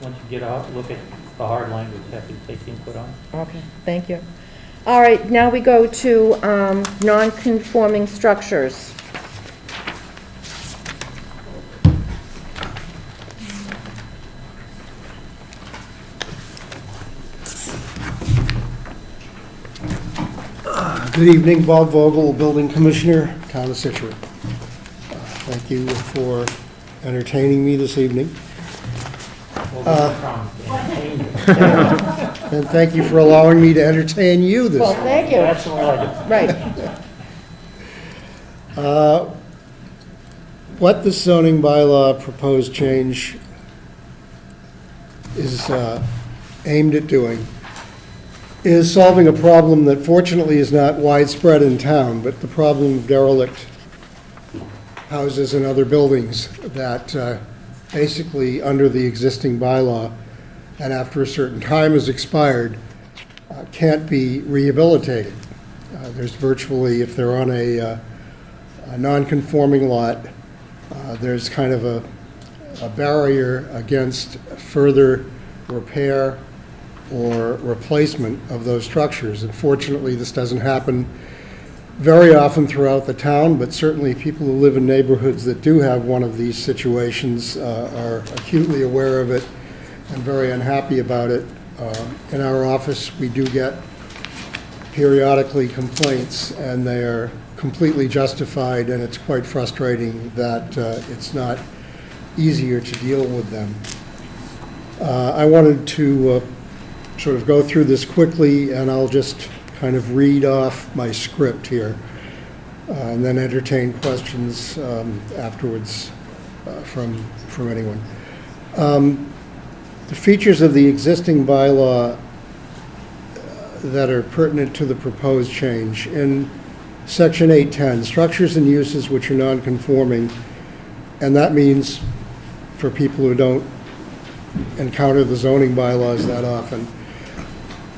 [SPEAKER 6] once you get out, look at the hard language, happy to take input on it.
[SPEAKER 2] Okay, thank you. All right, now we go to non-conforming structures.
[SPEAKER 10] Good evening, Bob Vogel, Building Commissioner, Town of Scituate. Thank you for entertaining me this evening, and thank you for allowing me to entertain you this
[SPEAKER 2] Well,
[SPEAKER 10] evening.
[SPEAKER 2] thank you.
[SPEAKER 6] That's more like it.
[SPEAKER 2] Right.
[SPEAKER 10] What this zoning bylaw proposed change is aimed at doing is solving a problem that fortunately is not widespread in town, but the problem of derelict houses and other buildings that basically, under the existing bylaw, and after a certain time has expired, can't be rehabilitated. There's virtually, if they're on a non-conforming lot, there's kind of a barrier against further repair or replacement of those structures. Unfortunately, this doesn't happen very often throughout the town, but certainly people who live in neighborhoods that do have one of these situations are acutely aware of it and very unhappy about it. In our office, we do get periodically complaints, and they are completely justified, and it's quite frustrating that it's not easier to deal with them. I wanted to sort of go through this quickly, and I'll just kind of read off my script here, and then entertain questions afterwards from anyone. The features of the existing bylaw that are pertinent to the proposed change. In Section 810, structures and uses which are non-conforming, and that means, for people who don't encounter the zoning bylaws that often,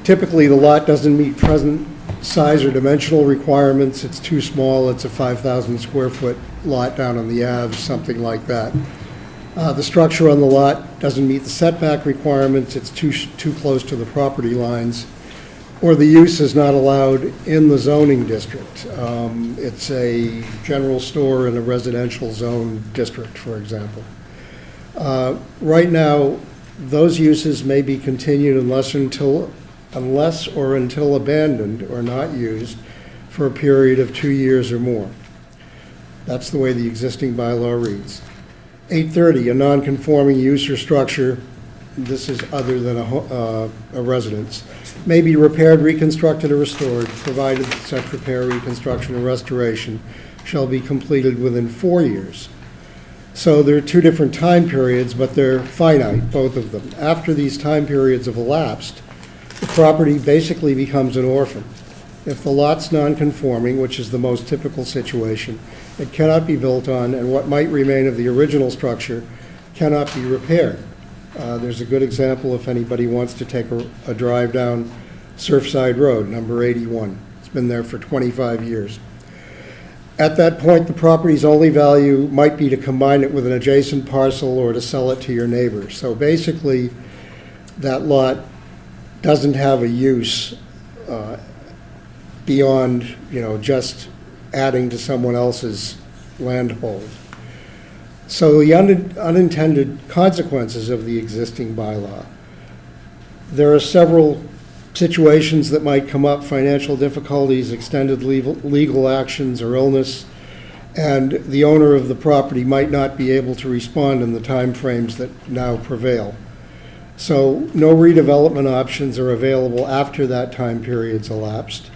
[SPEAKER 10] typically the lot doesn't meet present size or dimensional requirements. It's too small. It's a 5,000 square foot lot down on the Ave, something like that. The structure on the lot doesn't meet the setback requirements. It's too close to the property lines, or the use is not allowed in the zoning district. It's a general store in a residential zone district, for example. Right now, those uses may be continued unless or until abandoned or not used for a period of 2 years or more. That's the way the existing bylaw reads. 830, a non-conforming use or structure, this is other than a residence, may be repaired, reconstructed, or restored, provided that such repair, reconstruction, or restoration shall be completed within 4 years. So there are two different time periods, but they're finite, both of them. After these time periods have elapsed, the property basically becomes an orphan. If the lot's non-conforming, which is the most typical situation, it cannot be built on, and what might remain of the original structure cannot be repaired. There's a good example if anybody wants to take a drive down Surfside Road, number 81. It's been there for 25 years. At that point, the property's only value might be to combine it with an adjacent parcel or to sell it to your neighbor. So basically, that lot doesn't have a use beyond, just adding to someone else's landhold. So the unintended consequences of the existing bylaw. There are several situations that might come up: financial difficulties, extended legal actions, or illness, and the owner of the property might not be able to respond in the timeframes that now prevail. So no redevelopment options are available after that time period's elapsed.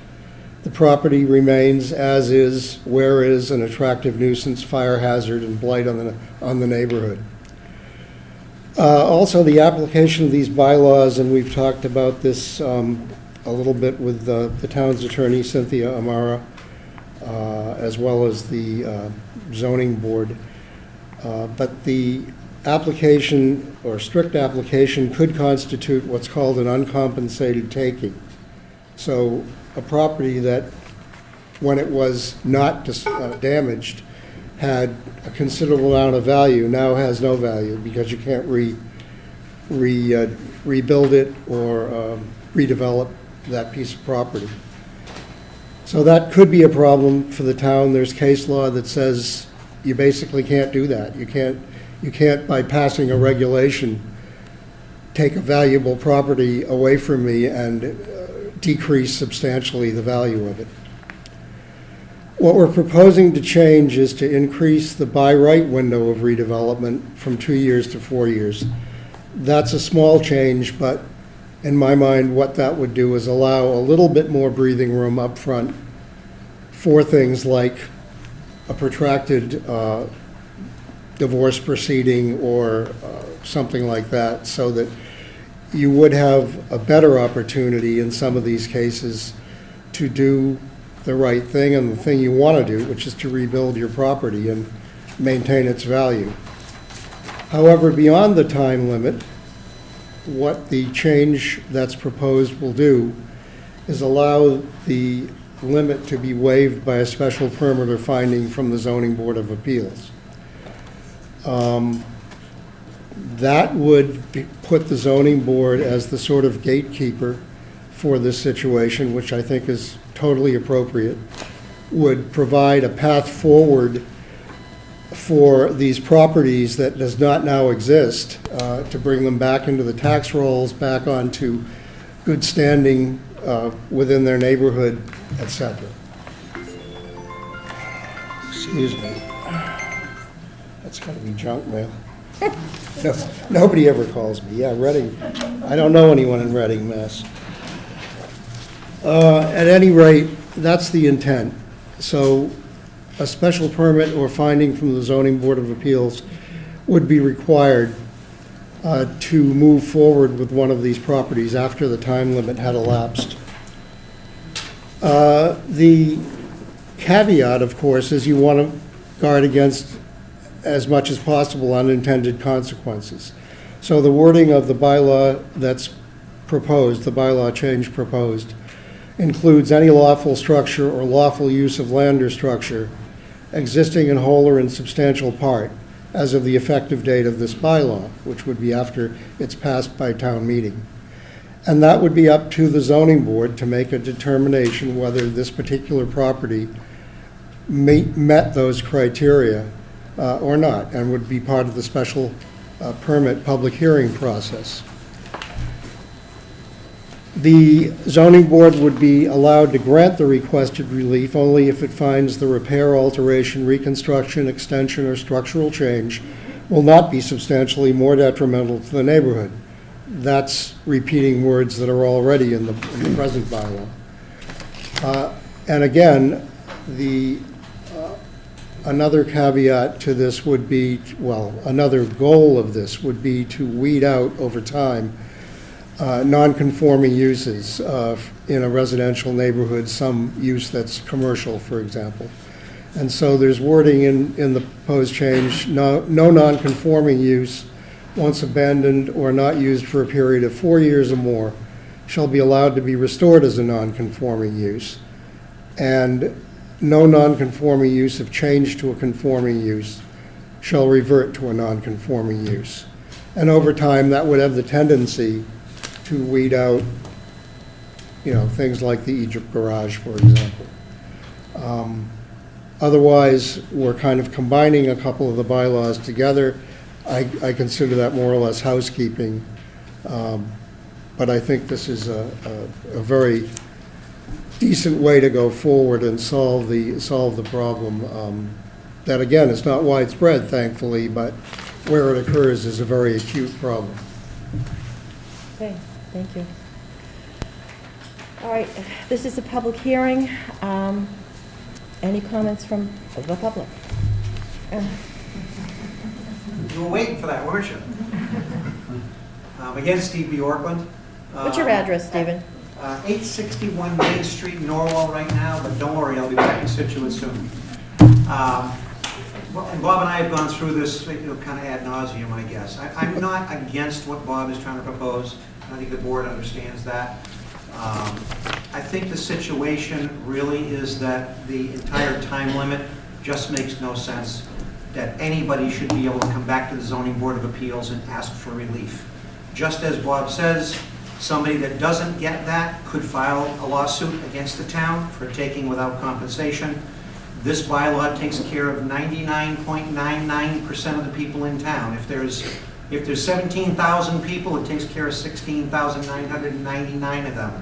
[SPEAKER 10] The property remains as is, where is, an attractive nuisance, fire hazard, and blight on the neighborhood. Also, the application of these bylaws, and we've talked about this a little bit with the town's attorney, Cynthia Amara, as well as the zoning board. But the application, or strict application, could constitute what's called an uncompensated taking. So a property that, when it was not damaged, had a considerable amount of value, now has no value because you can't rebuild it or redevelop that piece of property. So that could be a problem for the town. There's case law that says you basically can't do that. You can't, by passing a regulation, take a valuable property away from me and decrease substantially the value of it. What we're proposing to change is to increase the by right window of redevelopment from 2 years to 4 years. That's a small change, but in my mind, what that would do is allow a little bit more breathing room up front for things like a protracted divorce proceeding or something like that, so that you would have a better opportunity in some of these cases to do the right thing and the thing you want to do, which is to rebuild your property and maintain its value. However, beyond the time limit, what the change that's proposed will do is allow the limit to be waived by a special permit or finding from the Zoning Board of Appeals. That would put the zoning board as the sort of gatekeeper for this situation, which I think is totally appropriate, would provide a path forward for these properties that does not now exist, to bring them back into the tax rolls, back onto good standing within their neighborhood, etc. Excuse me. That's got to be junk mail. No, nobody ever calls me. Yeah, Reading. I don't know anyone in Reading, Mass. At any rate, that's the intent. So a special permit or finding from the Zoning Board of Appeals would be required to move forward with one of these properties after the time limit had elapsed. The caveat, of course, is you want to guard against, as much as possible, unintended consequences. So the wording of the bylaw that's proposed, the bylaw change proposed, includes any lawful structure or lawful use of land or structure existing in whole or in substantial part as of the effective date of this bylaw, which would be after it's passed by town meeting. And that would be up to the zoning board to make a determination whether this particular property met those criteria or not, and would be part of the special permit public hearing process. The zoning board would be allowed to grant the requested relief only if it finds the repair, alteration, reconstruction, extension, or structural change will not be substantially more detrimental to the neighborhood. That's repeating words that are already in the present bylaw. And again, another caveat to this would be, well, another goal of this would be to weed out over time non-conforming uses in a residential neighborhood, some use that's commercial, for example. And so there's wording in the proposed change: no non-conforming use, once abandoned or not used for a period of 4 years or more, shall be allowed to be restored as a non-conforming use. And no non-conforming use if changed to a conforming use shall revert to a non-conforming use. And over time, that would have the tendency to weed out, things like the Egypt garage, for example. Otherwise, we're kind of combining a couple of the bylaws together. I consider that more or less housekeeping. But I think this is a very decent way to go forward and solve the problem. That, again, is not widespread, thankfully, but where it occurs is a very acute problem.
[SPEAKER 2] Okay, thank you. All right, this is a public hearing. Any comments from the public?
[SPEAKER 4] You were waiting for that, weren't you? Again, Steve Bjorklund.
[SPEAKER 2] What's your address, Stephen?
[SPEAKER 4] 861 Main Street, Norwell right now, but don't worry, I'll be back in Scituate soon. And Bob and I have gone through this, kind of ad nauseum, I guess. I'm not against what Bob is trying to propose. I think the board understands that. I think the situation really is that the entire time limit just makes no sense, that anybody should be able to come back to the Zoning Board of Appeals and ask for relief. Just as Bob says, somebody that doesn't get that could file a lawsuit against the town for taking without compensation. This bylaw takes care of 99.99% of the people in town. If there's 17,000 people, it takes care of 16,999 of them.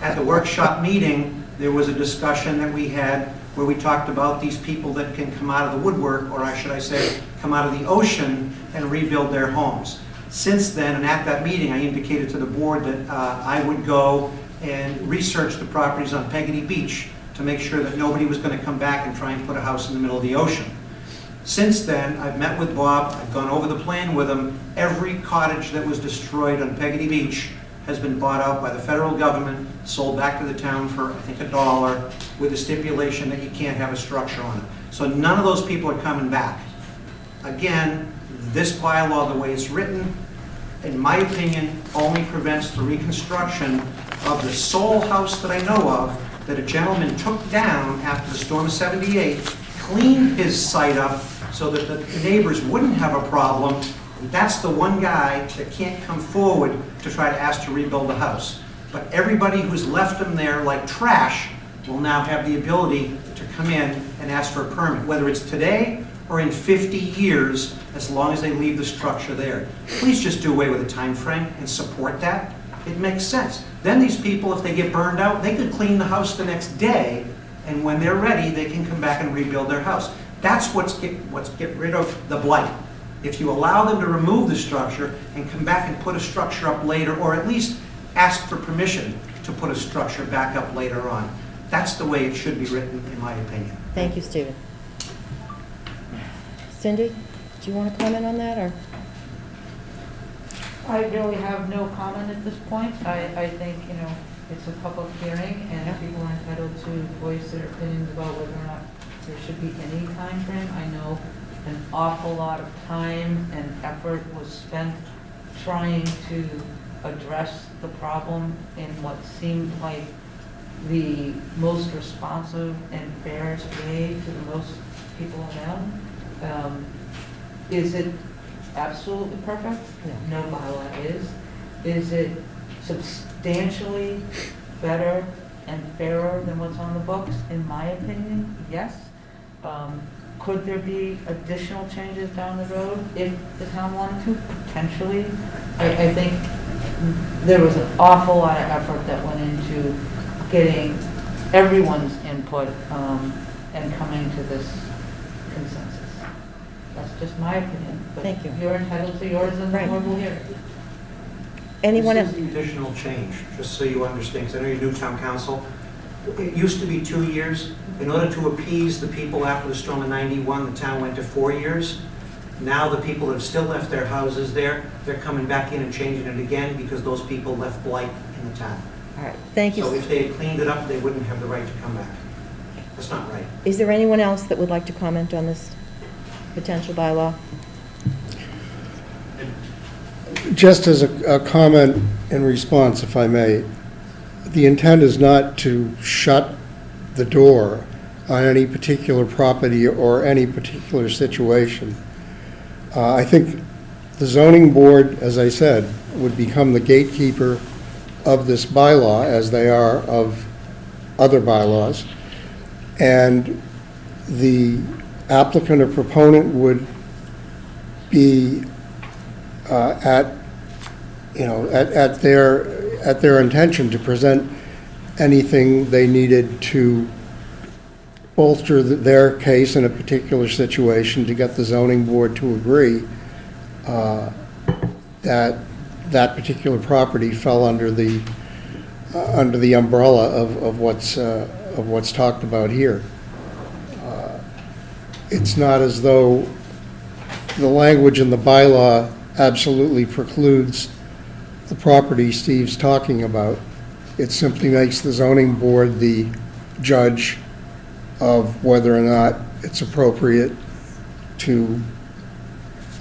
[SPEAKER 4] At the workshop meeting, there was a discussion that we had where we talked about these people that can come out of the woodwork, or should I say, come out of the ocean and rebuild their homes. Since then, and at that meeting, I indicated to the board that I would go and research the properties on Peggotty Beach to make sure that nobody was going to come back and try and put a house in the middle of the ocean. Since then, I've met with Bob, I've gone over the plan with him. Every cottage that was destroyed on Peggotty Beach has been bought out by the federal government, sold back to the town for, I think, $1, with the stipulation that you can't have a structure on it. So none of those people are coming back. Again, this bylaw, the way it's written, in my opinion, only prevents the reconstruction of the sole house that I know of that a gentleman took down after the storm of '78, cleaned his site up so that the neighbors wouldn't have a problem. That's the one guy that can't come forward to try to ask to rebuild the house. But everybody who's left him there like trash will now have the ability to come in and ask for a permit, whether it's today or in 50 years, as long as they leave the structure there. Please just do away with a time frame and support that. It makes sense. Then these people, if they get burned out, they could clean the house the next day, and when they're ready, they can come back and rebuild their house. That's what's get rid of the blight. If you allow them to remove the structure and come back and put a structure up later, or at least ask for permission to put a structure back up later on, that's the way it should be written, in my opinion.
[SPEAKER 2] Thank you, Stephen. Cindy, do you want to comment on that, or?
[SPEAKER 11] I really have no comment at this point. I think, it's a public hearing, and people are entitled to voice their opinions about whether or not there should be any time frame. I know an awful lot of time and effort was spent trying to address the problem in what seemed like the most responsive and fairest way to the most people around. Is it absolutely perfect? No bylaw is. Is it substantially better and fairer than what's on the books? In my opinion, yes. Could there be additional changes down the road if the town wanted to? Potentially. I think there was an awful lot of effort that went into getting everyone's input and coming to this consensus. That's just my opinion. But
[SPEAKER 2] Thank you.
[SPEAKER 11] You're entitled to yours, and the board will hear it.
[SPEAKER 2] Anyone
[SPEAKER 4] This
[SPEAKER 2] else?
[SPEAKER 4] is the additional change, just so you understand, because I know you're new town council. It used to be 2 years. In order to appease the people after the storm of '91, the town went to 4 years. Now the people that have still left their houses there, they're coming back in and changing it again because those people left blight in the town.
[SPEAKER 2] All right, thank
[SPEAKER 4] So
[SPEAKER 2] you.
[SPEAKER 4] if they had cleaned it up, they wouldn't have the right to come back. That's not right.
[SPEAKER 2] Is there anyone else that would like to comment on this potential bylaw?
[SPEAKER 10] Just as a comment in response, if I may, the intent is not to shut the door on any particular property or any particular situation. I think the zoning board, as I said, would become the gatekeeper of this bylaw, as they are of other bylaws. And the applicant or proponent would be at their intention to present anything they needed to bolster their case in a particular situation to get the zoning board to agree that that particular property fell under the umbrella of what's talked about here. It's not as though the language in the bylaw absolutely precludes the property Steve's talking about. It simply makes the zoning board the judge of whether or not it's appropriate to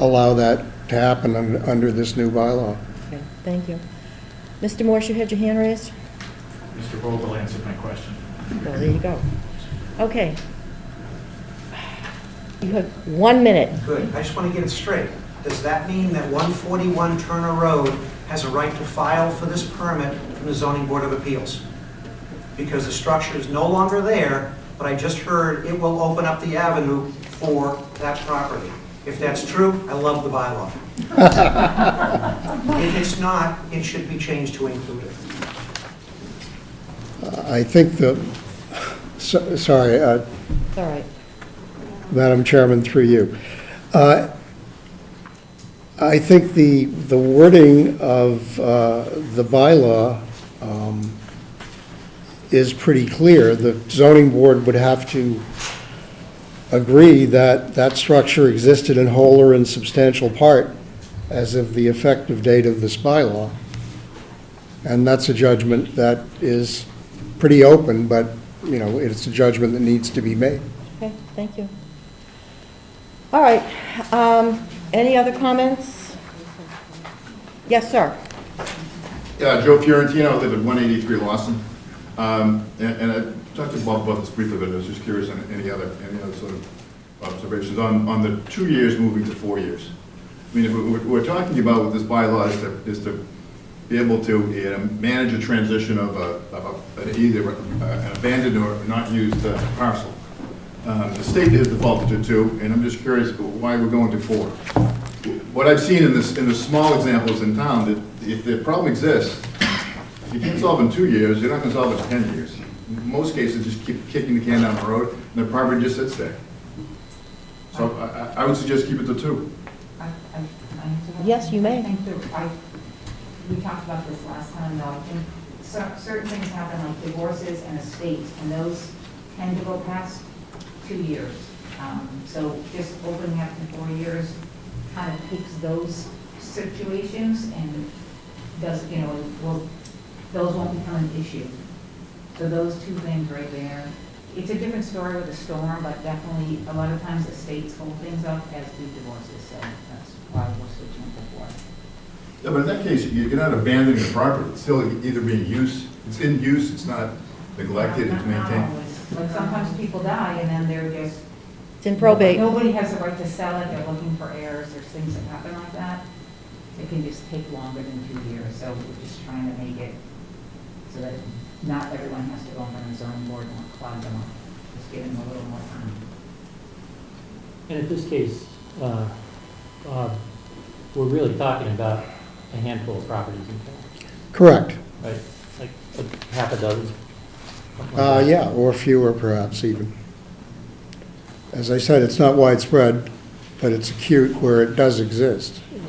[SPEAKER 10] allow that to happen under this new bylaw.
[SPEAKER 2] Okay, thank you. Mr. Morse, you had your hand raised?
[SPEAKER 9] Mr. Vogel answered my question.
[SPEAKER 2] Well, there you go. Okay. You have 1 minute.
[SPEAKER 4] Good. I just want to get it straight. Does that mean that 141 Turner Road has a right to file for this permit from the Zoning Board of Appeals? Because the structure is no longer there, but I just heard it will open up the avenue for that property. If that's true, I love the bylaw. If it's not, it should be changed to include it.
[SPEAKER 10] I think sorry,
[SPEAKER 2] All right.
[SPEAKER 10] Madam Chairman, through you. I think the wording of the bylaw is pretty clear. The zoning board would have to agree that that structure existed in whole or in substantial part as of the effective date of this bylaw. And that's a judgment that is pretty open, but, you know, it's a judgment that needs to be made.
[SPEAKER 2] Okay, thank you. All right. Any other comments? Yes, sir.
[SPEAKER 12] Yeah, Joe Fiorentino, I live at 183 Lawson. And I talked to Bob about this briefly, but I was just curious on any other sort of observations on the 2 years moving to 4 years. I mean, what we're talking about with this bylaw is to be able to manage a transition of either an abandoned or not used parcel. The state has defaulted to 2, and I'm just curious why we're going to 4. What I've seen in the small examples in town, that if the problem exists, if you can't solve it in 2 years, you're not going to solve it in 10 years. In most cases, just keep kicking the can down the road, and the property just sits there. So I would suggest keep it to 2.
[SPEAKER 2] Yes, you may.
[SPEAKER 13] I think we talked about this last time, though. I think certain things happen, like divorces and estates, and those tend to go past 2 years. So just opening up to 4 years kind of takes those situations and does, those won't become an issue. So those 2 things right there. It's a different story with a storm, but definitely a lot of times estates hold things up as do divorces, so that's why we're switching to 4.
[SPEAKER 12] Yeah, but in that case, you're not abandoning the property. It's still either being used, it's in use, it's not neglected, it's maintained.
[SPEAKER 13] Like sometimes people die and then they're just.
[SPEAKER 2] It's in probate.
[SPEAKER 13] Nobody has the right to sell it, they're looking for heirs, there's things that happen like that. It can just take longer than 2 years, so we're just trying to make it so that not everyone has to go on the zoning board and clog them up. Just give them a little more time.
[SPEAKER 6] And in this case, we're really talking about a handful of properties in town,
[SPEAKER 10] Correct.
[SPEAKER 6] right? Like half a dozen? something like that.
[SPEAKER 10] Yeah, or fewer perhaps even. As I said, it's not widespread, but it's acute where it does exist. Yeah,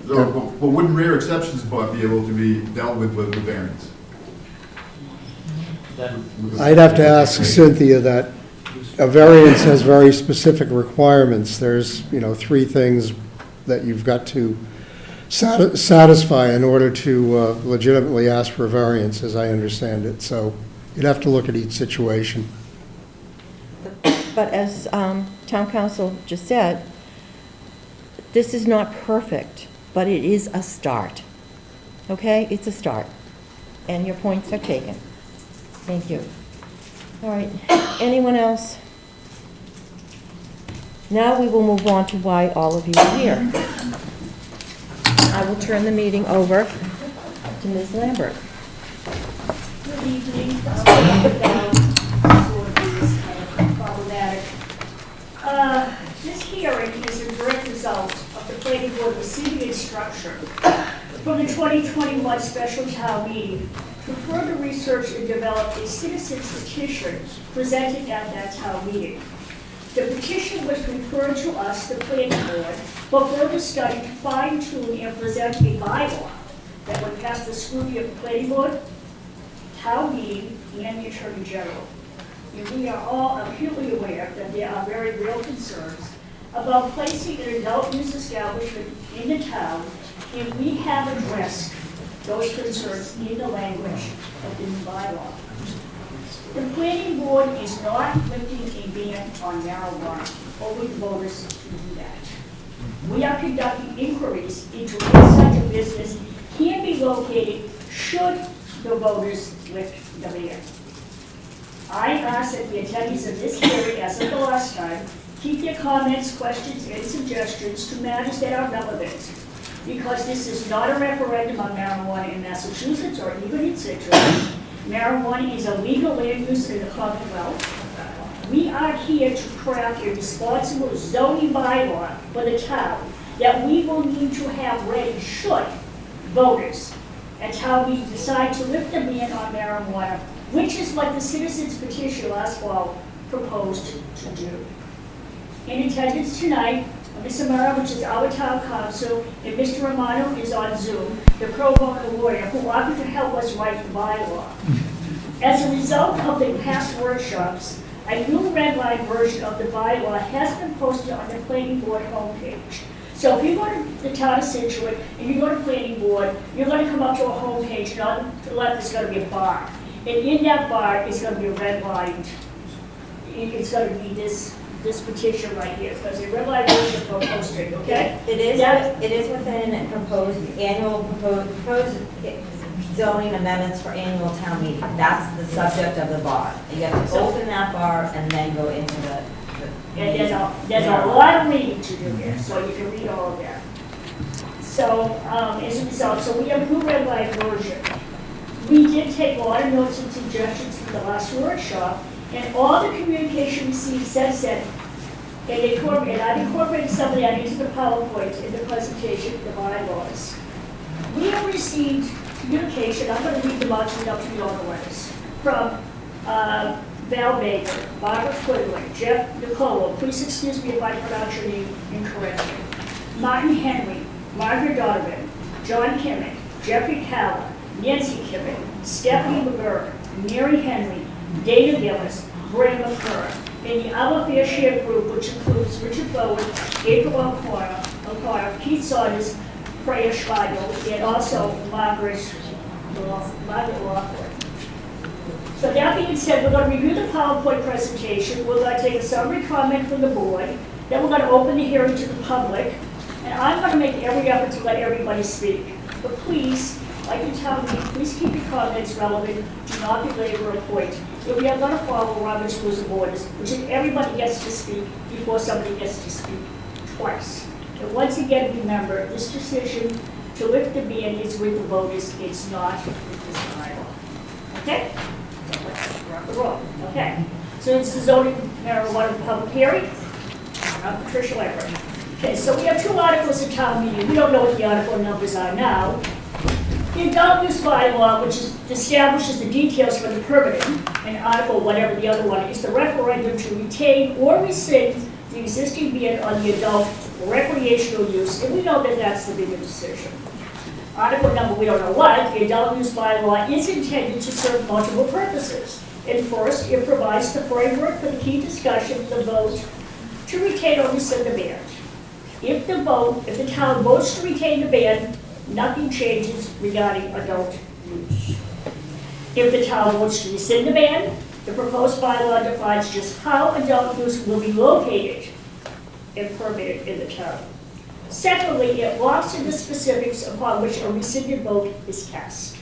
[SPEAKER 12] But wouldn't rare exceptions be able to be dealt with the variance?
[SPEAKER 10] I'd have to ask Cynthia that. A variance has very specific requirements. There's, 3 things that you've got to satisfy in order to legitimately ask for a variance, as I understand it. So you'd have to look at each situation.
[SPEAKER 2] But as town council just said, this is not perfect, but it is a start. Okay? It's a start. And your points are taken. Thank you. All right, anyone else? Now we will move on to why all of you are here. I will turn the meeting over to Ms. Lambert.
[SPEAKER 8] Good evening. Problematic. This hearing is a direct result of the planning board receiving instruction from the 2021 special town meeting to further research and develop a citizen's petition presented at that town meeting. The petition was referred to us, the planning board, for further study to fine-tune and present a bylaw that would pass the scrutiny of the planning board, town meeting, and the attorney general. And we are all acutely aware that there are very real concerns about placing an adult use establishment in the town, and we have addressed those concerns in the language of the new bylaw. The planning board is not lifting a ban on marijuana, only the voters to do that. We are conducting inquiries into where such a business can be located should the voters lift the ban. I ask that the attendees of this hearing, as of the last time, keep their comments, questions, and suggestions to matters that are relevant, because this is not a referendum on marijuana in Massachusetts or even in Scituate. Marijuana is a legal land use in the Commonwealth. We are here to craft a responsible zoning bylaw for the town that we will need to have ready should voters at town meeting decide to lift the ban on marijuana, which is what the citizens petition last fall proposed to do. In attendance tonight, Ms. Amara, which is our town council, and Mr. Romano is on Zoom, the pro bono lawyer who offered to help us write the bylaw. As a result of the past workshops, a new red line version of the bylaw has been posted on the planning board homepage. So if you go to the town of Scituate and you go to planning board, you're going to come up to a homepage, and on the left is going to be a bar. And in that bar is going to be a red line. It's going to be this petition right here. It's going to say red line version for posting, okay?
[SPEAKER 14] It is within proposed zoning amendments for annual town meeting. That's the subject of the bar. You have to open that bar and then go into the
[SPEAKER 8] And there's a lot of reading to do here, so you can read all of that. So, as a result, so we have a new red line version. We did take a lot of notes and suggestions from the last workshop, and all the communication received since then, and I've incorporated some of that into the PowerPoint in the presentation of the bylaws. We have received communication, I'm going to read them out to you all the ways, from Val Baker, Margaret Quigley, Jeff Nicolo, please excuse me if I pronounce your name incorrectly, Martin Henry, Margaret Donovan, John Kimmick, Jeffrey Calla, Nancy Kimmick, Stephanie McGurk, Mary Henry, Dana Gillis, Graham McCurr, and the other fair share group, which includes Richard Bowen, April O'Connor, Keith Saunders, Freya Schweigel, and also Margaret Laughlin. So that being said, we're going to review the PowerPoint presentation. We're going to take a summary comment from the board. Then we're going to open the hearing to the public. And I'm going to make every effort to let everybody speak. But please, like you tell me, please keep your comments relevant. Do not belabor a point. If we are going to follow Robert's Rules of Orders, which is everybody gets to speak before somebody gets to speak twice. And once again, remember, this decision to lift the ban is with the voters. It's not with this bylaw. Okay? Rock the roll. Okay. So it's the zoning marijuana public hearing. I'm Patricia Lambert. Okay, so we have two articles at town meeting. We don't know what the article numbers are now. The adult use bylaw, which establishes the details for the permitting, and article whatever the other one is the referendum to retain or rescind the existing ban on the adult recreational use, and we know that that's the bigger decision. Article number, we don't know what, the adult use bylaw is intended to serve multiple purposes. And first, it provides the framework for the key discussion, the vote, to retain or rescind the ban. If the town votes to retain the ban, nothing changes regarding adult use. If the town votes to rescind the ban, the proposed bylaw defines just how adult use will be located and permitted in the town. Secondly, it locks in the specifics upon which a rescinded vote is cast.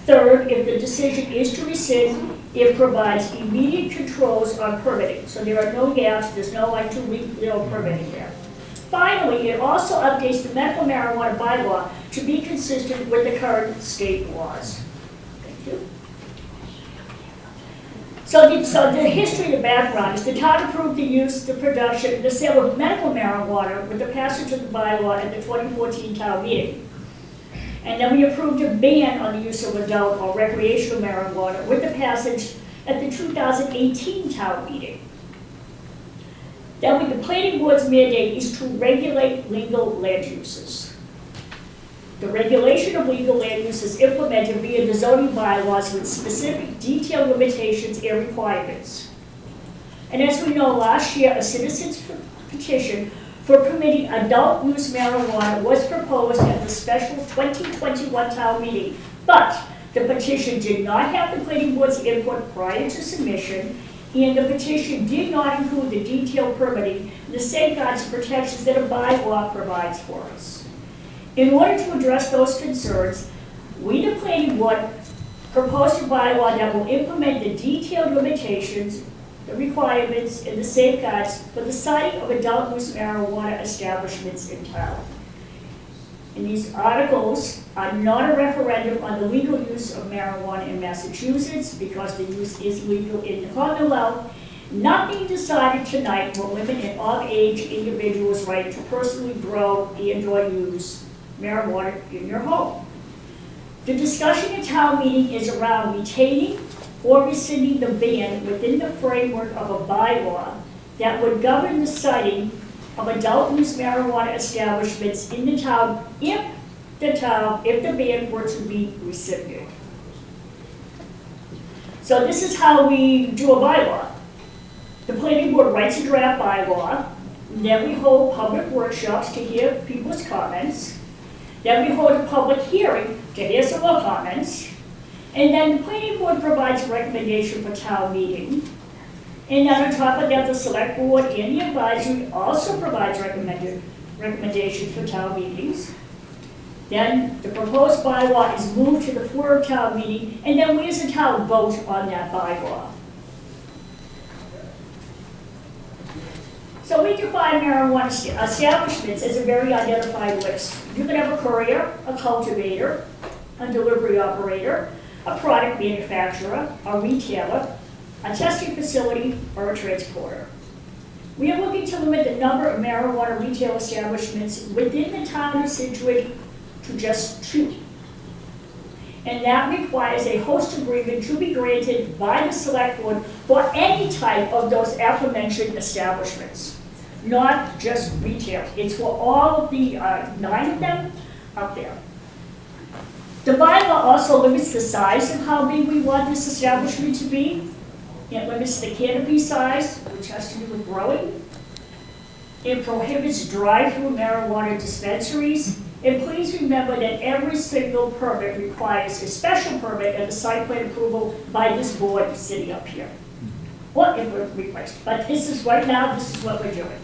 [SPEAKER 8] Third, if the decision is to rescind, It provides immediate controls on permitting, so there are no gaps, there's no like 2 week, permitting there. Finally, it also updates the medical marijuana bylaw to be consistent with the current state laws. Thank you. So the history, the background is the town approved the use, the production, and the sale of medical marijuana with the passage of the bylaw at the 2014 town meeting. And then we approved a ban on the use of adult or recreational marijuana with the passage at the 2018 town meeting. Then with the planning board's mandate is to regulate legal land uses. The regulation of legal land use is implemented via the zoning bylaws with specific detailed limitations and requirements. And as we know, last year, a citizen's petition for permitting adult use marijuana was proposed at the special 2021 town meeting, but the petition did not have the planning board's input prior to submission, and the petition did not include the detailed permitting and the safeguards and protections that a bylaw provides for us. In order to address those concerns, we, the planning board, proposed a bylaw that will implement the detailed limitations, the requirements, and the safeguards for the siting of adult use marijuana establishments in town. And these articles are not a referendum on the legal use of marijuana in Massachusetts because the use is legal in the Commonwealth. Nothing decided tonight will limit an of-age individual's right to personally grow and/or use marijuana in your home. The discussion at town meeting is around retaining or rescinding the ban within the framework of a bylaw that would govern the siting of adult use marijuana establishments in the town if the ban were to be rescinded. So this is how we do a bylaw. The planning board writes a draft bylaw, then we hold public workshops to hear people's comments, then we hold a public hearing to hear some more comments, and then the planning board provides a recommendation for town meeting. And then on top of that, the select board and the advisory also provides recommendations for town meetings. Then the proposed bylaw is moved to the floor of town meeting, and then we as a town vote on that bylaw. So we define marijuana establishments as a very identified list. You can have a courier, a cultivator, a delivery operator, a product manufacturer, a retailer, a testing facility, or a transporter. We are looking to limit the number of marijuana retail establishments within the town of Scituate to just 2. And that requires a host agreement to be granted by the select board for any type of those aforementioned establishments, not just retail. It's for all of the 9 of them up there. The bylaw also limits the size of how big we want this establishment to be. It limits the canopy size, which has to do with growing. It prohibits drive-through marijuana dispensaries. And please remember that every single permit requires a special permit and a site plan approval by this board sitting up here. Or if a request, but this is right now, this is what we're doing.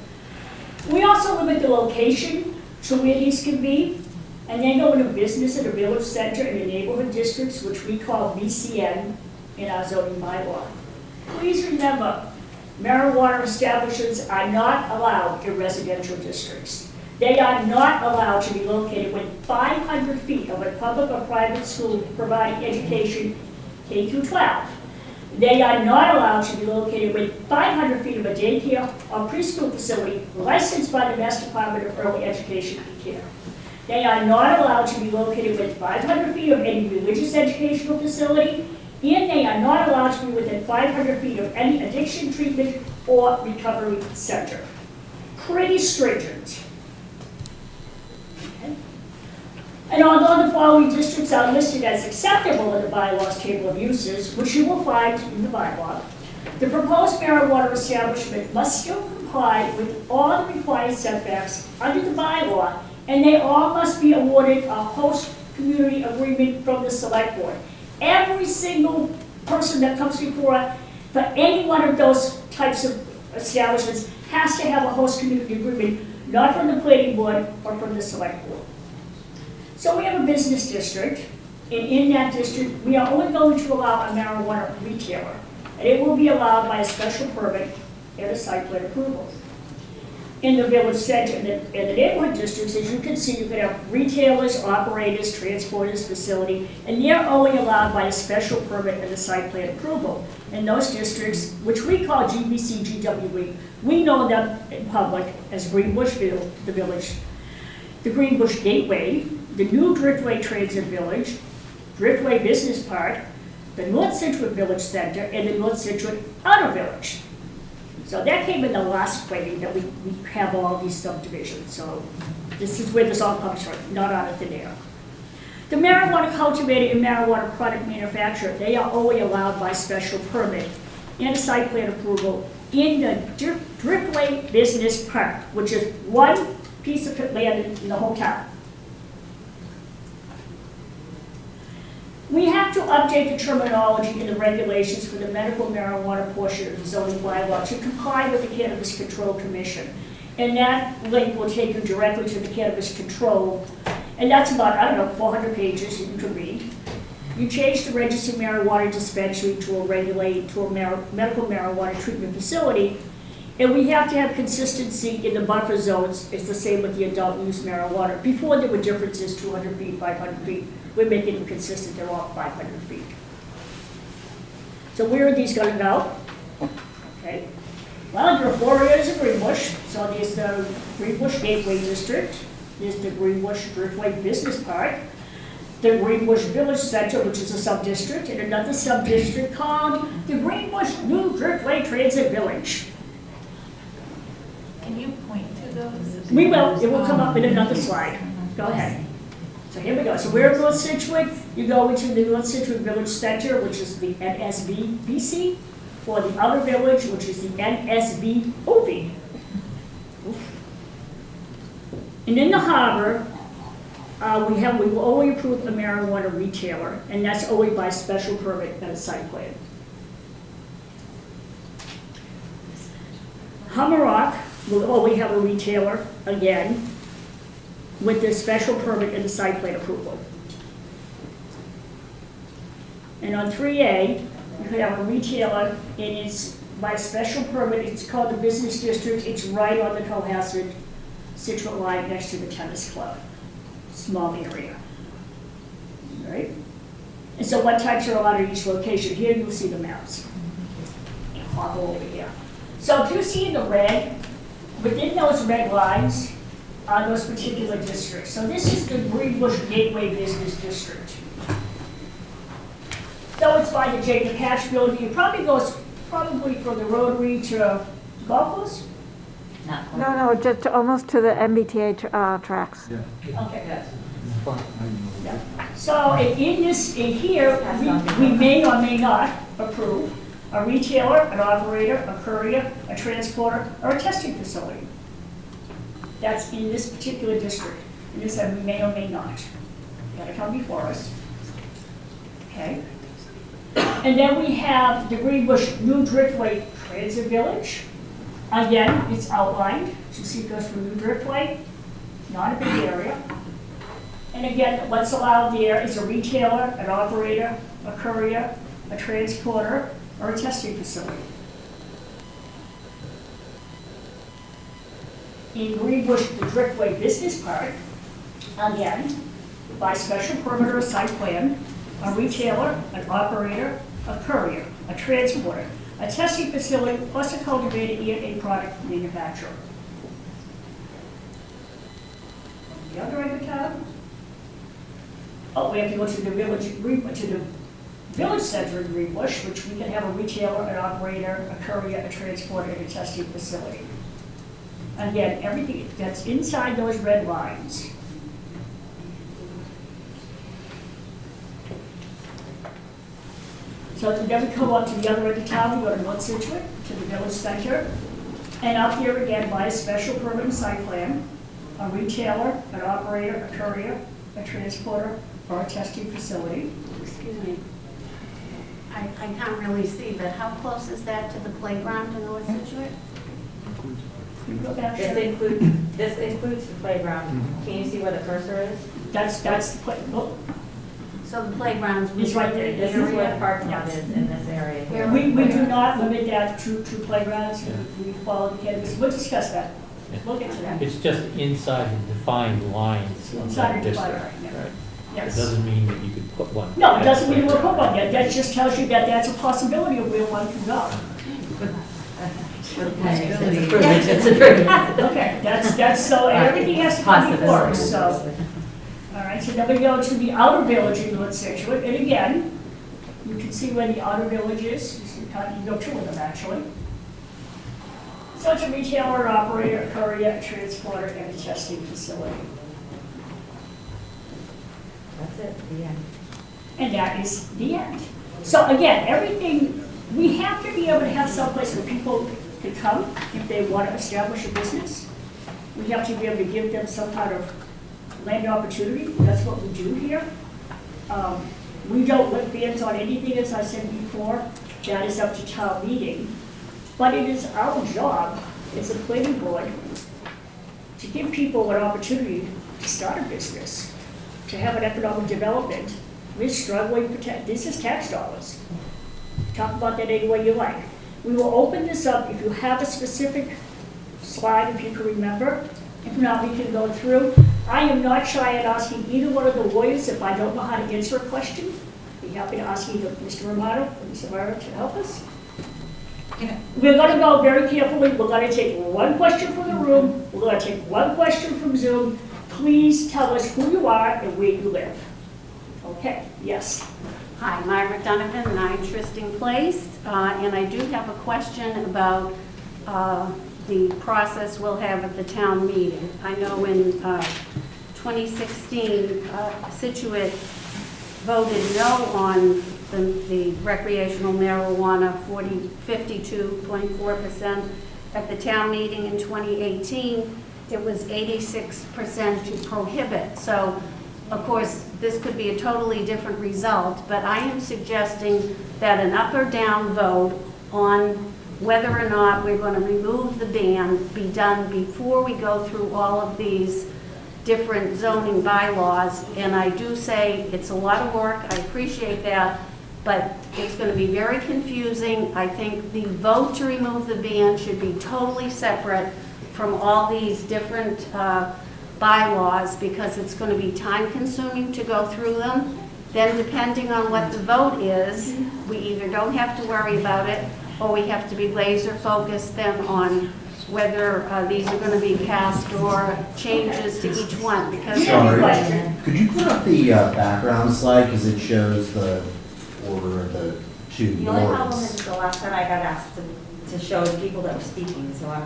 [SPEAKER 8] We also limit the location to where these can be, and then go into business in a village center in the neighborhood districts, which we call BCN in our zoning bylaw. Please remember, marijuana establishments are not allowed in residential districts. They are not allowed to be located within 500 feet of a public or private school providing education K through 12. They are not allowed to be located within 500 feet of a daycare or preschool facility licensed by the Mass Department of Early Education and Care. They are not allowed to be located within 500 feet of any religious educational facility, and they are not allowed to be within 500 feet of any addiction treatment or recovery center. Pretty stringent. Okay. And although the following districts are listed as acceptable in the bylaws table of uses, which you will find in the bylaw, the proposed marijuana establishment must still comply with all the required setbacks under the bylaw, and they all must be awarded a host community agreement from the select board. Every single person that comes before for any one of those types of establishments has to have a host community agreement, not from the planning board or from the select board. So we have a business district, And in that district, we are only going to allow a marijuana retailer. And it will be allowed by a special permit and a site plan approval. In the village center, in the neighborhood districts, as you can see, you can have retailers, operators, transporters, facility, and they're only allowed by a special permit and a site plan approval. In those districts, which we call GBC, GWE, we know them in public as Greenbush the Village, the Greenbush Gateway, the new Driftway Transit Village, Driftway Business Park, the North Scituate Village Center, and the North Scituate Outer Village. So that came in the last way that we have all these subdivisions. So this is where this all comes from, not out of thin air. The marijuana cultivator and marijuana product manufacturer, they are only allowed by special permit and a site plan approval in the Driftway Business Park, which is one piece of land in the whole town. We have to update the terminology in the regulations for the medical marijuana portion of the zoning bylaw to comply with the Cannabis Control Commission. And that link will take you directly to the Cannabis Control, and that's about, 400 pages you can read. You change the registered marijuana dispensary to a medical marijuana treatment facility, and we have to have consistency in the buffer zones. It's the same with the adult use marijuana. Before there were differences, 200 feet, 500 feet. We're making them consistent, they're all 500 feet. So where are these gonna go? Okay. Well, there are 4 areas of Greenbush. So there's the Greenbush Gateway District, there's the Greenbush Driftway Business Park, the Greenbush Village Center, which is a sub-district, and another sub-district called the Greenbush New Driftway Transit Village.
[SPEAKER 3] Can you point to those?
[SPEAKER 8] We will, it will come up in another slide. Go ahead. So here we go. So we're in North Scituate. You go into the North Scituate Village Center, which is the NSVBC, or the Outer Village, which is the NSVOV. And in the harbor, we will only approve a marijuana retailer, and that's only by special permit and a site plan. Hummerock will only have a retailer, again, with the special permit and the site plan approval. And on 3A, you could have a retailer, and it's by special permit, it's called the business district, it's right on the Cohasset Scituate line next to the tennis club. Small area. All right? And so what types are allowed at each location? Here you'll see the maps. And I'll go over here. So if you see in the red, within those red lines are those particular districts. So this is the Greenbush Gateway Business District. So it's by the Jacob Hatch building. It probably goes from the Rotary to golf course?
[SPEAKER 3] No, just almost to the MBTA tracks.
[SPEAKER 8] Okay. Yeah. So in here, we may or may not approve a retailer, an operator, a courier, a transporter, or a testing facility. That's in this particular district. And this said we may or may not. Gotta come before us. Okay. And then we have the Greenbush New Driftway Transit Village. Again, it's outlined. You see it goes from New Driftway, not a big area. And again, what's allowed there is a retailer, an operator, a courier, a transporter, or a testing facility. In Greenbush, the Driftway Business Park, again, by special permit or a site plan, a retailer, an operator, a courier, a transporter, a testing facility, plus a cultivator and a product manufacturer. The other end of town, we have to go to the village center in Greenbush, which we can have a retailer, an operator, a courier, a transporter, and a testing facility. Again, everything that's inside those red lines. So then we come up to the other end of town, we go to North Scituate, to the village center. And up here again, by a special permit and site plan, a retailer, an operator, a courier, a transporter, or a testing facility.
[SPEAKER 3] Excuse me. I can't really see, but how close is that to the playground in North Scituate?
[SPEAKER 14] This includes the playground. Can you see where the cursor is?
[SPEAKER 8] That's the play. Oh.
[SPEAKER 3] So the playgrounds.
[SPEAKER 8] It's right there.
[SPEAKER 14] This is where the parking lot is in this area here.
[SPEAKER 8] We do not limit that to playgrounds, we follow the cannabis, we'll discuss that. We'll get to that.
[SPEAKER 6] It's just inside the defined lines of
[SPEAKER 8] Inside
[SPEAKER 6] that
[SPEAKER 8] the defined
[SPEAKER 6] district.
[SPEAKER 8] line, yeah.
[SPEAKER 6] Right.
[SPEAKER 8] Yes.
[SPEAKER 6] It doesn't mean that you could put one.
[SPEAKER 8] No, it doesn't mean we'll put one yet, that just tells you that that's a possibility of where one can go.
[SPEAKER 14] It's a privilege.
[SPEAKER 8] Okay, that's, so everything has to come before us, so. All right, so then we go to the outer village in North Scituate, and again, you can see where the outer village is, you can go two of them actually. So it's a retailer, operator, courier, transporter, and a testing facility.
[SPEAKER 14] That's it, the end.
[SPEAKER 8] And that is the end. So again, everything, we have to be able to have someplace where people can come if they want to establish a business. We have to be able to give them some kind of land opportunity. That's what we do here. We don't lift bans on anything, as I said before. That is up to town meeting. But it is our job as a planning board to give people an opportunity to start a business, to have an economic development. We're struggling for this is tax dollars. Talk about that any way you like. We will open this up if you have a specific slide, if you can remember. If not, we can go through. I am not shy at asking either one of the lawyers if I don't know how to answer a question. Be happy to ask either Mr. Romano or Ms. Amaro to help us. We're going to go very carefully. We're going to take one question from the room. We're going to take one question from Zoom. Please tell us who you are and where you live. Okay, yes.
[SPEAKER 3] Hi, Margaret Donovan, 9 Tristing Place, and I do have a question about the process we'll have at the town meeting. I know in 2016, Scituate voted no on the recreational marijuana, 52.4%. At the town meeting in 2018, it was 86% to prohibit. So, of course, this could be a totally different result, but I am suggesting that an up or down vote on whether or not we're going to remove the ban be done before we go through all of these different zoning bylaws. And I do say it's a lot of work, I appreciate that, but it's going to be very confusing. I think the vote to remove the ban should be totally separate from all these different bylaws, because it's going to be time consuming to go through them. Then depending on what the vote is, we either don't have to worry about it, or we have to be laser focused then on whether these are going to be passed or changes to each one. Because
[SPEAKER 15] Sorry, could you put up the background slide, because it shows the order of the two
[SPEAKER 14] The only problem
[SPEAKER 15] boards.
[SPEAKER 14] is the last time I got asked to show the people that were speaking, so I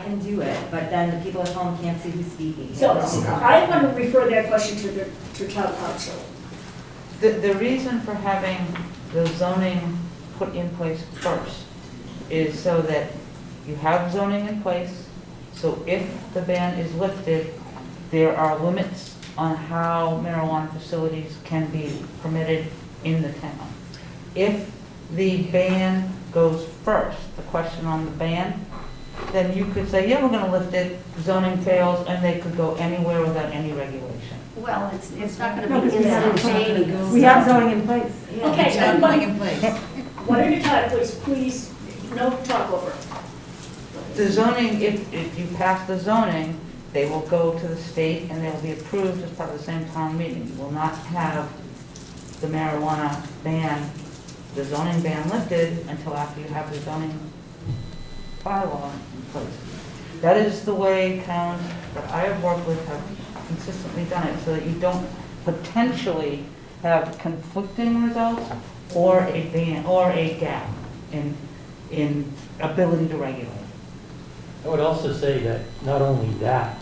[SPEAKER 14] can do it, but then the people at home can't see who's speaking.
[SPEAKER 8] So I'm going to refer that question to town council.
[SPEAKER 11] The reason for having the zoning put in place first is so that you have zoning in place, so if the ban is lifted, there are limits on how marijuana facilities can be permitted in the town. If the ban goes first, the question on the ban, then you could say, yeah, we're going to lift it, zoning fails, and they could go anywhere without any regulation.
[SPEAKER 3] well, it's not going to be instantaneous.
[SPEAKER 14] We have zoning in place.
[SPEAKER 8] Okay, everybody, one at a time, please, no talk over.
[SPEAKER 11] The zoning, if you pass the zoning, they will go to the state and they will be approved as part of the same town meeting. You will not have the marijuana ban, the zoning ban lifted until after you have the zoning bylaw in place. That is the way towns that I have worked with have consistently done it, so that you don't potentially have conflicting results or a ban, or a gap in ability to regulate.
[SPEAKER 6] I would also say that not only that,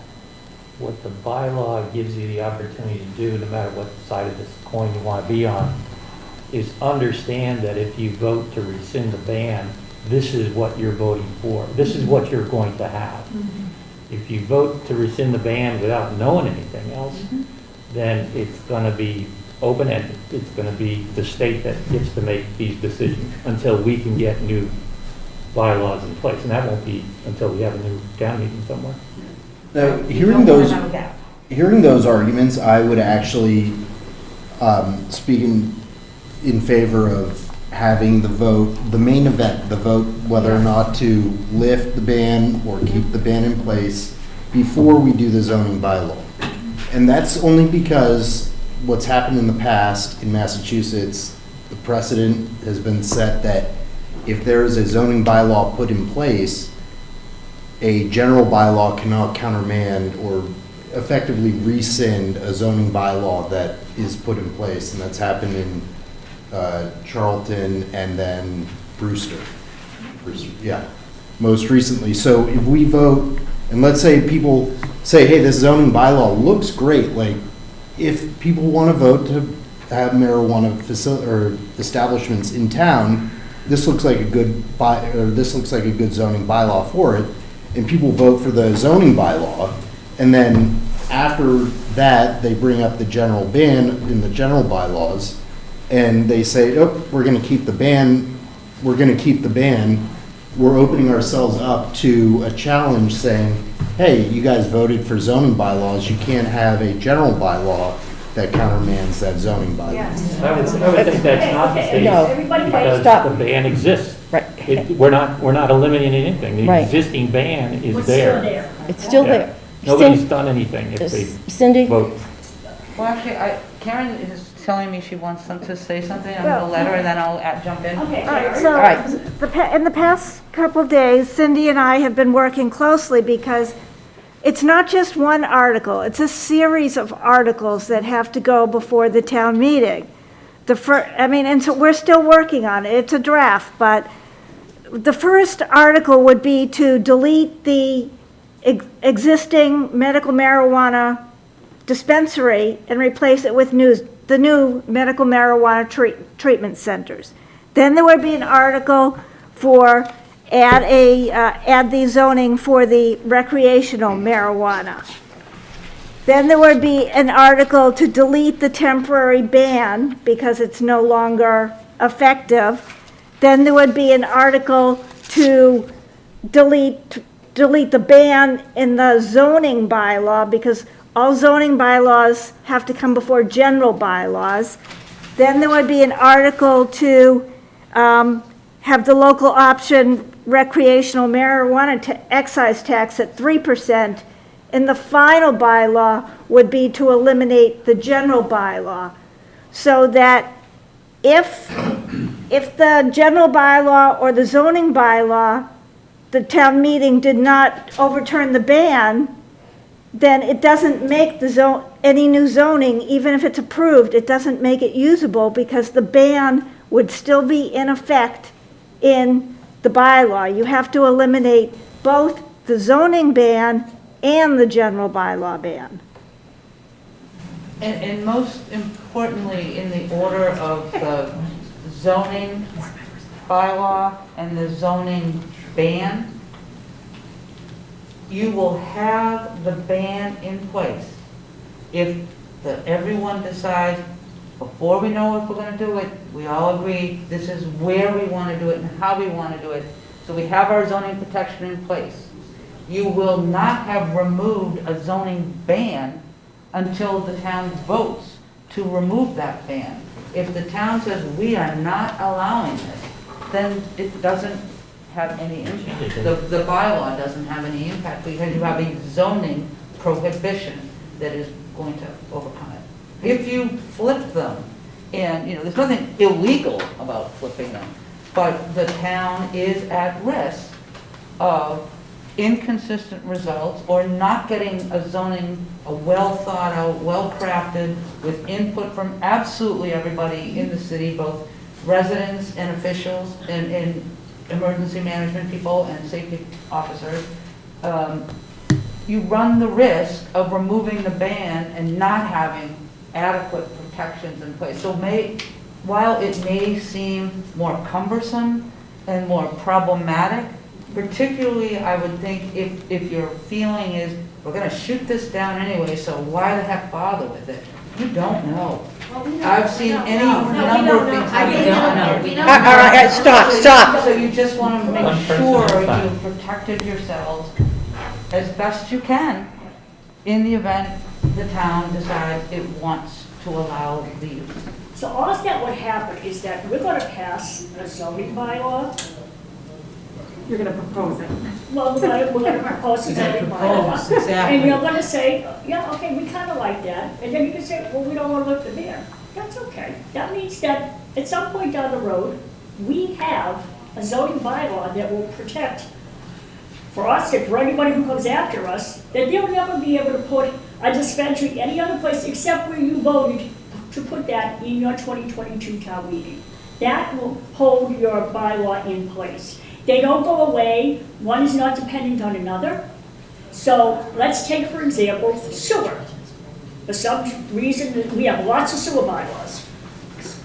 [SPEAKER 6] what the bylaw gives you the opportunity to do, no matter what side of this coin you want to be on, is understand that if you vote to rescind the ban, this is what you're voting for. This is what you're going to have. If you vote to rescind the ban without knowing anything else, then it's going to be open-ended. It's going to be the state that gets to make these decisions until we can get new bylaws in place. And that won't be until we have a new town meeting somewhere.
[SPEAKER 15] Now,
[SPEAKER 14] You don't wanna have a gap.
[SPEAKER 15] hearing those arguments, I would actually speak in favor of having the vote, the main event, the vote whether or not to lift the ban or keep the ban in place before we do the zoning bylaw. And that's only because what's happened in the past in Massachusetts, the precedent has been set that if there is a zoning bylaw put in place, a general bylaw cannot countermand or effectively rescind a zoning bylaw that is put in place. And that's happened in Charlton and then Brewster, yeah, most recently. So if we vote, and let's say people say, hey, this zoning bylaw looks great, like if people want to vote to have marijuana or establishments in town, this looks like a good zoning bylaw for it, and people vote for the zoning bylaw, and then after that they bring up the general ban in the general bylaws, and they say, oh, we're going to keep the ban, we're opening ourselves up to a challenge saying, hey, you guys voted for zoning bylaws, you can't have a general bylaw that countermands that zoning bylaw.
[SPEAKER 6] I would think that's not the case.
[SPEAKER 2] No.
[SPEAKER 6] Because
[SPEAKER 2] Stop.
[SPEAKER 6] the ban exists.
[SPEAKER 2] Right.
[SPEAKER 6] We're not eliminating anything. The
[SPEAKER 2] Right.
[SPEAKER 6] existing ban is
[SPEAKER 8] What's
[SPEAKER 6] there.
[SPEAKER 8] still there?
[SPEAKER 2] It's still
[SPEAKER 6] Yeah.
[SPEAKER 2] there.
[SPEAKER 6] Nobody's done anything if they
[SPEAKER 2] Cindy?
[SPEAKER 6] vote.
[SPEAKER 11] Well, actually, Karen is telling me she wants them to say something. I'm
[SPEAKER 3] Well,
[SPEAKER 11] going to let her, and then I'll jump in.
[SPEAKER 8] Okay,
[SPEAKER 3] All right,
[SPEAKER 8] Karen.
[SPEAKER 3] so,
[SPEAKER 2] All right.
[SPEAKER 3] in the past couple of days, Cindy and I have been working closely because it's not just one article, it's a series of articles that have to go before the town meeting. And so we're still working on it, it's a draft, but the first article would be to delete the existing medical marijuana dispensary and replace it with the new medical marijuana treatment centers. Then there would be an article for add the zoning for the recreational marijuana. Then there would be an article to delete the temporary ban because it's no longer effective. Then there would be an article to delete the ban in the zoning bylaw because all zoning bylaws have to come before general bylaws. Then there would be an article to have the local option recreational marijuana excise tax at 3%. And the final bylaw would be to eliminate the general bylaw. So that if the general bylaw or the zoning bylaw, the town meeting did not overturn the ban, then it doesn't make any new zoning, even if it's approved, it doesn't make it usable because the ban would still be in effect in the bylaw. You have to eliminate both the zoning ban and the general bylaw ban.
[SPEAKER 11] And most importantly, in the order of the zoning bylaw and the zoning ban, you will have the ban in place if everyone decides, before we know if we're going to do it, we all agree this is where we want to do it and how we want to do it. So we have our zoning protection in place. You will not have removed a zoning ban until the town votes to remove that ban. If the town says we are not allowing this, then it doesn't have any impact. The bylaw doesn't have any impact because you have a zoning prohibition that is going to overcome it. If you flip them, and there's nothing illegal about flipping them, but the town is at risk of inconsistent results or not getting a well thought out, well crafted, with input from absolutely everybody in the city, both residents and officials and emergency management people and safety officers. You run the risk of removing the ban and not having adequate protections in place. So while it may seem more cumbersome and more problematic, particularly I would think if your feeling is, we're going to shoot this down anyway, so why the heck bother with it? You don't know. I've seen any number of things that you don't know.
[SPEAKER 2] All right, stop.
[SPEAKER 11] So you just want to make sure you've protected yourselves as best you can in the event the town decides it wants to allow the use.
[SPEAKER 8] So all that would happen is that we're gonna pass a zoning bylaw.
[SPEAKER 13] You're gonna propose it.
[SPEAKER 8] Well, we're gonna propose a zoning bylaw.
[SPEAKER 11] Propose, exactly.
[SPEAKER 8] And you're gonna say, yeah, okay, we kinda like that. And then you can say, well, we don't wanna live there. That's okay. That means that at some point down the road, we have a zoning bylaw that will protect for us and for anybody who comes after us, that they'll never be able to put a dispensary any other place except where you voted to put that in your 2022 town meeting. That will hold your bylaw in place. They don't go away. One is not dependent on another. So let's take, for example, sewer. For some reason, we have lots of sewer bylaws.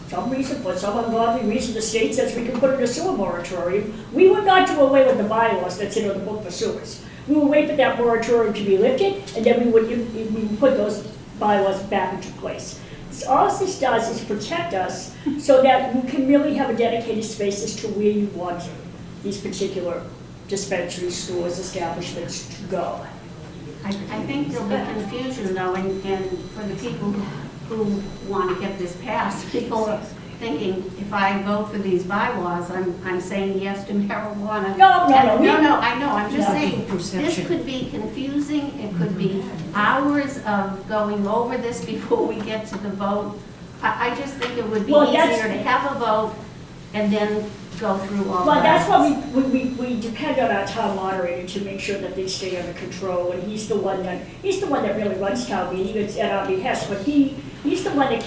[SPEAKER 8] For some ungodly reason, the state says we can put in a sewer moratorium. We would not do away with the bylaws that's in the book for sewers. We would wait for that moratorium to be lifted, and then we would put those bylaws back into place. So all this does is protect us so that you can really have a dedicated space as to where you want these particular dispensaries, stores, establishments to go.
[SPEAKER 16] I think there'll be confusion though, and for the people who want to get this passed, people are thinking, if I vote for these bylaws, I'm saying yes to marijuana.
[SPEAKER 8] No,
[SPEAKER 16] I know, I'm just saying, this could be confusing, it could be hours of going over this before we get to the vote. I just think it would be easier to have a vote and then go through all that.
[SPEAKER 8] Well, that's why we depend on our town moderator to make sure that they stay under control, and he's the one that really runs town meeting. It's at our behest, but he's the one that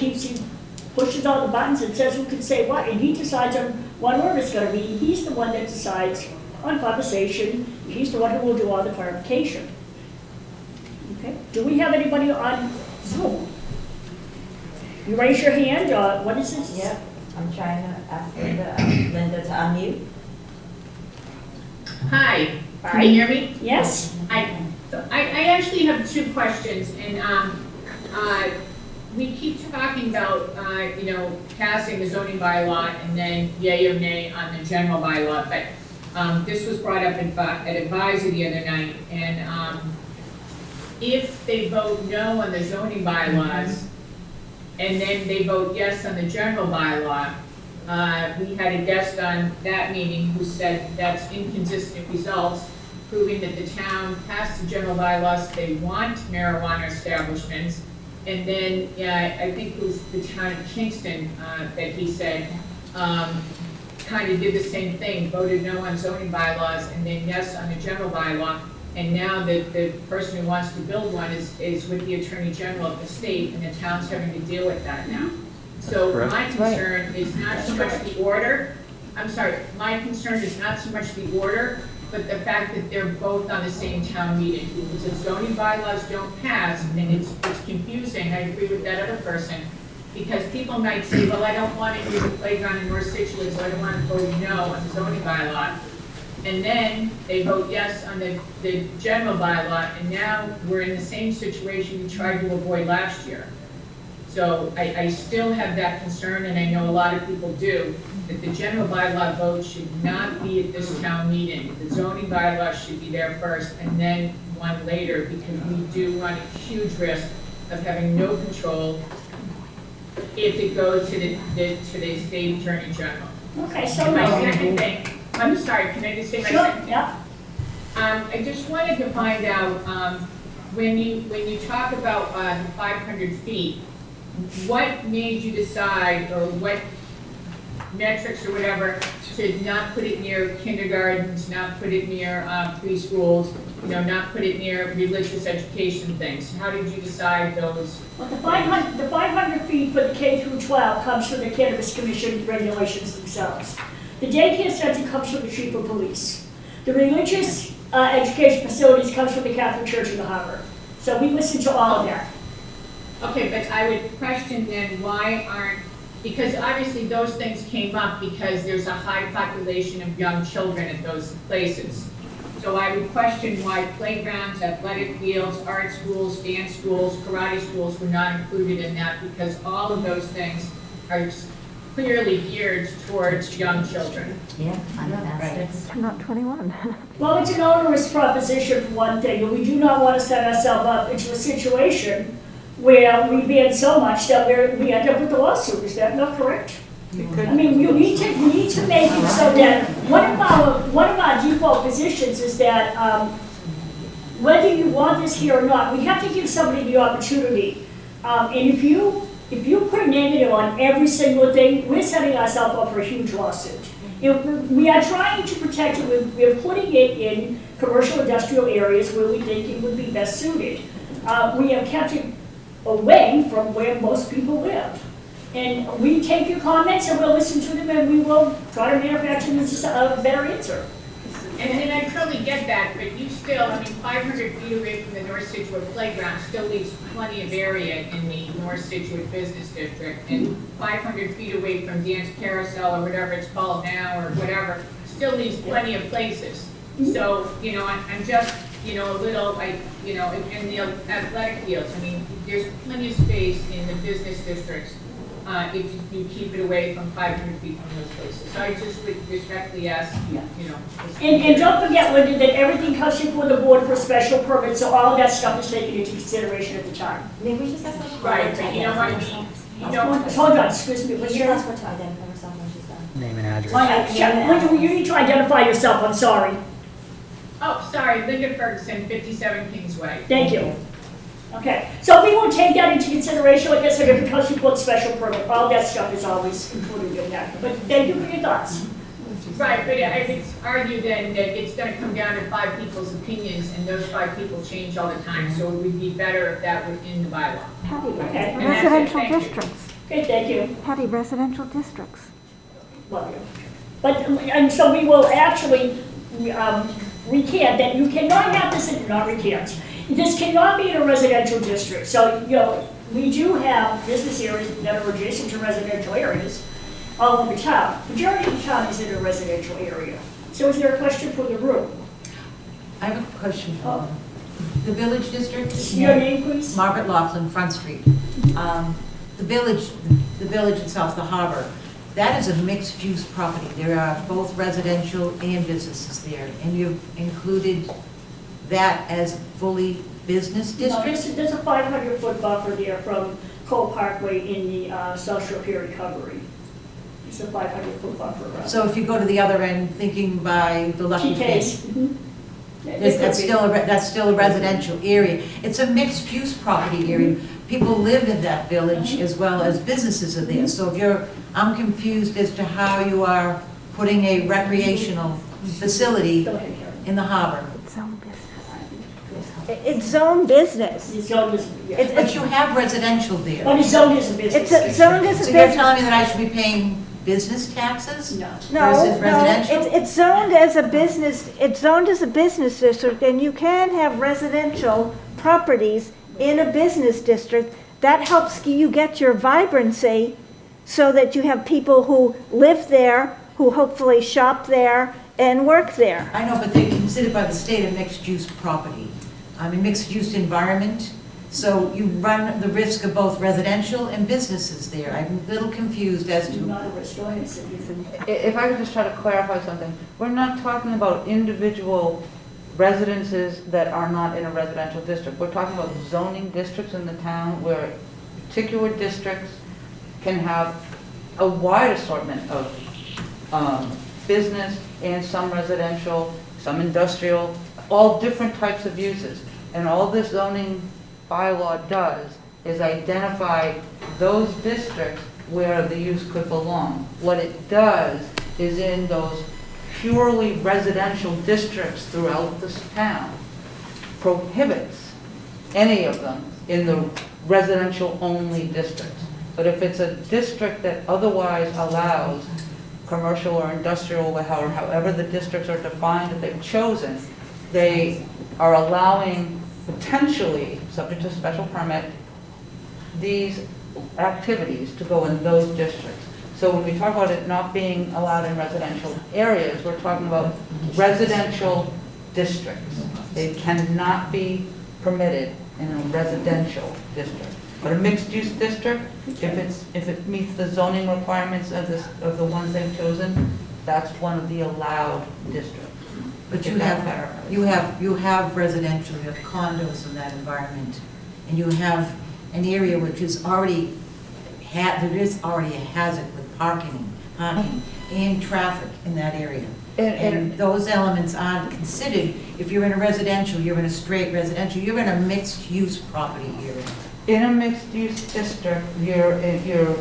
[SPEAKER 8] pushes all the buttons and says who can say what, and he decides on what order it's gonna be. He's the one that decides on conversation. He's the one who will do all the clarification. Okay, do we have anybody on Zoom? You raise your hand, what is this?
[SPEAKER 14] Yep, I'm trying to ask Linda to unmute.
[SPEAKER 17] Hi, can you hear me?
[SPEAKER 8] Yes.
[SPEAKER 17] I actually have two questions, and we keep talking about, passing the zoning bylaw and then yay or nay on the general bylaw, but this was brought up at advisory the other night, and if they vote no on the zoning bylaws, and then they vote yes on the general bylaw, we had a guest on that meeting who said that's inconsistent results, proving that the town passed the general bylaws, they want marijuana establishments, and then I think it was the town of Kingston that he said kind of did the same thing, voted no on zoning bylaws and then yes on the general bylaw. And now the person who wants to build one is with the Attorney General of the state, and the town's having to deal with that now. So my concern is not so much the order. I'm sorry, my concern is not so much the order, but the fact that they're both on the same town meeting. Because if zoning bylaws don't pass, and it's confusing, I agree with that other person, because people might say, well, I don't want to use a playground in North Scituate, so I don't want to vote no on the zoning bylaw. And then they vote yes on the general bylaw, and now we're in the same situation we tried to avoid last year. So I still have that concern, and I know a lot of people do, that the general bylaw vote should not be at this town meeting. The zoning bylaw should be there first, and then one later, because we do run a huge risk of having no control if it goes to the state attorney general.
[SPEAKER 8] Okay, so
[SPEAKER 17] And my second thing, I'm sorry, can I just say my second thing?
[SPEAKER 8] Yeah.
[SPEAKER 17] I just wanted to find out, when you talk about the 500 feet, what made you decide, or what metrics or whatever, to not put it near kindergartens, not put it near preschools, not put it near religious education things? How did you decide those?
[SPEAKER 8] Well, the 500 feet for the K through 12 comes from the Cannabis Commission regulations themselves. The daycare center comes from the chief of police. The religious education facilities comes from the Catholic Church in the Harbor. So we listen to all of that.
[SPEAKER 17] Okay, but I would question then why aren't, because obviously those things came up because there's a high population of young children at those places. So I would question why playgrounds, athletic fields, art schools, dance schools, karate schools were not included in that, because all of those things are clearly geared towards young children.
[SPEAKER 14] Yeah, I know that's.
[SPEAKER 3] I'm not 21.
[SPEAKER 8] Well, it's an onerous proposition for one thing, and we do not want to set ourselves up into a situation where we ban so much that we end up with a lawsuit. Is that not correct? I mean, you need to make it so that one of our default positions is that whether you want this here or not, we have to give somebody the opportunity. And if you put a negative on every single thing, we're setting ourselves up for a huge lawsuit. We are trying to protect it. We're putting it in commercial industrial areas where we think it would be best suited. We have kept it away from where most people live. And we take your comments and we'll listen to them and we will try to manufacture a better answer.
[SPEAKER 17] And I totally get that, but you still, I mean, 500 feet away from the North Situate playground still leaves plenty of area in the North Situate Business District. And 500 feet away from Dance Carousel or whatever it's called now or whatever, still leaves plenty of places. So, you know, I'm just, you know, a little like, you know, in the athletic fields, I mean, there's plenty of space in the business districts if you keep it away from 500 feet from those places. So I just would respectfully ask, you know.
[SPEAKER 8] And don't forget, Linda, that everything comes before the board for a special permit, so all of that stuff is taken into consideration at the time.
[SPEAKER 14] Maybe we just ask them.
[SPEAKER 17] Right, but you know what, you know.
[SPEAKER 8] Hold on, excuse me,
[SPEAKER 14] We
[SPEAKER 8] what's
[SPEAKER 14] just
[SPEAKER 8] your?
[SPEAKER 14] ask her to identify herself when she's done.
[SPEAKER 7] Name and address.
[SPEAKER 8] Linda, you need to identify yourself, I'm sorry.
[SPEAKER 17] Oh, sorry, Linda Ferguson, 57 Kingsway.
[SPEAKER 8] Thank you. Okay, so we will take that into consideration, like I said, if it comes before the special permit, all that stuff is always included in that. But thank you for your thoughts.
[SPEAKER 17] Right, but it's argued then that it's gonna come down to 5 people's opinions, and those 5 people change all the time, so it would be better if that were in the bylaw.
[SPEAKER 8] Okay.
[SPEAKER 17] And that's it,
[SPEAKER 3] Residential
[SPEAKER 17] thank you.
[SPEAKER 3] districts.
[SPEAKER 8] Okay, thank you.
[SPEAKER 3] Patty, residential districts.
[SPEAKER 8] Love you. But, and so we will actually recant that you cannot have this, not recant. This cannot be in a residential district. So, you know, we do have business areas that are adjacent to residential areas all over town. Majority of the town is in a residential area. So is there a question for the room?
[SPEAKER 11] I have a question. The Village District?
[SPEAKER 8] Your name, please?
[SPEAKER 11] Margaret Laughlin, Front Street. The village itself, the harbor, that is a mixed-use property. There are both residential and businesses there, and you've included that as fully business district?
[SPEAKER 8] There's a 500-foot buffer there from Cole Parkway in the South Shore Pier Recovery. It's a 500-foot buffer.
[SPEAKER 11] So if you go to the other end, thinking by the Lucky
[SPEAKER 8] TK's.
[SPEAKER 11] Fish, that's still a residential area. It's a mixed-use property area. People live in that village as well as businesses are there. So I'm confused as to how you are putting a recreational facility in the harbor.
[SPEAKER 3] It's zone business.
[SPEAKER 8] It's zoned as, yeah.
[SPEAKER 11] But you have residential there.
[SPEAKER 8] But it's zoned as a business.
[SPEAKER 3] It's zoned as a
[SPEAKER 11] So you're
[SPEAKER 3] business.
[SPEAKER 11] telling me that I should be paying business taxes?
[SPEAKER 8] No.
[SPEAKER 11] Versus residential?
[SPEAKER 3] It's zoned as a business, it's zoned as a business district, and you can have residential properties in a business district. That helps you get your vibrancy so that you have people who live there, who hopefully shop there and work there.
[SPEAKER 11] I know, but they're considered by the state a mixed-use property. I mean, mixed-use environment. So you run the risk of both residential and businesses there. I'm a little confused as to.
[SPEAKER 8] Not a risk. Go ahead, Cindy.
[SPEAKER 11] If I could just try to clarify something. We're not talking about individual residences that are not in a residential district. We're talking about zoning districts in the town where particular districts can have a wide assortment of business and some residential, some industrial, all different types of uses. And all this zoning bylaw does is identify those districts where the use could belong. What it does is in those purely residential districts throughout this town, prohibits any of them in the residential-only districts. But if it's a district that otherwise allows commercial or industrial, however the districts are defined that they've chosen, they are allowing potentially, subject to special permit, these activities to go in those districts. So when we talk about it not being allowed in residential areas, we're talking about residential districts. It cannot be permitted in a residential district. But a mixed-use district, if it meets the zoning requirements of the ones they've chosen, that's one of the allowed districts.
[SPEAKER 18] But
[SPEAKER 11] If
[SPEAKER 18] you
[SPEAKER 11] that
[SPEAKER 18] have,
[SPEAKER 11] clarifies.
[SPEAKER 18] you have residential, you have condos in that environment, and you have an area which is already, there is already a hazard with parking and traffic in that area. And those elements aren't considered, if you're in a residential, you're in a straight residential, you're in a mixed-use property area.
[SPEAKER 11] In a mixed-use district, your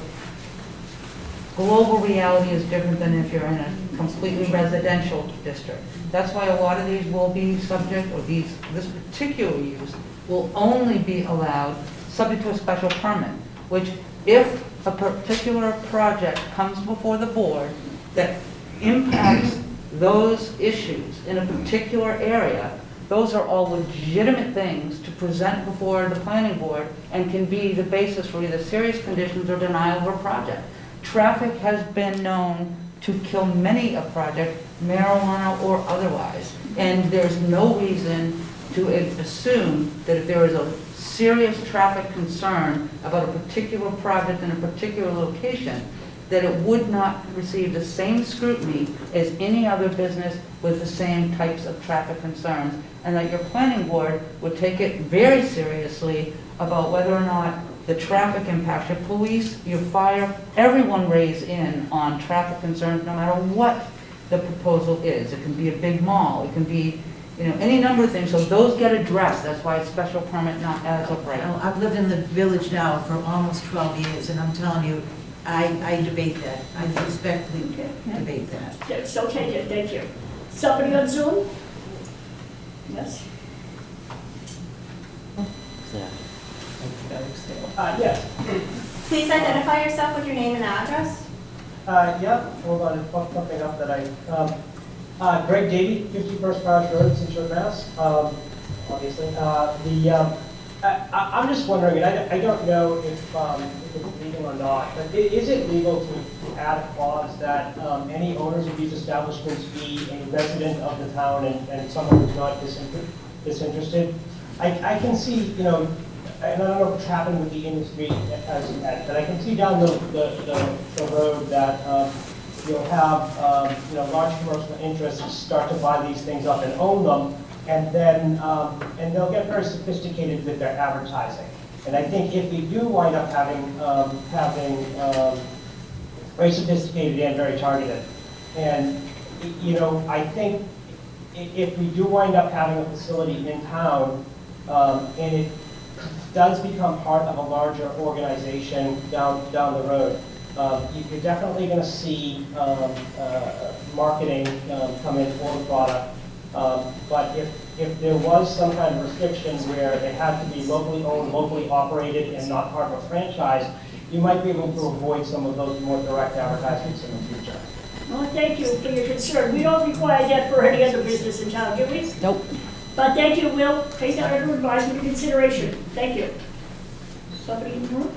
[SPEAKER 11] global reality is different than if you're in a completely residential district. That's why a lot of these will be subject, or this particular use will only be allowed subject to a special permit, which if a particular project comes before the board that impacts those issues in a particular area, those are all legitimate things to present before the planning board and can be the basis for either serious conditions or denial of a project. Traffic has been known to kill many a project, marijuana or otherwise, and there's no reason to assume that if there is a serious traffic concern about a particular project in a particular location, that it would not receive the same scrutiny as any other business with the same types of traffic concerns, and that your planning board would take it very seriously about whether or not the traffic impacts, your police, your fire, everyone weighs in on traffic concerns no matter what the proposal is. It can be a big mall, it can be, any number of things, so those get addressed. That's why it's special permit not as of right.
[SPEAKER 18] Well, I've lived in the village now for almost 12 years, and I'm telling you, I debate that. I respectfully debate that.
[SPEAKER 8] Okay, so take it, thank you. Somebody on Zoom? Yes? Yes.
[SPEAKER 16] Please identify yourself with your name and address.
[SPEAKER 19] Yep, hold on, it's something up that Greg Davey, 51st Parish Road, Scituate, Mass. Obviously. I'm just wondering, and I don't know if it's legal or not, but is it legal to add a clause that any owners of these establishments be a resident of the town and someone who's not disinterested? I can see, and I don't know if it's happened with the industry as yet, but I can see down the road that you'll have large commercial interests start to buy these things up and own them, and then they'll get very sophisticated with their advertising. And I think if we do wind up having very sophisticated and very targeted, and I think if we do wind up having a facility in town, and it does become part of a larger organization down the road, you're definitely going to see marketing come in for the product. But if there was some kind of restriction where it had to be locally owned, locally operated, and not part of a franchise, you might be able to avoid some of those more direct advertisements in the future.
[SPEAKER 8] Well, thank you for your concern. We don't require that for any other business in town, do we?
[SPEAKER 2] Nope.
[SPEAKER 8] But thank you, we'll take that under advisement and consideration. Thank you. Somebody in the room?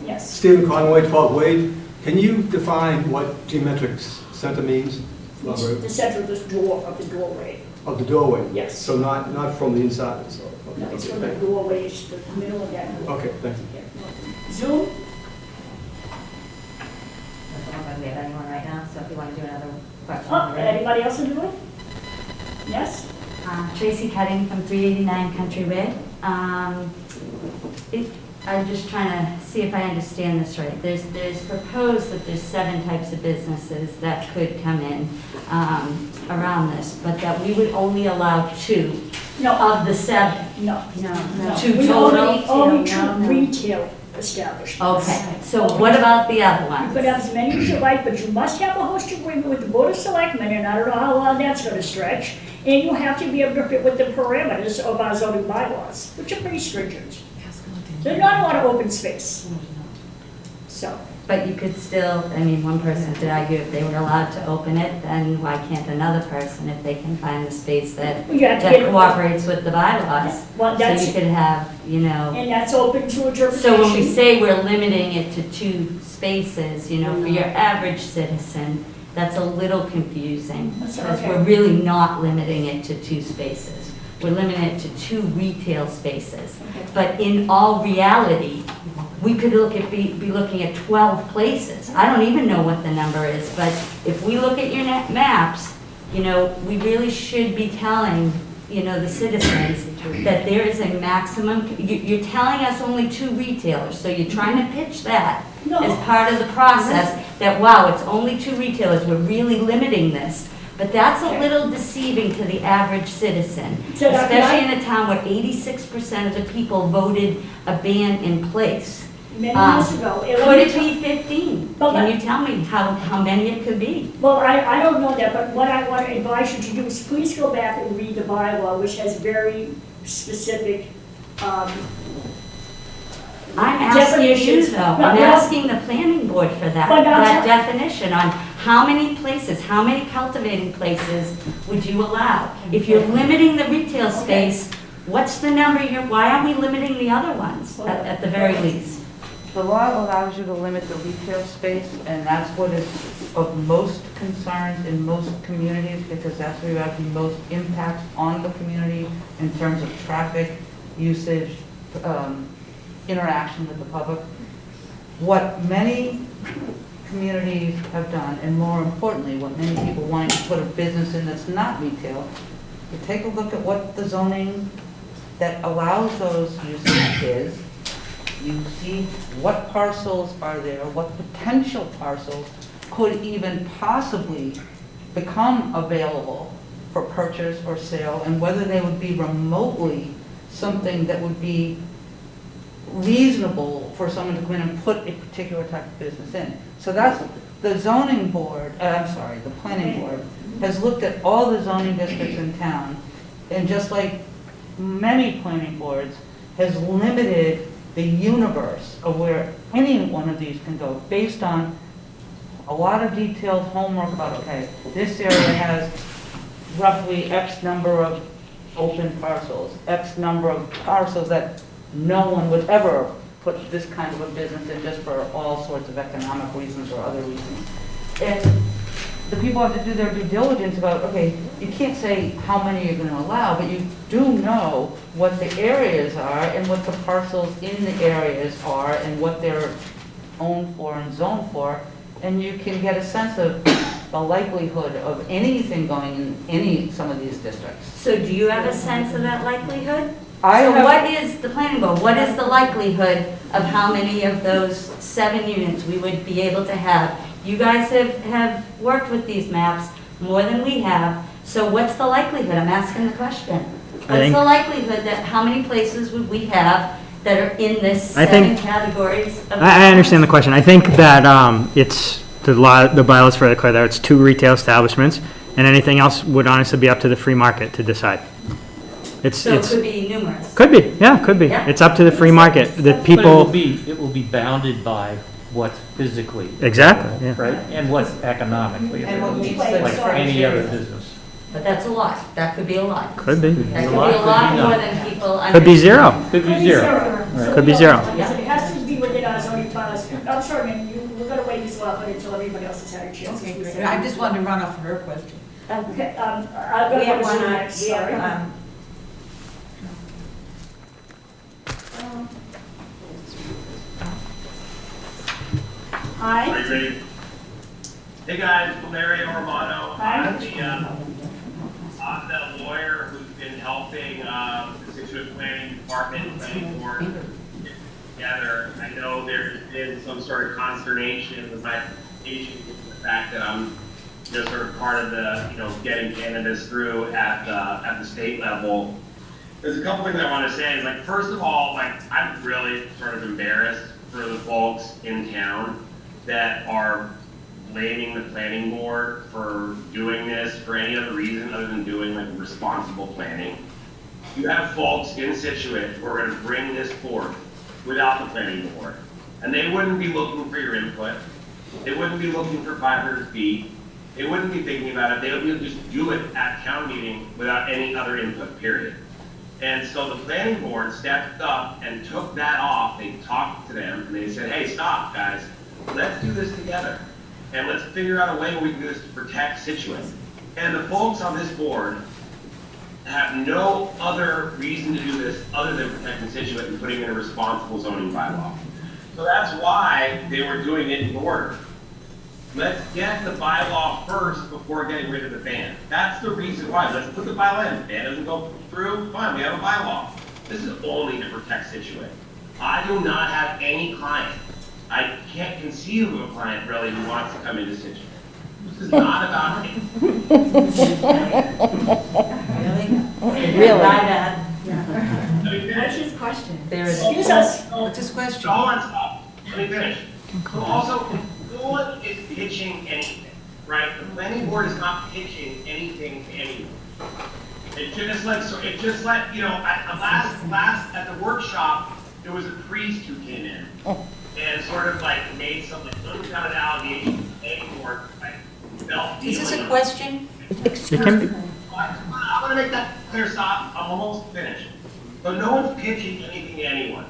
[SPEAKER 8] Yes.
[SPEAKER 20] Stephen Conway, 12 Wade. Can you define what geometric center means?
[SPEAKER 8] The center of this door, of the doorway.
[SPEAKER 20] Of the doorway?
[SPEAKER 8] Yes.
[SPEAKER 20] So not from the inside? So, okay,
[SPEAKER 8] No, it's
[SPEAKER 20] okay,
[SPEAKER 8] from the
[SPEAKER 20] thank you.
[SPEAKER 8] doorway, it's the middle of that door.
[SPEAKER 20] Okay, thank you.
[SPEAKER 8] Zoom?
[SPEAKER 14] I don't know if we have anyone right now, so if you want to do another question.
[SPEAKER 8] Oh, anybody else in the room? Yes?
[SPEAKER 21] Tracy Cutting from 389 Country Way. I'm just trying to see if I understand this right. There's proposed that there's 7 types of businesses that could come in around this, but that we would only allow 2 of the 7.
[SPEAKER 8] No.
[SPEAKER 21] 2
[SPEAKER 8] We
[SPEAKER 21] total?
[SPEAKER 8] only 2 retail establishments.
[SPEAKER 21] Okay, so what about the other ones?
[SPEAKER 8] You could have as many as you like, but you must have a host agreement with the Board of Selectmen, and I don't know how long that's gonna stretch. And you have to be able to fit with the parameters of our zoning bylaws, which are pretty stringent. They're not a lot of open space. So.
[SPEAKER 21] But you could still, one person could argue if they were allowed to open it, then why can't another person if they can find the space that cooperates with the bylaws?
[SPEAKER 8] Well,
[SPEAKER 21] so you could have,
[SPEAKER 8] And that's open to interpretation.
[SPEAKER 21] So when we say we're limiting it to 2 spaces, for your average citizen, that's a little confusing.
[SPEAKER 8] That's
[SPEAKER 21] Because
[SPEAKER 8] okay.
[SPEAKER 21] we're really not limiting it to 2 spaces. we're limiting it to 2 retail spaces. But in all reality, we could be looking at 12 places. I don't even know what the number is, but if we look at your maps, you know, we really should be telling, you know, the citizens that there is a maximum, you're telling us only 2 retailers, so you're trying to pitch that as part of the process, that wow, it's only 2 retailers, we're really limiting this. But that's a little deceiving to the average citizen, especially in a town where 86% of the people voted a ban in place.
[SPEAKER 8] Many years ago.
[SPEAKER 21] Could it be 15? Can you tell me how many it could be?
[SPEAKER 8] Well, I don't know that, but what I want to advise you to do is please go back and read the bylaw, which has very specific
[SPEAKER 21] I'm asking you
[SPEAKER 8] definitions.
[SPEAKER 21] though, I'm asking the planning board for that definition on how many places, how many cultivating places would you allow? If you're limiting the retail space, what's the number why aren't we limiting the other ones at the very least?
[SPEAKER 11] The law allows you to limit the retail space, and that's what is of most concern in most communities, because that's where you have the most impact on the community in terms of traffic, usage, interaction with the public. What many communities have done, and more importantly, what many people wanting to put a business in that's not retail, you take a look at what the zoning that allows those uses is. You see what parcels are there, what potential parcels could even possibly become available for purchase or sale, and whether they would be remotely something that would be reasonable for someone to come in and put a particular type of business in. So that's the zoning board, the planning board has looked at all the zoning districts in town, and just like many planning boards, has limited the universe of where any one of these can go based on a lot of detailed homework about, okay, this area has roughly X number of open parcels, X number of parcels that no one would ever put this kind of a business in just for all sorts of economic reasons or other reasons. And the people have to do their due diligence about, okay, you can't say how many you're going to allow, but you do know what the areas are and what the parcels in the areas are and what they're owned for and zoned for, and you can get a sense of the likelihood of anything going in some of these districts.
[SPEAKER 21] So do you have a sense of that likelihood?
[SPEAKER 11] So
[SPEAKER 21] what is the planning board, what is the likelihood of how many of those 7 units we would be able to have? You guys have worked with these maps more than we have, so what's the likelihood? I'm asking the question. What's the likelihood that, how many places would we have that are in this 7 categories?
[SPEAKER 7] I understand the question. I think that it's, the bylaws for the clear that it's 2 retail establishments, and anything else would honestly be up to the free market to decide.
[SPEAKER 21] It could be numerous.
[SPEAKER 7] Could be, yeah, could be.
[SPEAKER 21] Yeah.
[SPEAKER 7] It's up to the free market. The people.
[SPEAKER 1] But it will be bounded by what's physically.
[SPEAKER 7] Exactly, yeah.
[SPEAKER 1] Right, and what's economically
[SPEAKER 11] And what
[SPEAKER 1] available,
[SPEAKER 11] meets the
[SPEAKER 1] like any
[SPEAKER 11] criteria.
[SPEAKER 1] other business.
[SPEAKER 21] But that's a lot. That could be a lot.
[SPEAKER 7] Could be.
[SPEAKER 21] That could be a lot more than people understand.
[SPEAKER 7] Could be 0.
[SPEAKER 1] Could be 0.
[SPEAKER 7] Could be 0.
[SPEAKER 8] It has to be within our zoning bylaws. I'm sorry, man, we're going to wait this one until everybody else has had a chance.
[SPEAKER 18] Okay, great. I just wanted to run off her question.
[SPEAKER 8] Okay, I'm going to go to the next, sorry. Hi.
[SPEAKER 5] Hey guys, Valerio Romano.
[SPEAKER 8] Hi.
[SPEAKER 5] I'm the lawyer who's been helping the Scituate Planning Department, Planning Board get together. I know there's been some sort of consternation with my application with the fact that I'm just sort of part of the, getting cannabis through at the state level. There's a couple things I want to say. Is like, first of all, I'm really sort of embarrassed for the folks in town that are blaming the planning board for doing this for any other reason other than doing responsible planning. You have folks in Scituate who are going to bring this forth without the planning board, and they wouldn't be looking for your input. They wouldn't be looking for 500 feet. They wouldn't be thinking about it. They would be just do it at town meeting without any other input, period. And so the planning board stepped up and took that off. They talked to them and they said, hey, stop, guys. Let's do this together. And let's figure out a way where we can do this to protect Scituate. And the folks on this board have no other reason to do this other than protecting Scituate and putting in a responsible zoning bylaw. So that's why they were doing it in order. Let's get the bylaw first before getting rid of the ban. That's the reason why. Let's put the bylaw in. The ban doesn't go through, fine, we have a bylaw. This is only to protect Scituate. I do not have any client. I can't conceive of a client really who wants to come into Scituate. This is not about me.
[SPEAKER 2] Really?
[SPEAKER 3] What's his question?
[SPEAKER 18] Excuse us. What's his question?
[SPEAKER 5] Hold on, stop. Let me finish. So also, no one is pitching anything, right? The planning board is not pitching anything to anyone. It just like, you know, at the workshop, there was a priest who came in and sort of like made some like unfounded allegations to the planning board, like,
[SPEAKER 18] Is this a question?
[SPEAKER 7] It can be.
[SPEAKER 5] I'm gonna make that clear, stop, I'm almost finished. So no one's pitching anything to anyone.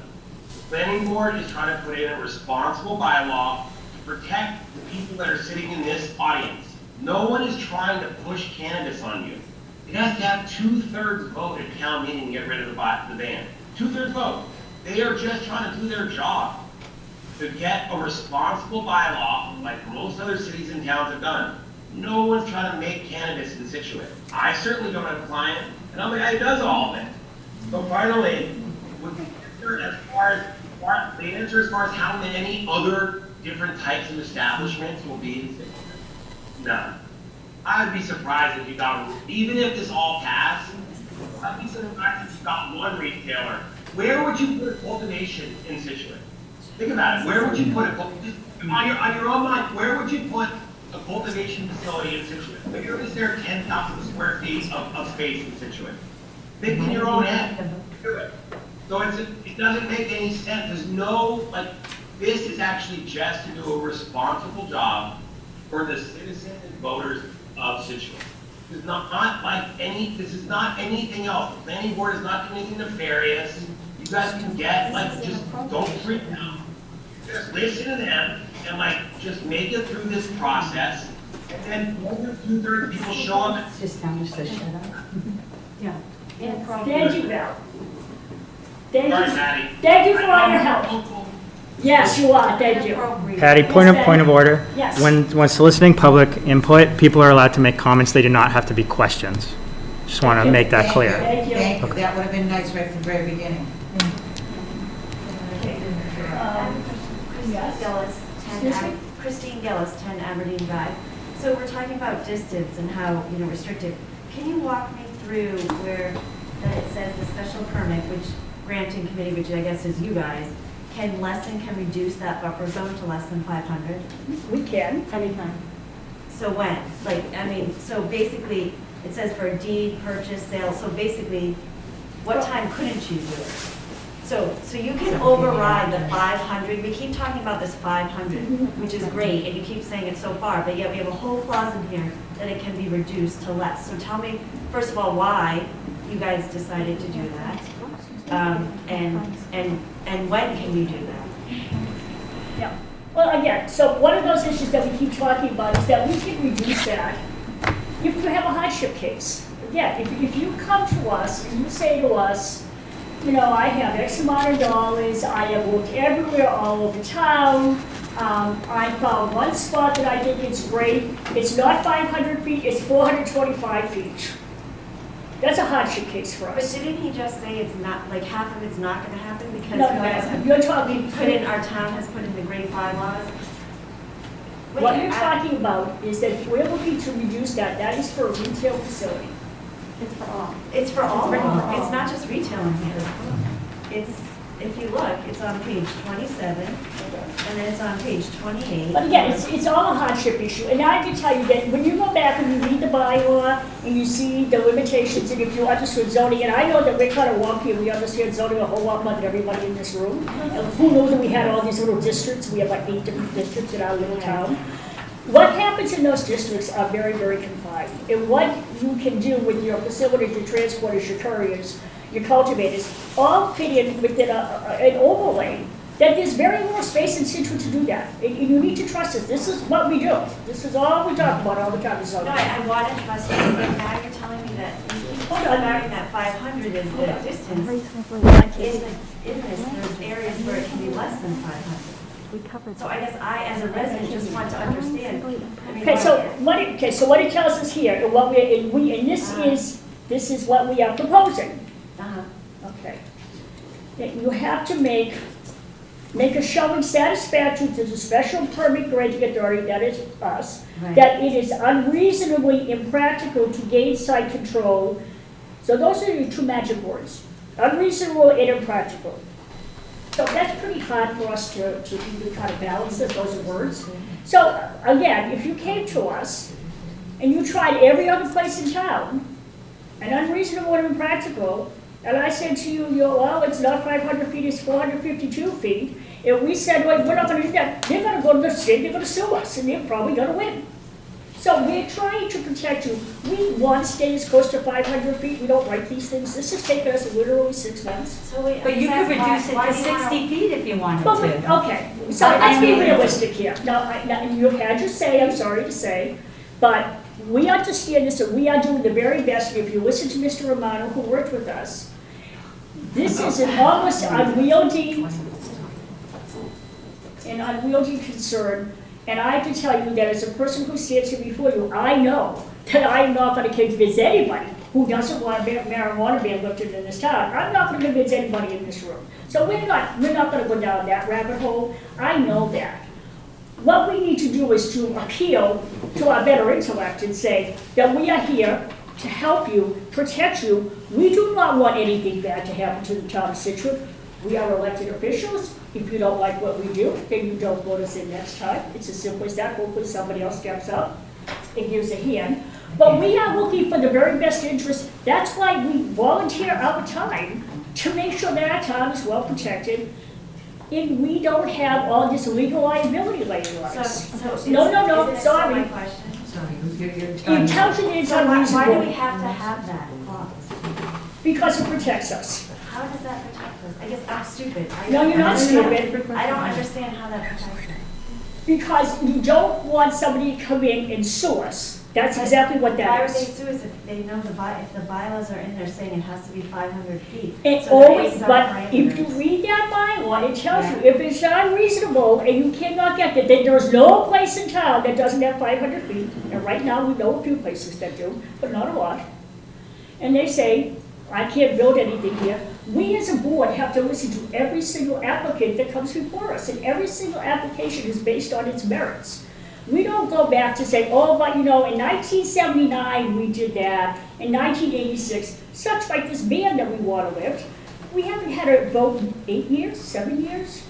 [SPEAKER 5] The planning board is trying to put in a responsible bylaw to protect the people that are sitting in this audience. No one is trying to push cannabis on you. It has to have 2/3 vote at town meeting to get rid of the ban. 2/3 vote. They are just trying to do their job to get a responsible bylaw like most other cities and towns have done. No one's trying to make cannabis in Scituate. I certainly don't have a client, and I'm the guy who does all of it. So finally, with the answer as far as how many other different types of establishments will be in Scituate, none. I'd be surprised if you got, even if this all passed, I'd be surprised if you got one retailer. Where would you put a cultivation in Scituate? Think about it. Where would you put it? On your own mind, where would you put a cultivation facility in Scituate? Where is there 10,000 square feet of space in Scituate? Think in your own head. Do it. So it doesn't make any sense. There's no, like, this is actually just to do a responsible job for the citizens and voters of Scituate. This is not this is not anything else. The planning board is not doing anything nefarious. You guys can get, like, just don't freak out. Just listen to them and, like, just make it through this process. And then when 2/3 people show up,
[SPEAKER 21] Just tell us to shut up.
[SPEAKER 8] Yeah. Thank you, Val. Thank
[SPEAKER 5] Sorry,
[SPEAKER 8] you.
[SPEAKER 5] Patty.
[SPEAKER 8] Thank you for all your help. Yes, you are, thank you.
[SPEAKER 7] Patty, point of order.
[SPEAKER 8] Yes.
[SPEAKER 7] When soliciting public input, people are allowed to make comments. They do not have to be questions. Just want to make that clear.
[SPEAKER 8] Thank you.
[SPEAKER 18] Thank you. That would have been nice right from the very beginning.
[SPEAKER 9] Christine Gillis, 10 Aberdeen Drive. So we're talking about distance and how, restrictive. Can you walk me through where that it says the special permit, which granting committee, which I guess is you guys, can reduce that buffer zone to less than 500?
[SPEAKER 8] We can.
[SPEAKER 9] Anytime. So when? So basically, it says for a deed, purchase, sale, so basically, what time couldn't you do it? So you can override the 500, we keep talking about this 500, which is great, and you keep saying it's so far, but yet we have a whole clause in here that it can be reduced to less. So tell me, first of all, why you guys decided to do that, and when can you do that?
[SPEAKER 8] Yeah. Well, again, so one of those issues that we keep talking about is that we can reduce that if you have a hardship case. Again, if you come to us and you say to us, I have X amount of dollars, I have looked everywhere all over town, I found one spot that I think is great, it's not 500 feet, it's 425 feet. That's a hardship case for us.
[SPEAKER 9] But didn't he just say it's not, like half of it's not gonna happen because
[SPEAKER 8] No,
[SPEAKER 9] you guys have
[SPEAKER 8] you're talking,
[SPEAKER 9] our town has put in the grade 5 laws?
[SPEAKER 8] what you're talking about is that we're looking to reduce that, that is for a retail facility.
[SPEAKER 9] It's for all. It's for all. It's not just retail in here. It's, if you look, it's on page 27, and then it's on page 28.
[SPEAKER 8] But again, it's all a hardship issue, and I can tell you that when you go back and you read the bylaw, and you see the limitations, and if you understand zoning, and I know that we're kind of wonky, and we understand zoning a whole lot more than everybody in this room. And who knows that we had all these little districts, we have like 8 different districts in our little town. What happens in those districts are very, very confined. And what you can do with your facilities, your transporters, your couriers, your cultivators, all fit in within an overlay that there's very little space in Situate to do that. And you need to trust us. This is what we do. This is all we talk about all the time. So
[SPEAKER 9] No, I want to trust you, but now you're telling me that regarding that 500 is the distance. In this, there's areas where it can be less than 500. So I guess I, as a resident, just want to understand. I mean,
[SPEAKER 8] Okay, so what it tells us here, and what this is what we are proposing. Okay. That you have to make a showing satisfactory to the special permit granting authority, that is us,
[SPEAKER 9] Right.
[SPEAKER 8] that it is unreasonably impractical to gain site control. So those are your two magic words, unreasonable and impractical. So that's pretty hard for us to even kind of balance it, those are words. So again, if you came to us and you tried every other place in town, and unreasonable and impractical, and I said to you, well, it's not 500 feet, it's 452 feet, and we said, well, we're not gonna do that, they're gonna go to the state, they're gonna sue us, and they're probably gonna win. So we're trying to protect you. We want to stay as close to 500 feet, we don't write these things, this has taken us literally 6 months.
[SPEAKER 9] So wait,
[SPEAKER 21] But you could reduce it to 60 feet if you wanted
[SPEAKER 8] But
[SPEAKER 21] to.
[SPEAKER 8] okay, so let's be realistic here. Now, you had your say, I'm sorry to say, but we understand this, and we are doing the very best. If you listen to Mr. Romano, who worked with us, this is an almost unwieldy concern. And I have to tell you that as a person who stands here before you, I know that I'm not going to convince anybody who doesn't want marijuana ban lifted in this town. I'm not going to convince anybody in this room. So we're not going to go down that rabbit hole. I know that. What we need to do is to appeal to our better intellect and say that we are here to help you, protect you. We do not want anything bad to happen to the town of Scituate. We are elected officials. If you don't like what we do, then you don't vote us in next time. It's as simple as that. Hopefully somebody else steps up and gives a hand. But we are looking for the very best interest. That's why we volunteer our time to make sure that our town is well protected and we don't have all this legal liability later on us. No, sorry. Intelligent is unreasonable.
[SPEAKER 9] Why do we have to have that clause?
[SPEAKER 8] Because it protects us.
[SPEAKER 9] How does that protect us? I guess I'm stupid.
[SPEAKER 8] No, you're not stupid.
[SPEAKER 9] I don't understand how that protects us.
[SPEAKER 8] Because you don't want somebody to come in and sue us. That's exactly what
[SPEAKER 9] Why
[SPEAKER 8] that
[SPEAKER 9] would they
[SPEAKER 8] is.
[SPEAKER 9] sue us if they know if the bylaws are in there saying it has to be 500 feet?
[SPEAKER 8] It
[SPEAKER 9] So there
[SPEAKER 8] always,
[SPEAKER 9] is some
[SPEAKER 8] but if you
[SPEAKER 9] parameters.
[SPEAKER 8] read that bylaw, it tells you if it's unreasonable and you cannot get that, then there's no place in town that doesn't have 500 feet. And right now, we know a few places that do, but not a lot. And they say, I can't build anything here. We as a board have to listen to every single applicant that comes before us, and every single application is based on its merits. We don't go back to say, oh, but in 1979 we did that, in 1986, such like this ban that we want to lift. We haven't had a vote in 8 years, 7 years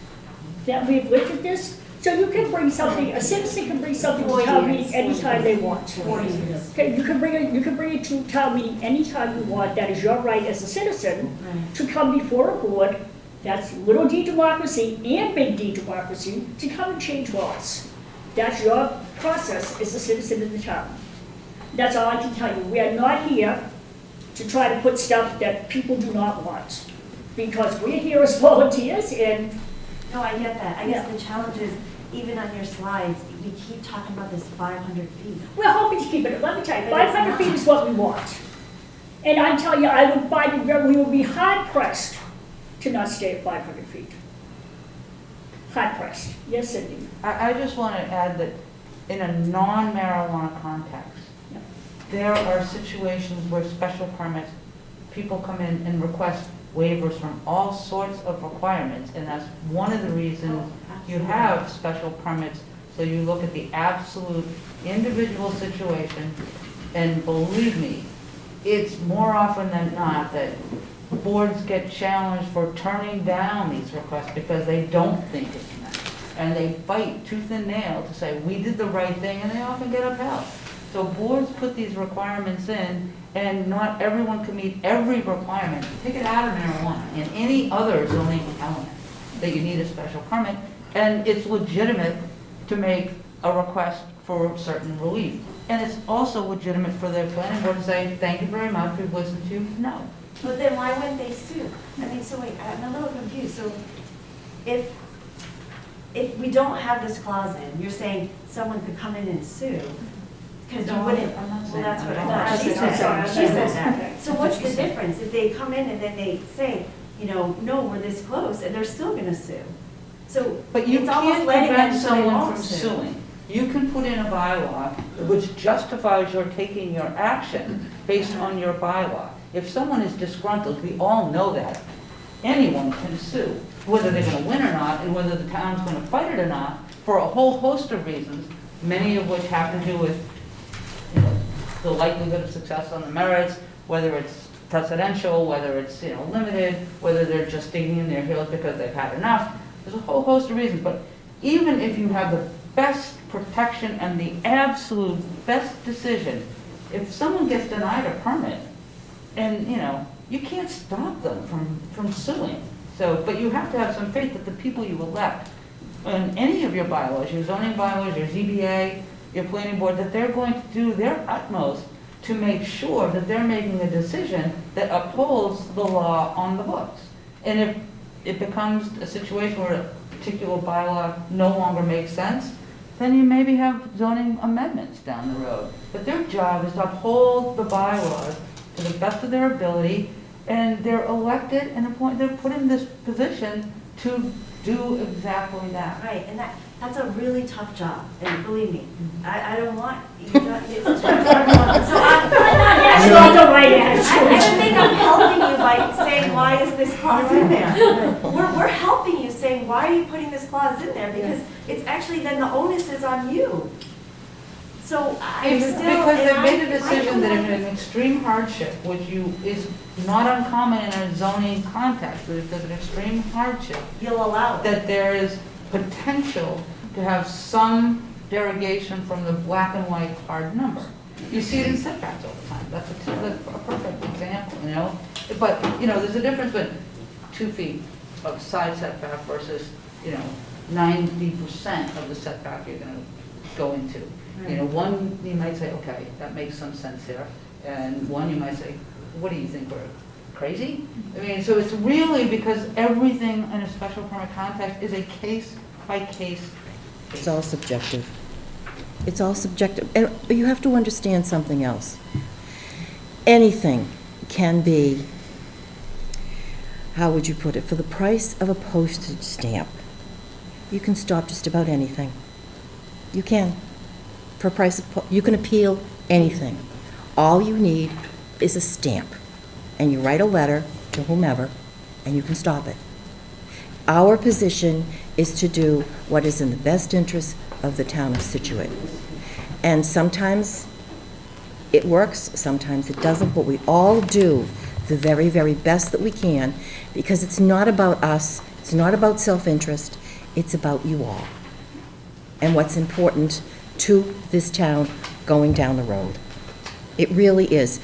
[SPEAKER 8] that we've lifted this. So you can bring something, a citizen can bring something to town meeting anytime they want. Okay, you can bring it to town meeting anytime you want. That is your right as a citizen to come before a board. That's little d democracy and big D democracy to come and change laws. That's your process as a citizen in the town. That's all I can tell you. We are not here to try to put stuff that people do not want. Because we're here as volunteers and...
[SPEAKER 9] No, I get that. I guess the challenge is, even on your slides, we keep talking about this 500 feet.
[SPEAKER 8] We're hoping to keep it, let me tell you, 500 feet is what we want. And I'm telling you, I would find we would be hard pressed to not stay at 500 feet. Hard pressed. Yes, Cindy?
[SPEAKER 11] I just want to add that in a non-marijuana context, there are situations where special permits, people come in and request waivers from all sorts of requirements, and that's one of the reasons you have special permits, so you look at the absolute individual situation, and believe me, it's more often than not that boards get challenged for turning down these requests because they don't think it's met. And they fight tooth and nail to say, we did the right thing, and they often get upheld. So boards put these requirements in, and not everyone can meet every requirement. Take it out of marijuana and any other zoning element that you need a special permit, and it's legitimate to make a request for certain relief. And it's also legitimate for the planning board to say, thank you very much, we've listened to you, no.
[SPEAKER 9] But then why wouldn't they sue? I mean, so wait, I'm a little confused. So if if we don't have this clause in, you're saying someone could come in and sue, because you
[SPEAKER 11] No,
[SPEAKER 9] wouldn't.
[SPEAKER 11] I'm not
[SPEAKER 9] Well,
[SPEAKER 11] saying
[SPEAKER 9] that's
[SPEAKER 11] that.
[SPEAKER 9] what,
[SPEAKER 11] I'm
[SPEAKER 9] no,
[SPEAKER 11] not
[SPEAKER 9] she
[SPEAKER 11] saying
[SPEAKER 9] said,
[SPEAKER 11] that.
[SPEAKER 9] she said that. So what's the difference if they come in and then they say, you know, no, we're this close, and they're still gonna sue? So
[SPEAKER 11] But you
[SPEAKER 9] it's almost
[SPEAKER 11] can't
[SPEAKER 9] letting them
[SPEAKER 11] prevent
[SPEAKER 9] so they
[SPEAKER 11] someone
[SPEAKER 9] won't
[SPEAKER 11] from
[SPEAKER 9] sue.
[SPEAKER 11] suing. You can put in a bylaw which justifies your taking your action based on your bylaw. If someone is disgruntled, we all know that, anyone can sue, whether they're gonna win or not, and whether the town's gonna fight it or not, for a whole host of reasons, many of which have to do with, you know, the likelihood of success on the merits, whether it's precedential, whether it's, you know, limited, whether they're just digging in their heels because they've had enough. There's a whole host of reasons, but even if you have the best protection and the absolute best decision, if someone gets denied a permit, and, you know, you can't stop them from suing. So, but you have to have some faith that the people you elect, in any of your bylaws, your zoning bylaws, your ZBA, your planning board, that they're going to do their utmost to make sure that they're making a decision that upholds the law on the books. And if it becomes a situation where a particular bylaw no longer makes sense, then you maybe have zoning amendments down the road. But their job is to uphold the bylaws to the best of their ability, and they're elected and appointed, they're put in this position to do exactly that.
[SPEAKER 9] Right, and that's a really tough job, and believe me, I don't want, it's a tough job for everyone. So I'm not
[SPEAKER 8] That's not the right attitude.
[SPEAKER 9] I don't think I'm helping you by saying, why is this clause in there? We're helping you saying, why are you putting this clause in there? Because it's actually, then the onus is on you. So I'm still.
[SPEAKER 11] Because
[SPEAKER 9] and
[SPEAKER 11] they made a
[SPEAKER 9] I
[SPEAKER 11] decision that
[SPEAKER 9] don't
[SPEAKER 11] if an extreme hardship, which is not uncommon in a zoning context, but if there's an extreme hardship,
[SPEAKER 9] You'll allow it.
[SPEAKER 11] that there is potential to have some derogation from the black and white hard number. You see it in setbacks all the time. That's a perfect example, you know? But, you know, there's a difference between 2 feet of side setback versus, you know, 90% of the setback you're gonna go into. You know, one, you might say, okay, that makes some sense here. And one, you might say, what do you think, we're crazy? I mean, so it's really because everything in a special permit context is a case-by-case.
[SPEAKER 2] It's all subjective. It's all subjective. And you have to understand something else. Anything can be, how would you put it, for the price of a postage stamp. You can stop just about anything. You can. For price of, you can appeal anything. All you need is a stamp. And you write a letter to whomever, and you can stop it. Our position is to do what is in the best interest of the town of Scituate. And sometimes it works, sometimes it doesn't, but we all do the very, very best that we can, because it's not about us, it's not about self-interest, it's about you all. And what's important to this town going down the road. It really is.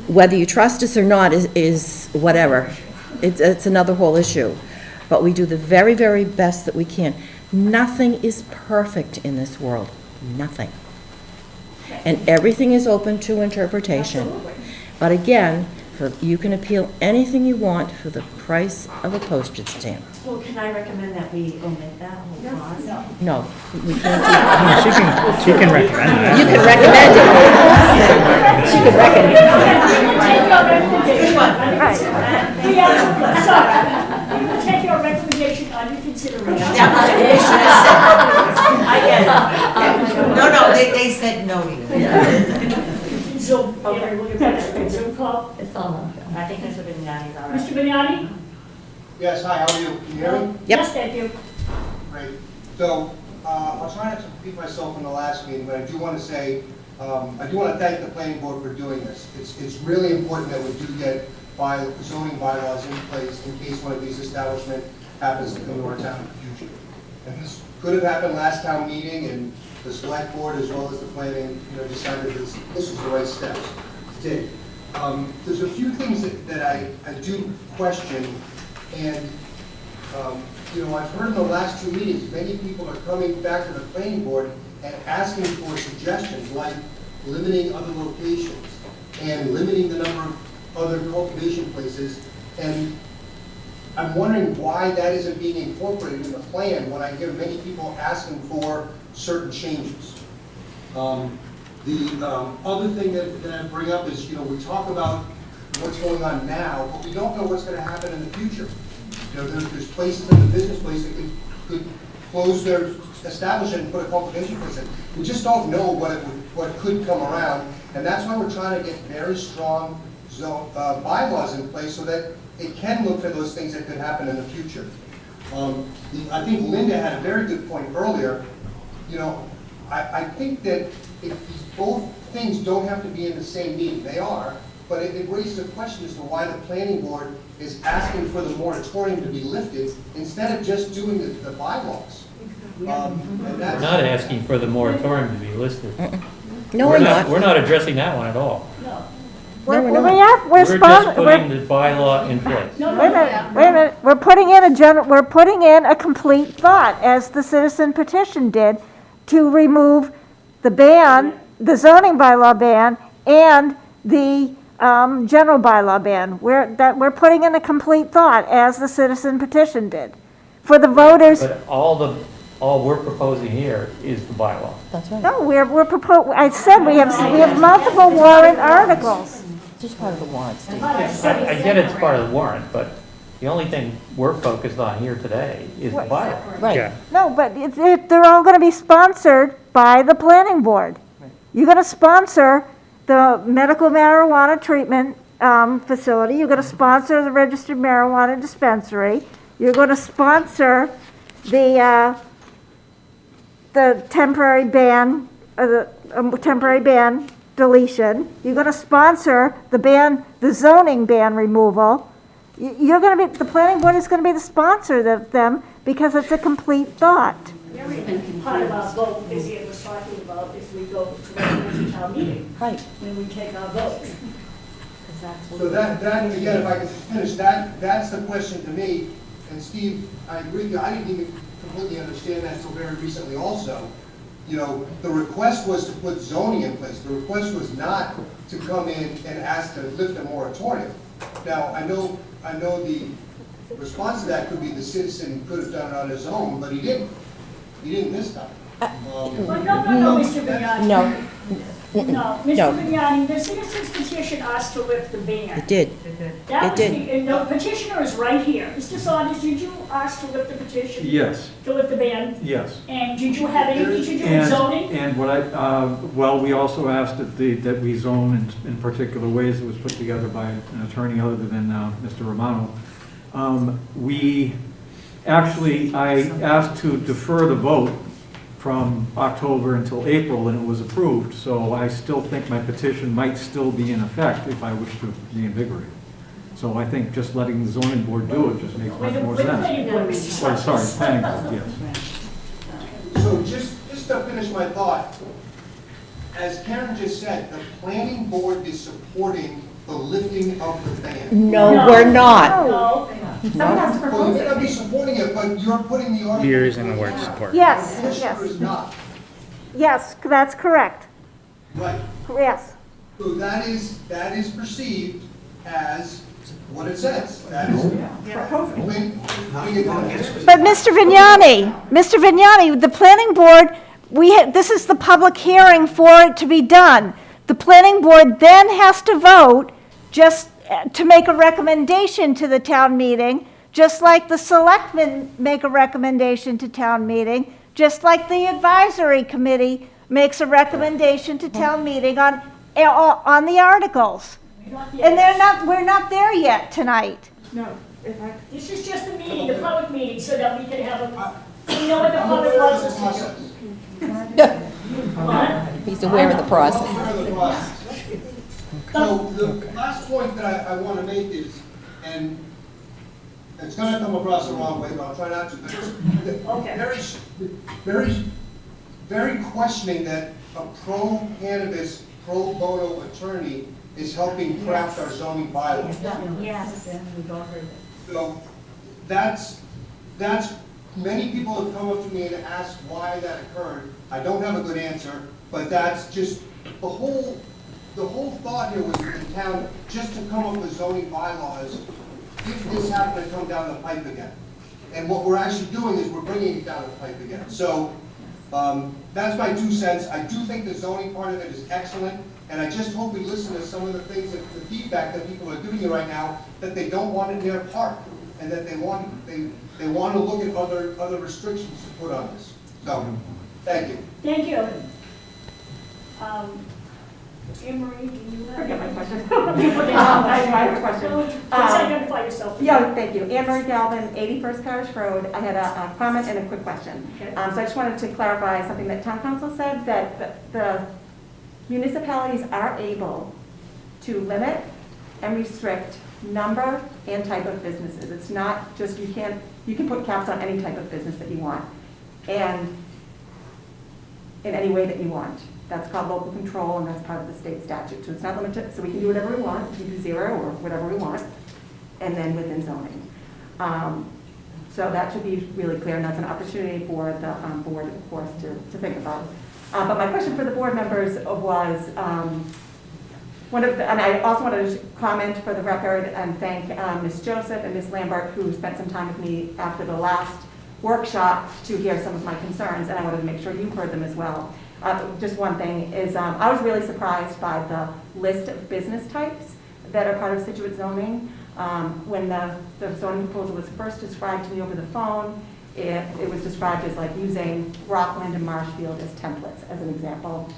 [SPEAKER 2] Whether you trust us or not is whatever. It's another whole issue. But we do the very, very best that we can. Nothing is perfect in this world. Nothing. And everything is open to interpretation.
[SPEAKER 8] Absolutely.
[SPEAKER 2] But again, you can appeal anything you want for the price of a postage stamp.
[SPEAKER 9] Well, can I recommend that we omit that whole clause?
[SPEAKER 2] No, we can't do that.
[SPEAKER 7] She can recommend that.
[SPEAKER 2] You can recommend it. She could recommend it.
[SPEAKER 8] We absolutely, sorry. We will take your recommendation under consideration.
[SPEAKER 18] I get it. No, they said no to you.
[SPEAKER 8] Zoom, okay, we'll get back to Zoom call.
[SPEAKER 9] It's all on film. I think Mr. Vignani's all right.
[SPEAKER 8] Mr. Vignani?
[SPEAKER 4] Yes, hi, how are you? Can you hear me?
[SPEAKER 2] Yep.
[SPEAKER 8] Yes, thank you.
[SPEAKER 4] Great. So, I'll try not to repeat myself from the last meeting, but I do want to say, I do want to thank the planning board for doing this. It's really important that we do get zoning bylaws in place in case one of these establishments happens to come to our town in the future. And this could have happened last town meeting, and the select board as well as the planning, decided this was the right steps to take. There's a few things that I do question, and I've heard in the last 2 meetings, many people are coming back to the planning board and asking for suggestions like limiting other locations and limiting the number of other cultivation places. And I'm wondering why that isn't being incorporated in the plan when I hear many people asking for certain changes. The other thing that I bring up is, we talk about what's going on now, but we don't know what's going to happen in the future. There's places in the business place that could close their establishment and put a cultivation place in. We just don't know what could come around, and that's why we're trying to get very strong bylaws in place so that it can look for those things that could happen in the future. I think Linda had a very good point earlier. I think that both things don't have to be in the same meeting. They are, but it raises a question as to why the planning board is asking for the moratorium to be lifted instead of just doing the bylaws.
[SPEAKER 6] We're not asking for the moratorium to be listed.
[SPEAKER 2] No, we're not.
[SPEAKER 6] We're not addressing that one at all.
[SPEAKER 8] No.
[SPEAKER 3] We're
[SPEAKER 6] We're just putting the bylaw in place.
[SPEAKER 8] No,
[SPEAKER 3] Wait a minute. We're putting in a complete thought, as the citizen petition did, to remove the ban, the zoning bylaw ban, and the general bylaw ban. We're putting in a complete thought, as the citizen petition did. For the voters.
[SPEAKER 6] But all we're proposing here is the bylaw.
[SPEAKER 2] That's right.
[SPEAKER 3] No, we're proposing, I said we have multiple warrant articles.
[SPEAKER 2] Just part of the warrant, Steve.
[SPEAKER 6] I get it's part of the warrant, but the only thing we're focused on here today is the bylaw.
[SPEAKER 2] Right.
[SPEAKER 7] Yeah.
[SPEAKER 3] No, but they're all going to be sponsored by the planning board. You're going to sponsor the medical marijuana treatment facility. You're going to sponsor the registered marijuana dispensary. You're going to sponsor the temporary ban, deletion. You're going to sponsor the zoning ban removal. The planning board is going to be the sponsor of them because it's a complete thought.
[SPEAKER 8] Part of our vote, as Ian was talking about, is we go to the town meeting.
[SPEAKER 2] Right.
[SPEAKER 8] When we take our vote.
[SPEAKER 4] So that, again, if I could just finish, that's the question to me. And Steve, I agree with you, I didn't even completely understand that until very recently also. The request was to put zoning in place. The request was not to come in and ask to lift a moratorium. Now, I know the response to that could be the citizen could have done it on his own, but he didn't. He didn't this time.
[SPEAKER 8] But no, Mr. Vignani.
[SPEAKER 2] No.
[SPEAKER 8] No, Mr. Vignani, the citizens petition asked to lift the ban.
[SPEAKER 2] It did.
[SPEAKER 8] That
[SPEAKER 2] It did.
[SPEAKER 8] And the petitioner is right here. Mr. Saunders, did you ask to lift the petition?
[SPEAKER 20] Yes,
[SPEAKER 8] To lift the ban?
[SPEAKER 20] yes.
[SPEAKER 8] And did you have anything to do with zoning?
[SPEAKER 20] And we also asked that we zone in particular ways. It was put together by an attorney other than Mr. Romano. I asked to defer the vote from October until April, and it was approved. So I still think my petition might still be in effect if I wish to reinvigorate it. So I think just letting the zoning board do it just makes much more sense. Planning board, yes.
[SPEAKER 4] So just to finish my thought, as Karen just said, the planning board is supporting the lifting of the ban.
[SPEAKER 2] No, we're not.
[SPEAKER 8] No.
[SPEAKER 4] Well, you may not be supporting it, but you're putting the article.
[SPEAKER 7] You're using the word support.
[SPEAKER 3] Yes,
[SPEAKER 4] The commissioner is not.
[SPEAKER 3] Yes, that's correct.
[SPEAKER 4] Right.
[SPEAKER 3] Yes.
[SPEAKER 4] So that is perceived as what it says. That is.
[SPEAKER 3] But Mr. Vignani, the planning board, this is the public hearing for it to be done. The planning board then has to vote just to make a recommendation to the town meeting, just like the selectmen make a recommendation to town meeting, just like the advisory committee makes a recommendation to town meeting on the articles. And we're not there yet tonight.
[SPEAKER 8] No. This is just a meeting, a public meeting, so that we can have we know what the public wants us to do. What?
[SPEAKER 2] He's aware of the process.
[SPEAKER 4] So the last point that I want to make is, and it's going to come across the wrong way, but I'll try not to. But it's very questioning that a pro-cannabis, pro bono attorney is helping craft our zoning bylaws.
[SPEAKER 9] Yes.
[SPEAKER 4] So that's many people have come up to me and asked why that occurred. I don't have a good answer, but that's just the whole thought here was in town just to come up with zoning bylaws if this happened to come down the pipe again. And what we're actually doing is we're bringing it down the pipe again. So that's my 2 cents. I do think the zoning part of it is excellent, and I just hope we listen to some of the things, the feedback that people are giving you right now, that they don't want it in their park, and that they want to look at other restrictions to put on this. So, thank you.
[SPEAKER 8] Thank you. Anne Marie, do you have?
[SPEAKER 12] Forget my question.
[SPEAKER 8] I
[SPEAKER 12] have a question.
[SPEAKER 8] Please identify yourself.
[SPEAKER 12] Yeah, thank you. Anne Marie Galvin, 81st Parish Road. I had a comment and a quick question.
[SPEAKER 8] Okay.
[SPEAKER 12] So I just wanted to clarify something that town council said, that the municipalities are able to limit and restrict number and type of businesses. It's not just, you can put caps on any type of business that you want, and in any way that you want. That's called local control, and that's part of the state statute. So it's not limited, so we can do whatever we want. We can do 0 or whatever we want, and then within zoning. So that should be really clear, and that's an opportunity for the board, of course, to think about. But my question for the board members was, and I also wanted to comment for the record and thank Ms. Joseph and Ms. Lambert, who spent some time with me after the last workshop to hear some of my concerns, and I wanted to make sure you heard them as well. Just one thing is, I was really surprised by the list of business types that are part of Scituate zoning. When the zoning proposal was first described to me over the phone, it was described as like using Rockland and Marshfield as templates, as an example,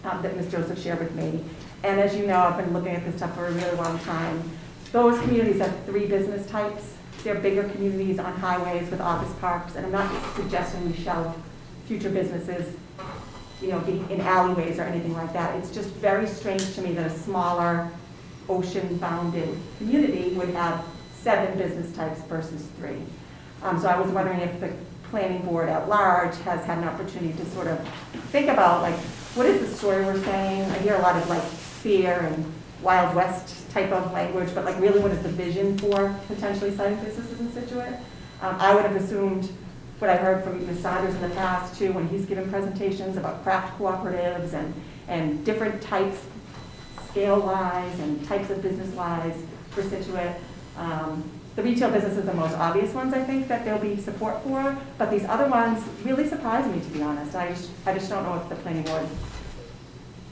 [SPEAKER 12] that Ms. Joseph shared with me. And as you know, I've been looking at this stuff for a really long time. Those communities have 3 business types. They're bigger communities on highways with office parks, and I'm not suggesting we shelve future businesses, be in alleyways or anything like that. It's just very strange to me that a smaller ocean-bounded community would have 7 business types versus 3. So I was wondering if the planning board at large has had an opportunity to sort of think about, like, what is the story we're saying? I hear a lot of like fear and Wild West type of language, but like really what is the vision for potentially siting businesses in Scituate? I would have assumed what I heard from Ms. Saunders in the past too, when he's given presentations about craft cooperatives and different types, scale-wise and types of business-wise for Scituate. The retail business is the most obvious ones, I think, that there'll be support for, but these other ones really surprise me, to be honest. I just don't know if the planning board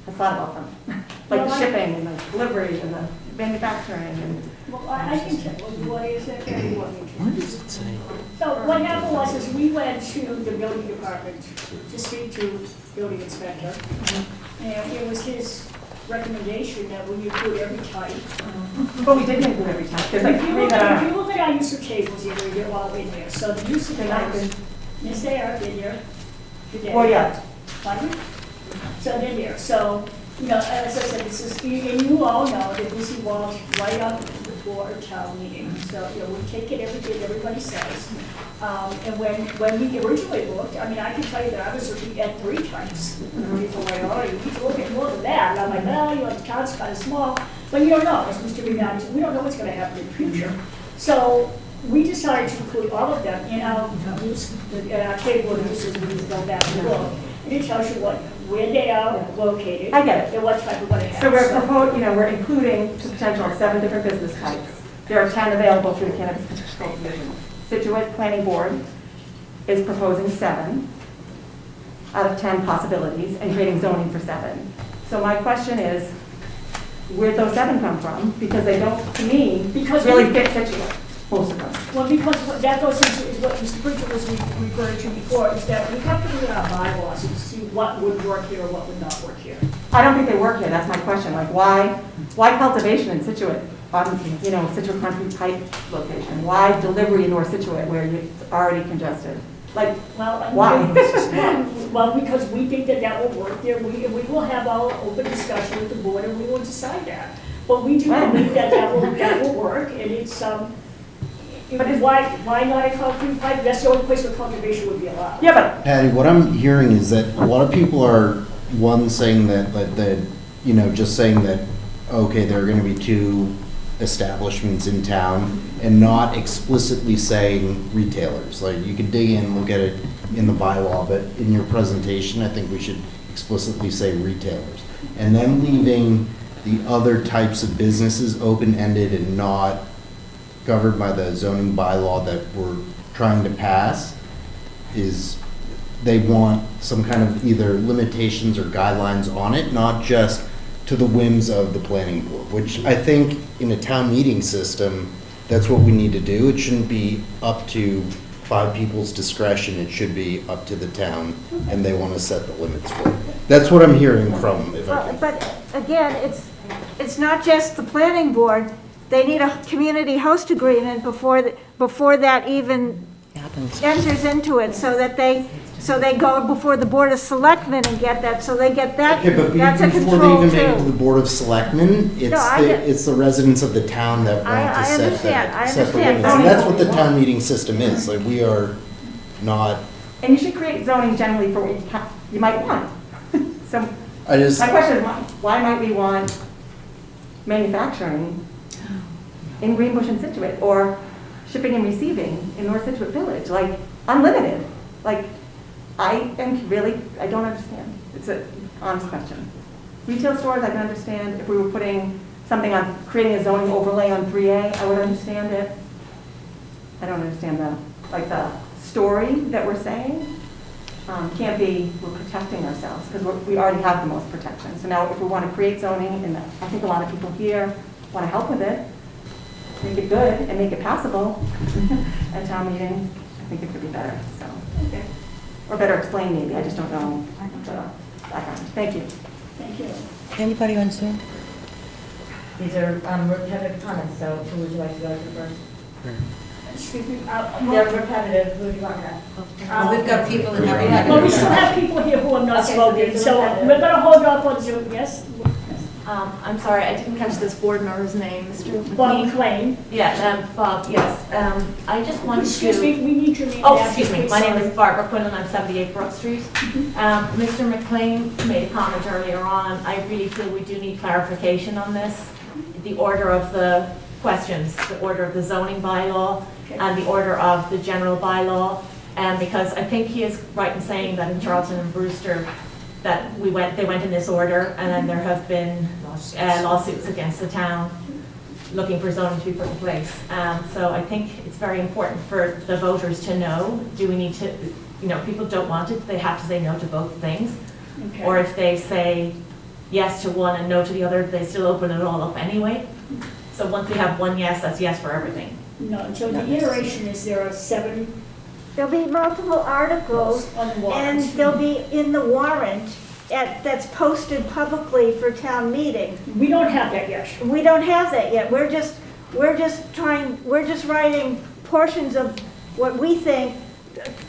[SPEAKER 12] has thought about them. Like the shipping and the delivery and the manufacturing and.
[SPEAKER 8] Well, I can check. What is it? What does it say? So what happened was we went to the building department to speak to building inspector, and it was his recommendation that we include every type.
[SPEAKER 12] But we didn't include every type. There's like 3 that are.
[SPEAKER 8] If you look at our use of tables, they're all in there. So the use of tables, yes, they are in there.
[SPEAKER 12] Well, yeah.
[SPEAKER 8] Pardon? So they're there. So, as I said, this is, and you all know that this evolves right up before a town meeting. So, we take it everything everybody says. And when we originally looked, I can tell you that I was looking at 3 types. People were like, oh, you need to look at more than that. And I'm like, well, the town's kind of small. But you don't know, as Mr. Vignani said, we don't know what's going to happen in the future. So we decided to include all of them in our table of uses when we go back and look. And it tells you where they are located.
[SPEAKER 12] I get it.
[SPEAKER 8] And what type we're going to have.
[SPEAKER 12] So we're we're including the potential of 7 different business types. There are 10 available through the Cannabis Control Commission. Scituate Planning Board is proposing 7 out of 10 possibilities and creating zoning for 7. So my question is, where'd those 7 come from? Because they don't, to me, really fit Scituate, most of them.
[SPEAKER 8] Well, because what that goes into is what Mr. Bridger was referring to before, is that we have to look at our bylaws and see what would work here or what would not work here.
[SPEAKER 12] I don't think they work here, that's my question. Like, why cultivation in Scituate, on, Scituate concrete pipe location? Why delivery in North Scituate where it's already congested? Like, why?
[SPEAKER 8] Well, because we think that will work there. We will have our open discussion with the board and we will decide that. But we do believe that will work, and it's, why not a concrete pipe? That's the only place where cultivation would be allowed.
[SPEAKER 12] Yeah, but
[SPEAKER 15] Patty, what I'm hearing is that a lot of people are, saying that just saying that, okay, there are going to be 2 establishments in town and not explicitly saying retailers. Like, you could dig in, look at it in the bylaw, but in your presentation, I think we should explicitly say retailers. And then leaving the other types of businesses open-ended and not governed by the zoning bylaw that we're trying to pass is they want some kind of either limitations or guidelines on it, not just to the whims of the planning board, which I think in a town meeting system, that's what we need to do. It shouldn't be up to 5 people's discretion. It should be up to the town, and they want to set the limits for it. That's what I'm hearing from, if I can.
[SPEAKER 3] But again, it's not just the planning board. They need a community host agreement before that even enters into it, so they go before the Board of Selectmen and get that, so they get that,
[SPEAKER 15] Okay, but
[SPEAKER 3] that's a
[SPEAKER 15] before they
[SPEAKER 3] control
[SPEAKER 15] even make it to
[SPEAKER 3] too.
[SPEAKER 15] the Board of Selectmen, it's the residents of the town that want
[SPEAKER 3] I
[SPEAKER 15] to set
[SPEAKER 3] understand, I
[SPEAKER 15] set the
[SPEAKER 3] understand.
[SPEAKER 15] limits. And that's what the town meeting system is. Like, we are not,
[SPEAKER 12] And you should create zoning generally for what you might want. So
[SPEAKER 15] I just,
[SPEAKER 12] my question is, why might we want manufacturing in Greenbush and Scituate, or shipping and receiving in North Scituate Village, like unlimited? Like, I don't understand. It's an honest question. Retail stores, I can understand. If we were putting something on, creating a zoning overlay on 3A, I would understand it. I don't understand the story that we're saying. Can't be, we're protecting ourselves, because we already have the most protection. So now if we want to create zoning, and I think a lot of people here want to help with it, make it good and make it passable at town meeting, I think it could be better, so.
[SPEAKER 8] Okay.
[SPEAKER 12] Or better explained, maybe, I just don't know the background. Thank you.
[SPEAKER 8] Thank you.
[SPEAKER 2] Anybody on Zoom?
[SPEAKER 14] These are repetitive comments, so who would you like to go to first?
[SPEAKER 8] Excuse me.
[SPEAKER 14] They're repetitive, who do you want to?
[SPEAKER 18] Well, we've got people that haven't had.
[SPEAKER 8] Well, we still have people here who have not
[SPEAKER 14] Okay,
[SPEAKER 8] spoken,
[SPEAKER 14] so
[SPEAKER 8] so we're gonna hold off on Zoom, yes?
[SPEAKER 10] I'm sorry, I didn't catch this board member's name, Mr.
[SPEAKER 8] Bob McLean.
[SPEAKER 10] Yeah, Bob, yes. I just wanted to...
[SPEAKER 8] Excuse me, we need your name.
[SPEAKER 10] Oh,
[SPEAKER 8] and
[SPEAKER 10] excuse me,
[SPEAKER 8] address,
[SPEAKER 10] my name
[SPEAKER 8] sorry.
[SPEAKER 10] is Barbara Quinlan, I'm 78 Brook Street. Mr. McLean made a comment earlier on, I really feel we do need clarification on this. The order of the questions, the order of the zoning bylaw, and the order of the general bylaw. Because I think he is right in saying that in Charlton and Brewster, that they went in this order, and then there have been lawsuits against the town looking for zoning to be put in place. So I think it's very important for the voters to know, do we need to, people don't want it, they have to say no to both things.
[SPEAKER 8] Okay.
[SPEAKER 10] Or if they say yes to one and no to the other, they still open it all up anyway. So once we have one yes, that's yes for everything.
[SPEAKER 8] No, so the iteration is there are 7
[SPEAKER 3] There'll be multiple articles,
[SPEAKER 8] on the
[SPEAKER 3] and
[SPEAKER 8] warrant.
[SPEAKER 3] they'll be in the warrant that's posted publicly for town meeting.
[SPEAKER 8] We don't have that yet.
[SPEAKER 3] We don't have that yet. We're just writing portions of what we think.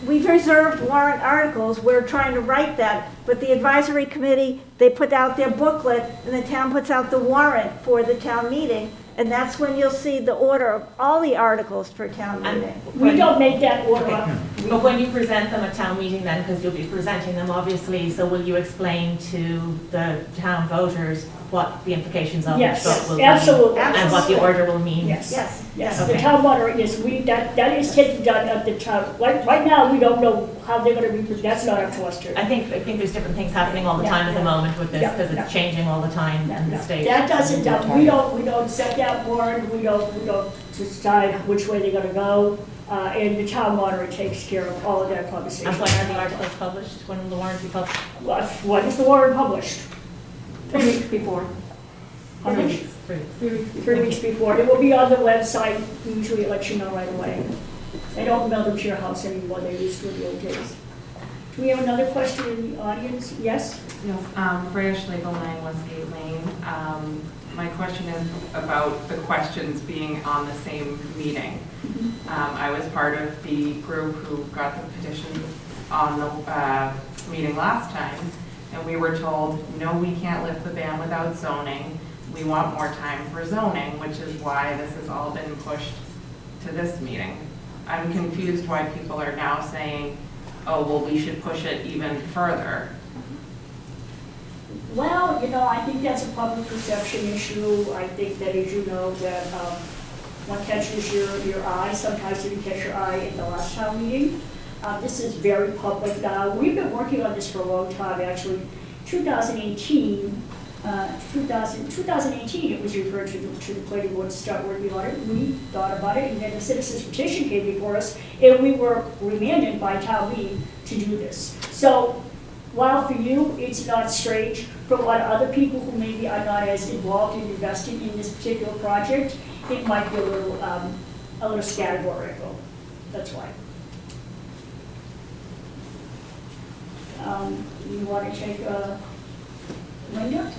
[SPEAKER 3] We've reserved warrant articles. We're trying to write that, but the advisory committee, they put out their booklet, and the town puts out the warrant for the town meeting, and that's when you'll see the order of all the articles for town meeting.
[SPEAKER 8] We don't make that order up.
[SPEAKER 10] But when you present them at town meeting then, because you'll be presenting them obviously, so will you explain to the town voters what the implications of
[SPEAKER 8] Yes,
[SPEAKER 10] the vote will be?
[SPEAKER 8] absolutely.
[SPEAKER 10] And what the order will mean?
[SPEAKER 8] Yes, yes. The
[SPEAKER 10] Okay.
[SPEAKER 8] town moderator, yes, that is taken down at the town. Right now, we don't know how they're gonna represent, that's not up to us to.
[SPEAKER 10] I think there's different things happening all the time at the moment with this, because it's changing all the time in the state.
[SPEAKER 8] That doesn't, we don't set that warrant, we don't decide which way they're gonna go, and the town moderator takes care of all of that conversation.
[SPEAKER 10] And when are the articles published? When will the warrant be published?
[SPEAKER 8] When is the warrant published?
[SPEAKER 12] 3 weeks before.
[SPEAKER 8] 3 weeks. 3 weeks before. It will be on the website, usually it lets you know right away. They don't mail them to your house anymore, they used to in the old days. Do we have another question in the audience? Yes?
[SPEAKER 22] Freya Schlegel, 9 Westgate Lane. My question is about the questions being on the same meeting. I was part of the group who got the petition on the meeting last time, and we were told, no, we can't lift the ban without zoning. We want more time for zoning, which is why this has all been pushed to this meeting. I'm confused why people are now saying, oh, well, we should push it even further.
[SPEAKER 8] Well, I think that's a public perception issue. I think that, as you know, that one catches your eye. Sometimes you didn't catch your eye at the last town meeting. This is very public now. We've been working on this for a long time, actually. 2018, 2018, it was referred to the planning board to start working on it. We thought about it, and then the citizens petition came before us, and we were remanded by town meeting to do this. So while for you, it's not strange, for a lot of other people who maybe are not as involved in investing in this particular project, it might be a little categorical. That's why. You want to take Linda?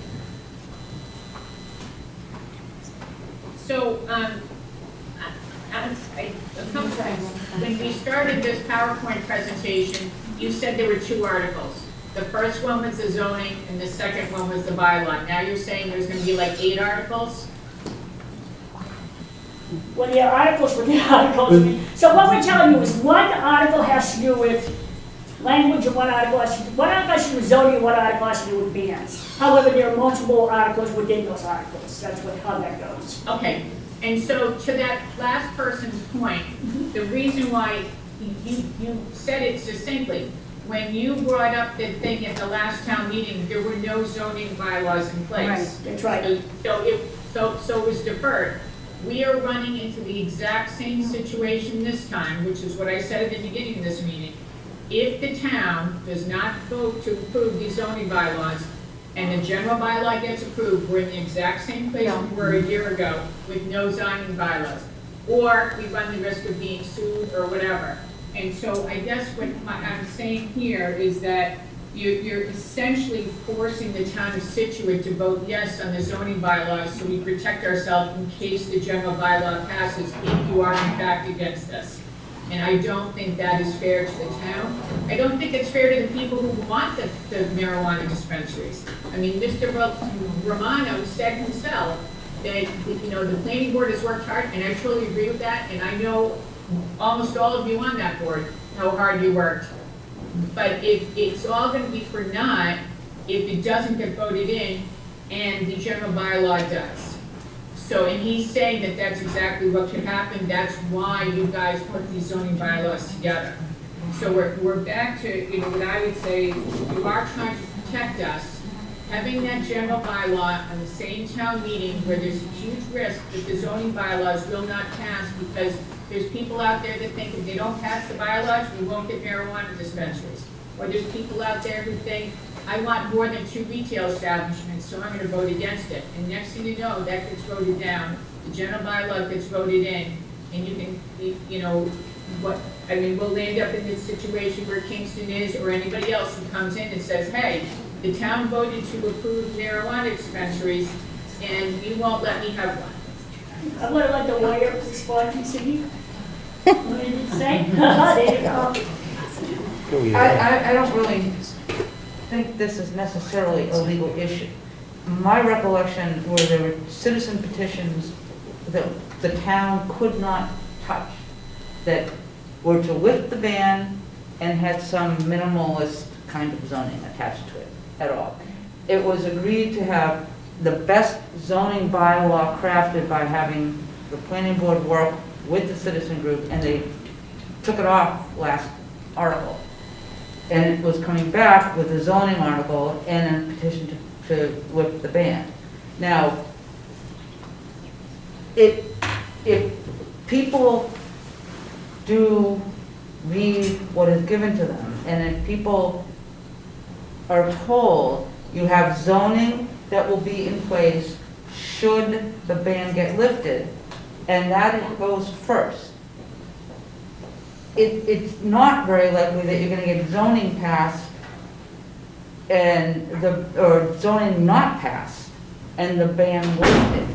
[SPEAKER 13] So, sometimes when we started this PowerPoint presentation, you said there were 2 articles. The first one was the zoning, and the second one was the bylaw. Now you're saying there's going to be like 8 articles?
[SPEAKER 8] Well, yeah, articles within articles. So what we're telling you is one article has to do with language, and one article has to do with zoning, and one article has to do with bans. However, there are multiple articles within those articles. That's how that goes.
[SPEAKER 13] Okay, and so to that last person's point, the reason why you said it succinctly, when you brought up the thing at the last town meeting, there were no zoning bylaws in place.
[SPEAKER 8] Right, that's right.
[SPEAKER 13] So it was deferred. We are running into the exact same situation this time, which is what I said at the beginning of this meeting. If the town does not vote to approve these zoning bylaws, and the general bylaw gets approved, we're in the exact same place we were a year ago with no zoning bylaws. Or we run the risk of being sued or whatever. And so I guess what I'm saying here is that you're essentially forcing the town of Scituate to vote yes on the zoning bylaws so we protect ourselves in case the general bylaw passes if you are in fact against us. And I don't think that is fair to the town. I don't think it's fair to the people who want the marijuana dispensaries. I mean, Mr. Romano said himself that, the planning board has worked hard, and I totally agree with that, and I know almost all of you on that board, how hard you worked. But if it's all gonna be for naught, if it doesn't get voted in, and the general bylaw does. So, and he's saying that that's exactly what could happen. That's why you guys put these zoning bylaws together. So we're back to, what I would say, you are trying to protect us. Having that general bylaw on the same town meeting where there's a huge risk that the zoning bylaws will not pass because there's people out there that think if they don't pass the bylaws, we won't get marijuana dispensaries. Or there's people out there who think, I want more than 2 retail establishments, so I'm gonna vote against it. And next thing you know, that gets voted down, the general bylaw gets voted in, and you can, we'll land up in this situation where Kingston is, or anybody else who comes in and says, hey, the town voted to approve marijuana dispensaries, and you won't let me have one.
[SPEAKER 8] I'm gonna let the lawyer respond to Cindy. What did you say? There you go.
[SPEAKER 11] I don't really think this is necessarily a legal issue. My recollection were there were citizen petitions that the town could not touch, that were to lift the ban and had some minimalist kind of zoning attached to it at all. It was agreed to have the best zoning bylaw crafted by having the planning board work with the citizen group, and they took it off last article. And it was coming back with a zoning article and a petition to lift the ban. Now, if people do read what is given to them, and if people are told you have zoning that will be in place should the ban get lifted, and that goes first, it's not very likely that you're going to get zoning passed and or zoning not passed and the ban lifted.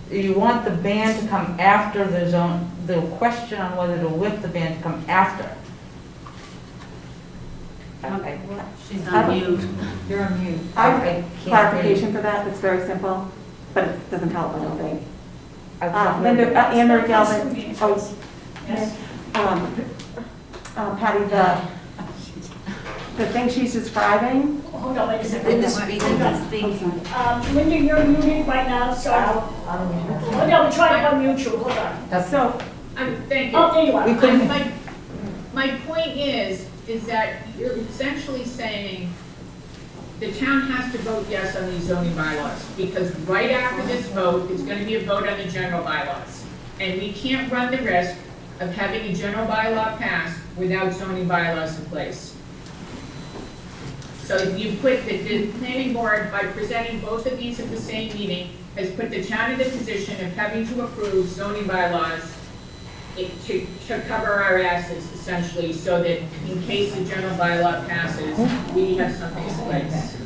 [SPEAKER 11] You want the ban to come after the question on whether to lift the ban to come after. Okay.
[SPEAKER 16] She's on mute.
[SPEAKER 11] You're on mute.
[SPEAKER 12] I have clarification for that, that's very simple, but it doesn't tell us anything. Linda, Anne-Marie Galvin, yes. Patty, the thing she's describing.
[SPEAKER 8] Hold on, wait a second.
[SPEAKER 12] Linda's speaking.
[SPEAKER 8] Linda, you're muted right now, so. Hold on, we're trying to unmute you, hold on.
[SPEAKER 12] So.
[SPEAKER 13] Thank you.
[SPEAKER 8] Oh, there you are.
[SPEAKER 13] My point is that you're essentially saying the town has to vote yes on these zoning bylaws, because right after this vote, it's gonna be a vote on the general bylaws. And we can't run the risk of having a general bylaw passed without zoning bylaws in place. So you put, the planning board, by presenting both of these at the same meeting, has put the town in the position of having to approve zoning bylaws to cover our asses, essentially, so that in case the general bylaw passes, we have something in place.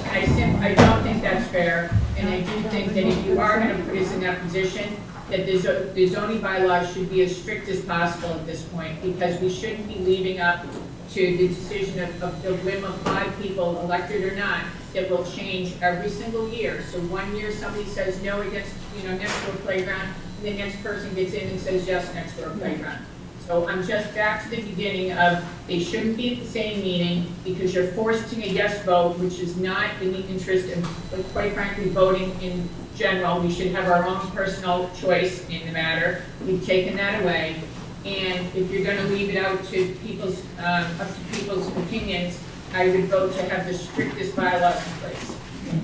[SPEAKER 13] I don't think that's fair, and I do think that if you are gonna put us in that position, that the zoning bylaws should be as strict as possible at this point, because we shouldn't be leaving up to the decision of the whim of 5 people, elected or not, that will change every single year. So one year somebody says no against, next to a playground, and the next person gets in and says yes next to a playground. So I'm just back to the beginning of, they shouldn't be at the same meeting, because you're forcing a yes vote, which is not in the interest of, quite frankly, voting in general. We should have our own personal choice in the matter. We've taken that away. And if you're gonna leave it out to people's opinions, I would vote to have the strictest bylaws in place.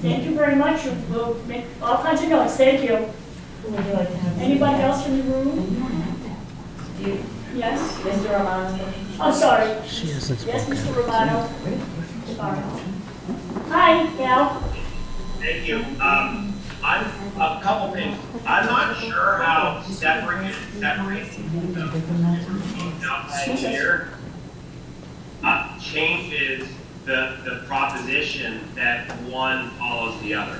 [SPEAKER 8] Thank you very much. We'll make all kinds of notes. Thank you. Anybody else in the room? Yes?
[SPEAKER 9] Mr. Romano?
[SPEAKER 8] Oh, sorry.
[SPEAKER 7] She hasn't
[SPEAKER 8] Yes,
[SPEAKER 7] spoken.
[SPEAKER 8] Mr. Romano. Sorry. Hi, Gal.
[SPEAKER 5] Thank you. I'm, a couple things. I'm not sure how separating the outside here changes the proposition that one follows the other.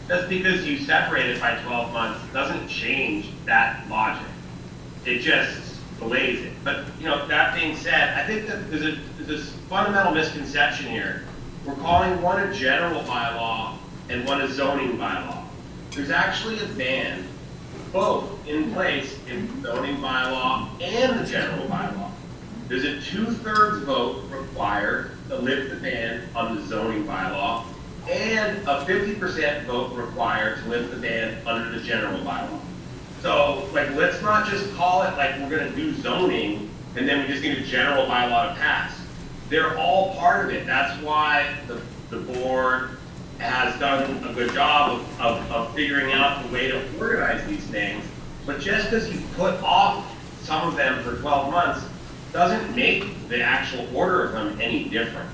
[SPEAKER 5] Just because you separate it by 12 months doesn't change that logic. It just delays it. But, that being said, I think that there's this fundamental misconception here. We're calling one a general bylaw and one a zoning bylaw. There's actually a ban, both in place in the zoning bylaw and the general bylaw. There's a 2/3 vote required to lift the ban on the zoning bylaw, and a 50% vote required to lift the ban under the general bylaw. So, let's not just call it like we're gonna do zoning, and then we just need a general bylaw to pass. They're all part of it. That's why the board has done a good job of figuring out the way to organize these things. But just because you put off some of them for 12 months doesn't make the actual order of them any different.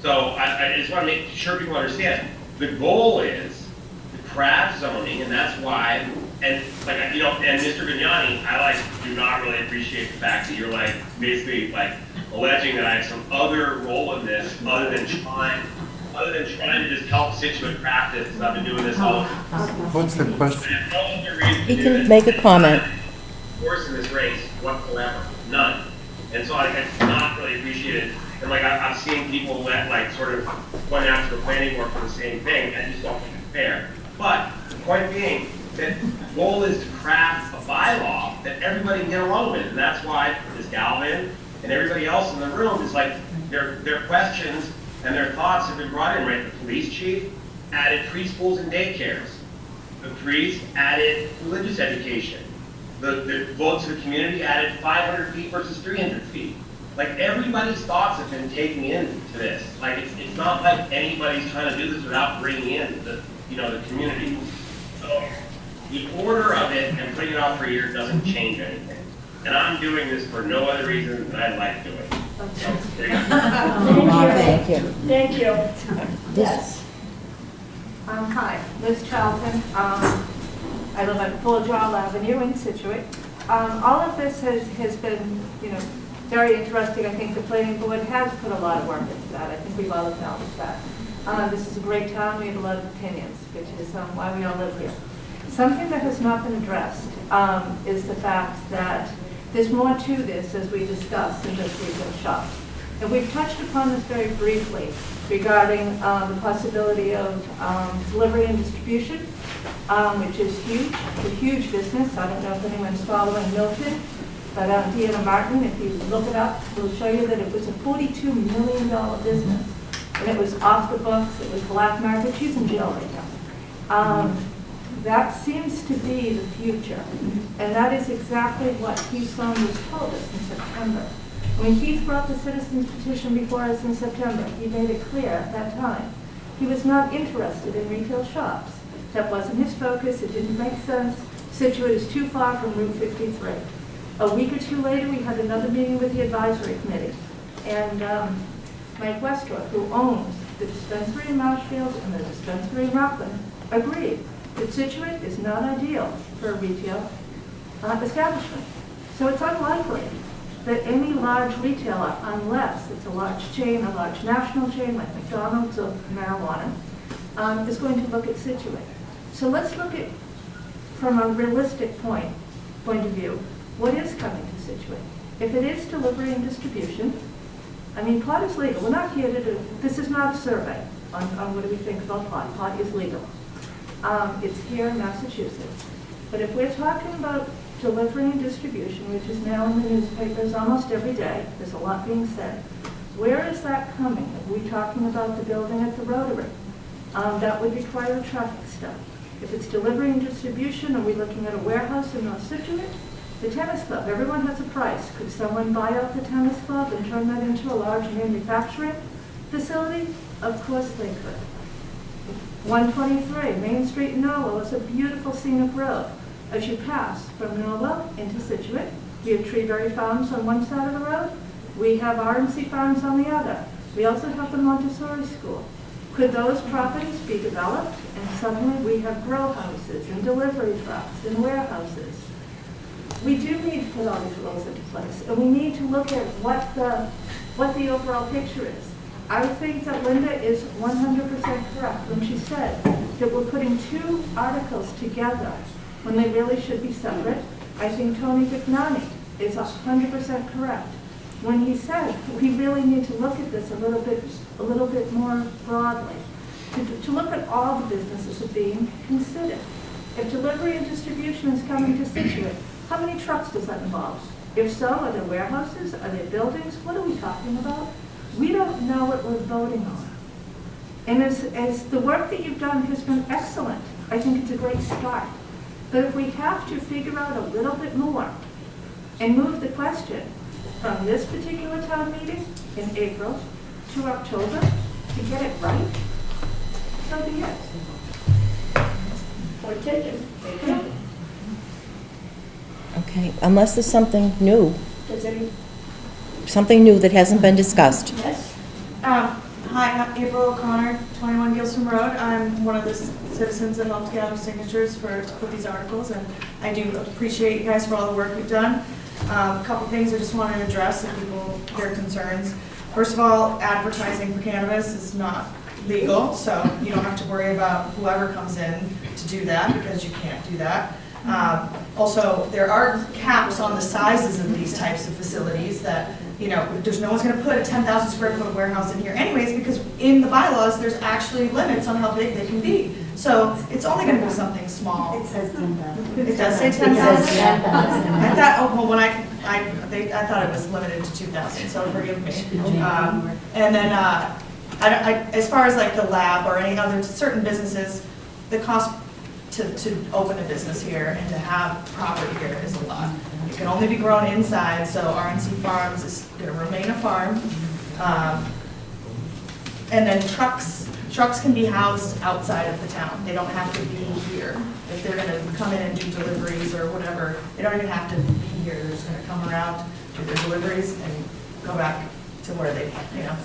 [SPEAKER 5] So I just want to make sure people understand. The goal is to craft zoning, and that's why, and and Mr. Vignani, I do not really appreciate the fact that you're basically alleging that I have some other role in this other than trying to just help Scituate craft it, because I've been doing this all.
[SPEAKER 15] What's the question?
[SPEAKER 5] I have no other reason
[SPEAKER 2] He
[SPEAKER 5] to do
[SPEAKER 2] can
[SPEAKER 5] this.
[SPEAKER 2] make a comment.
[SPEAKER 5] Horse in this race whatsoever, none. And so it's not really appreciated. And I've seen people sort of point out to the planning board for the same thing, and I just don't think it's fair. But the point being that the goal is to craft a bylaw that everybody can get along with, and that's why Ms. Galvin and everybody else in the room is their questions and their thoughts have been brought in, right? The police chief added preschools and daycares. The priest added religious education. The votes of the community added 500 feet versus 300 feet. Everybody's thoughts have been taken into this. It's not like anybody's trying to do this without bringing in the community. So the order of it and putting it out for a year doesn't change anything. And I'm doing this for no other reason than I like doing it. So, there you go.
[SPEAKER 8] Thank you. Thank you. Yes.
[SPEAKER 17] Hi, Liz Charlton. I live on Full Joel Avenue in Scituate. All of this has been, very interesting. I think the planning board has put a lot of work into that. I think we've all acknowledged that. This is a great town. We have a lot of opinions, which is why we all live here. Something that has not been addressed is the fact that there's more to this, as we discussed, than just retail shops. And we've touched upon this very briefly regarding the possibility of delivery and distribution, which is huge. It's a huge business. I don't know if anyone's following Milton, but Deanna Martin, if you look it up, will show you that it was a $42 million business. And it was off the books. It was black market. She's in jail right now. That seems to be the future. And that is exactly what Keith Saunders told us in September. When Keith brought the citizens petition before us in September, he made it clear at that time He was not interested in retail shops. That wasn't his focus, it didn't make sense. Situate is too far from Route 53. A week or two later, we had another meeting with the advisory committee. And Mike Westrock, who owns the dispensary in Marshfield and the dispensary in Rockland, agreed that Scituate is not ideal for a retail establishment. So it's unlikely that any large retailer, unless it's a large chain, a large national chain like McDonald's or marijuana, is going to look at Scituate. So let's look at, from a realistic point of view, what is coming to Scituate. If it is delivery and distribution, I mean, pot is legal. We're not here to do, this is not a survey on what do we think about pot. Pot is legal. It's here in Massachusetts. But if we're talking about delivery and distribution, which is now in the newspapers almost every day, there's a lot being said. Where is that coming? Are we talking about the building at the Rotary? That would require a traffic study. If it's delivery and distribution, are we looking at a warehouse in North Scituate? The tennis club, everyone has a price. Could someone buy out the tennis club and turn that into a large manufacturing facility? Of course they could. 123, Main Street in Norwell is a beautiful scenic road. As you pass from Norwell into Scituate, we have Treeberry Farms on one side of the road. We have R&C Farms on the other. We also have the Montessori School. Could those properties be developed and suddenly we have grow houses and delivery trucks and warehouses? We do need to put all these rules into place, and we need to look at what the overall picture is. I think that Linda is 100% correct when she said that we're putting two articles together when they really should be separate. I think Tony Vignani is 100% correct when he said we really need to look at this a little bit more broadly, to look at all the businesses that are being considered. If delivery and distribution is coming to Scituate, how many trucks does that involve? If so, are there warehouses? Are there buildings? What are we talking about? We don't know what we're voting on. And as the work that you've done has been excellent, I think it's a great start. But if we have to figure out a little bit more and move the question from this particular town meeting in April to October to get it right, so be it.
[SPEAKER 8] Point taken. Take it up.
[SPEAKER 2] Okay, unless there's something new,
[SPEAKER 8] Does any,
[SPEAKER 2] something new that hasn't been discussed.
[SPEAKER 8] yes?
[SPEAKER 1] Hi, I'm April O'Connor, 21 Gilson Road. I'm one of the citizens that helped gather signatures to put these articles, and I do appreciate you guys for all the work we've done. A couple things I just wanted to address so people hear concerns. First of all, advertising for cannabis is not legal, so you don't have to worry about whoever comes in to do that, because you can't do that. Also, there are caps on the sizes of these types of facilities that, you know, there's no one's going to put a 10,000 square foot warehouse in here anyways, because in the bylaws, there's actually limits on how big they can be. So it's only going to be something small.
[SPEAKER 9] It says 10,000.
[SPEAKER 1] It does say 10,000? I thought, oh, well, when I thought it was limited to 2,000, so forgive me. And then, as far as like the lab or any other certain businesses, the cost to open a business here and to have property here is a lot. It can only be grown inside, so R&C Farms is going to remain a farm. And then trucks can be housed outside of the town. They don't have to be here. If they're going to come in and do deliveries or whatever, they don't even have to be here. They're just going to come around, do their deliveries, and go back to where they, you know,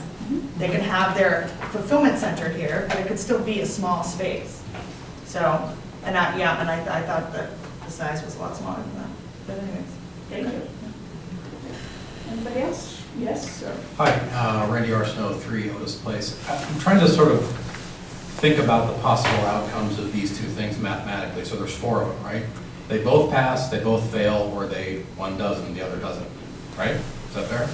[SPEAKER 1] they can have their fulfillment center here, but it could still be a small space. So, and I thought that the size was a lot smaller than that. But anyways,
[SPEAKER 8] Thank you. Anybody else? Yes, sir.
[SPEAKER 19] Hi, Randy Arsenault, 3 Otis Place. I'm trying to sort of think about the possible outcomes of these two things mathematically. So there's 4 of them, right? They both pass, they both fail, or one does and the other doesn't, right? Is that fair?